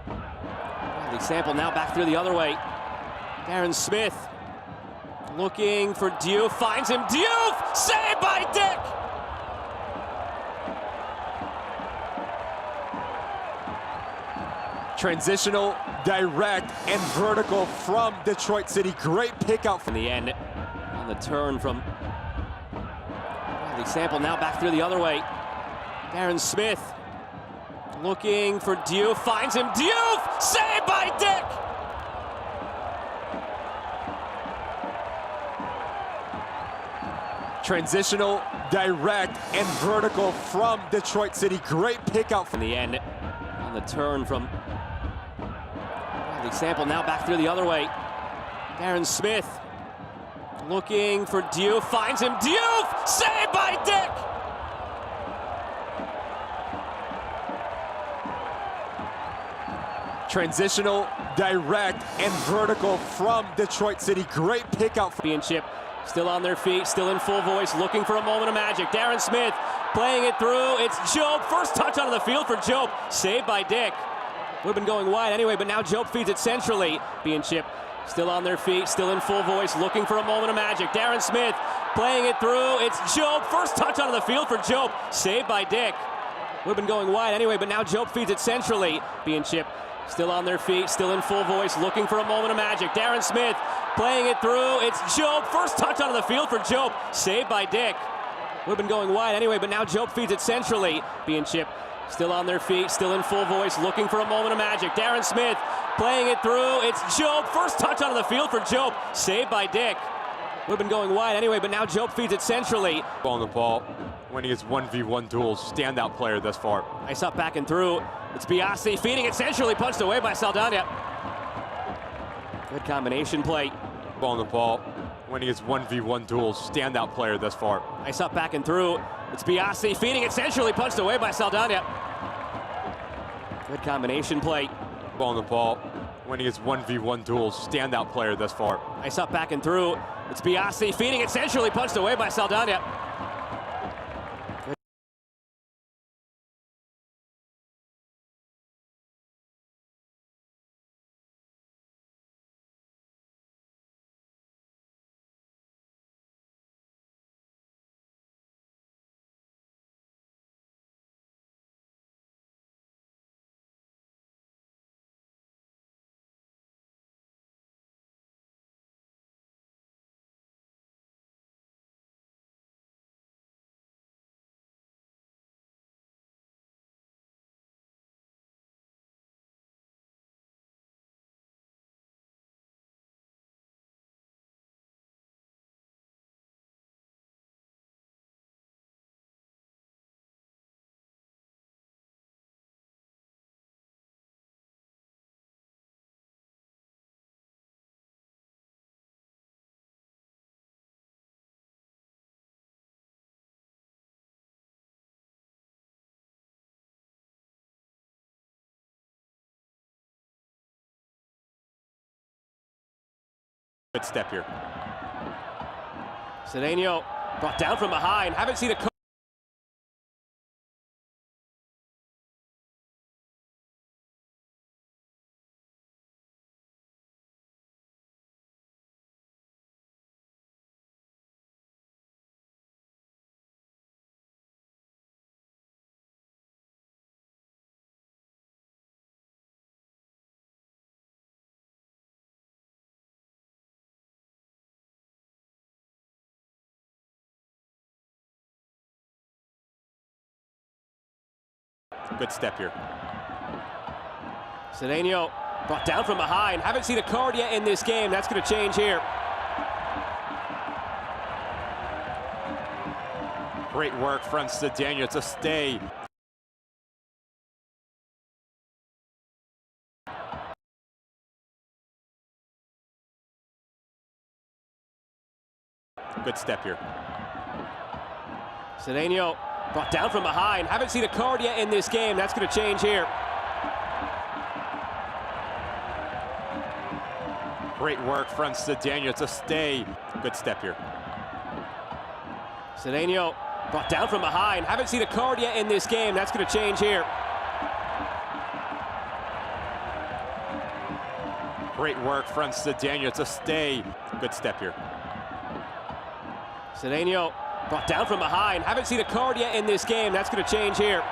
Bradley Sample, now back through the other way. Darren Smith looking for Diouf, finds him. Diouf, saved by Dick! transitional, direct, and vertical from Detroit City. Great pick out In the end, on the turn from Bradley Sample, now back through the other way. Darren Smith looking for Diouf, finds him. Diouf, saved by Dick! transitional, direct, and vertical from Detroit City. Great pick out In the end, on the turn from Bradley Sample, now back through the other way. Darren Smith looking for Diouf, finds him. Diouf, saved by Dick! transitional, direct, and vertical from Detroit City. Great pick out Championship, still on their feet, still in full voice, looking for a moment of magic. Darren Smith playing it through. It's Job. First touch onto the field for Job. Saved by Dick. Would have been going wide anyway, but now Job feeds it centrally. Championship, still on their feet, still in full voice, looking for a moment of magic. Darren Smith playing it through. It's Job. First touch onto the field for Job. Saved by Dick. Would have been going wide anyway, but now Job feeds it centrally. Championship, still on their feet, still in full voice, looking for a moment of magic. Darren Smith playing it through. It's Job. First touch onto the field for Job. Saved by Dick. Would have been going wide anyway, but now Job feeds it centrally. Championship, still on their feet, still in full voice, looking for a moment of magic. Darren Smith playing it through. It's Job. First touch onto the field for Job. Saved by Dick. Would have been going wide anyway, but now Job feeds it centrally. On the ball, winning his 1v1 duels, standout player thus far. Nice up, back and through. It's Biasi feeding it centrally, punched away by Saldana. Good combination play. On the ball, winning his 1v1 duels, standout player thus far. Nice up, back and through. It's Biasi feeding it centrally, punched away by Saldana. Good combination play. On the ball, winning his 1v1 duels, standout player thus far. Nice up, back and through. It's Biasi feeding it centrally, punched away by Saldana. Good step here. Cedeno brought down from behind. Haven't seen a Good step here. Cedeno brought down from behind. Haven't seen a card yet in this game. That's going to change here. Great work from Cedeno to stay. Good step here. Cedeno brought down from behind. Haven't seen a card yet in this game. That's going to change here. Great work from Cedeno to stay. Good step here. Cedeno brought down from behind. Haven't seen a card yet in this game. That's going to change here. Great work from Cedeno to stay. Good step here. Cedeno brought down from behind. Haven't seen a card yet in this game. That's going to change here.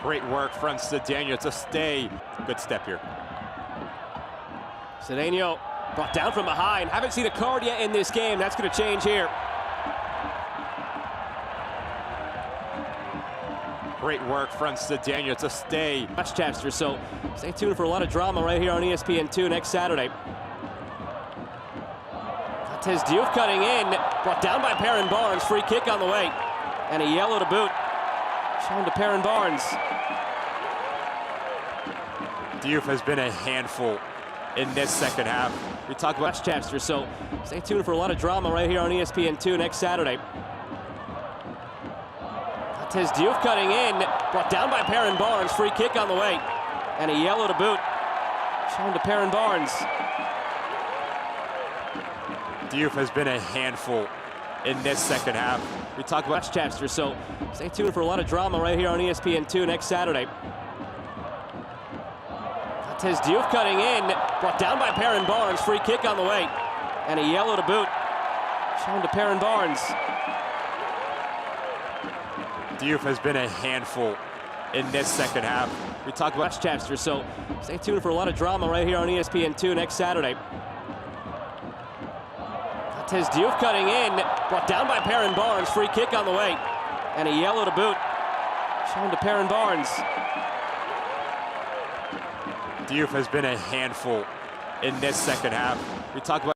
Great work from Cedeno to stay. Good step here. Cedeno brought down from behind. Haven't seen a card yet in this game. That's going to change here. Great work from Cedeno to stay. Westchester, so stay tuned for a lot of drama right here on ESPN2 next Saturday. Cortez Diouf cutting in, brought down by Perrin Barnes. Free kick on the way, and a yellow to boot. Shown to Perrin Barnes. Diouf has been a handful in this second half. We talk about Westchester, so stay tuned for a lot of drama right here on ESPN2 next Saturday. Cortez Diouf cutting in, brought down by Perrin Barnes. Free kick on the way, and a yellow to boot. Shown to Perrin Barnes. Diouf has been a handful in this second half. We talk about Westchester, so stay tuned for a lot of drama right here on ESPN2 next Saturday. Cortez Diouf cutting in, brought down by Perrin Barnes. Free kick on the way, and a yellow to boot. Shown to Perrin Barnes. Diouf has been a handful in this second half. We talk about Westchester, so stay tuned for a lot of drama right here on ESPN2 next Saturday. Cortez Diouf cutting in, brought down by Perrin Barnes. Free kick on the way, and a yellow to boot. Shown to Perrin Barnes. Diouf has been a handful in this second half. We talk about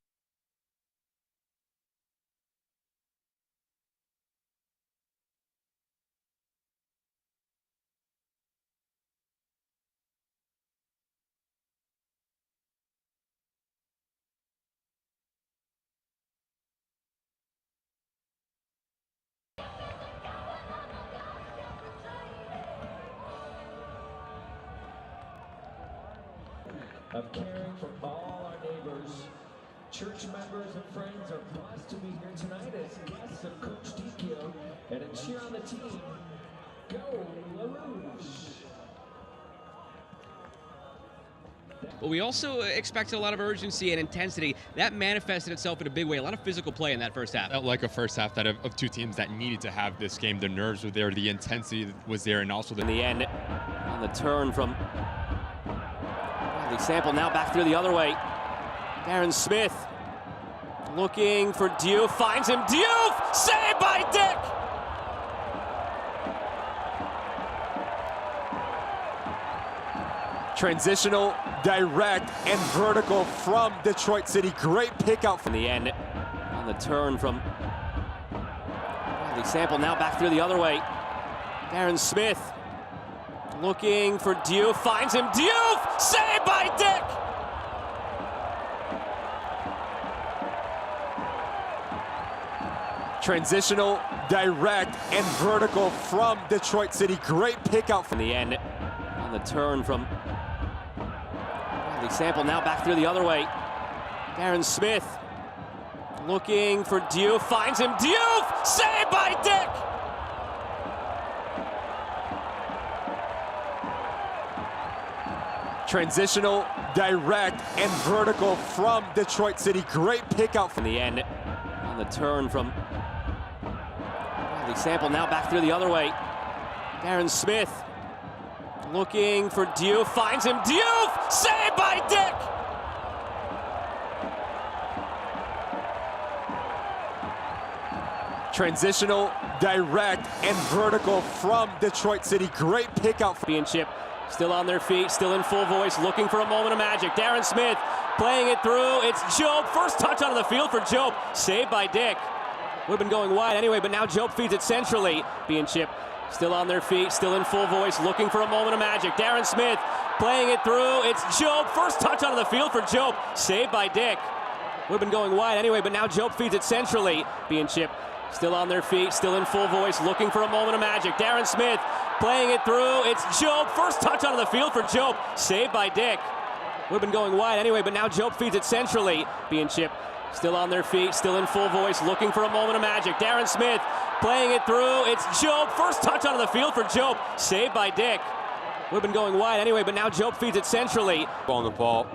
of caring for all our neighbors. Church members and friends are blessed to be here tonight as guests of Coach Dikio and a cheer on the team. Go La Rouge! But we also expected a lot of urgency and intensity. That manifested itself in a big way. A lot of physical play in that first half. Felt like a first half that of two teams that needed to have this game. The nerves were there, the intensity was there, and also In the end, on the turn from the sample now back through the other way. Darren Smith looking for Diouf, finds him. Diouf, saved by Dick! transitional, direct, and vertical from Detroit City. Great pick out In the end, on the turn from the sample now back through the other way. Darren Smith looking for Diouf, finds him. Diouf, saved by Dick! transitional, direct, and vertical from Detroit City. Great pick out In the end, on the turn from the sample now back through the other way. Darren Smith looking for Diouf, finds him. Diouf, saved by Dick! transitional, direct, and vertical from Detroit City. Great pick out In the end, on the turn from the sample now back through the other way. Darren Smith looking for Diouf, finds him. Diouf, saved by Dick! transitional, direct, and vertical from Detroit City. Great pick out Championship, still on their feet, still in full voice, looking for a moment of magic. Darren Smith playing it through. It's Job. First touch onto the field for Job. Saved by Dick. Would have been going wide anyway, but now Job feeds it centrally. Championship, still on their feet, still in full voice, looking for a moment of magic. Darren Smith playing it through. It's Job. First touch onto the field for Job. Saved by Dick. Would have been going wide anyway, but now Job feeds it centrally. Championship, still on their feet, still in full voice, looking for a moment of magic. Darren Smith playing it through. It's Job. First touch onto the field for Job. Saved by Dick. Would have been going wide anyway, but now Job feeds it centrally. Championship, still on their feet, still in full voice, looking for a moment of magic. Darren Smith playing it through. It's Job. First touch onto the field for Job. Saved by Dick. Would have been going wide anyway, but now Job feeds it centrally. on the ball,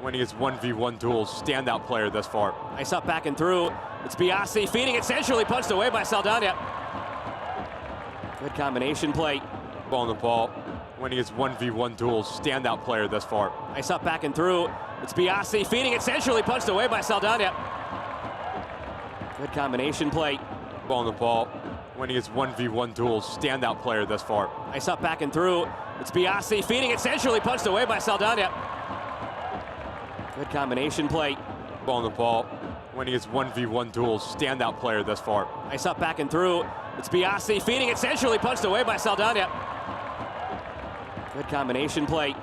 winning his 1v1 duels. Standout player thus far. Nice up back and through. It's Biasi feeding it centrally, punched away by Saldana. Good combination play. On the ball, winning his 1v1 duels. Standout player thus far. Nice up back and through. It's Biasi feeding it centrally, punched away by Saldana. Good combination play. On the ball, winning his 1v1 duels. Standout player thus far. Nice up back and through. It's Biasi feeding it centrally, punched away by Saldana. Good combination play. On the ball, winning his 1v1 duels. Standout player thus far. Nice up back and through. It's Biasi feeding it centrally, punched away by Saldana. Good combination play.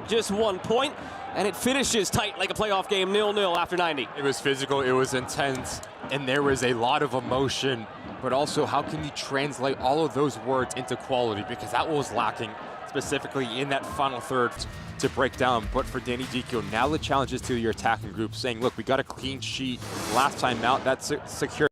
Just 1 point, and it finishes tight like a playoff game, 0-0 after 90. It was physical, it was intense, and there was a lot of emotion, but also how can you translate all of those words into quality, because that was lacking specifically in that final third to break down. But for Danny Dikio, now the challenge is to your attacking group, saying, look, we got a clean sheet last time out, that's secure.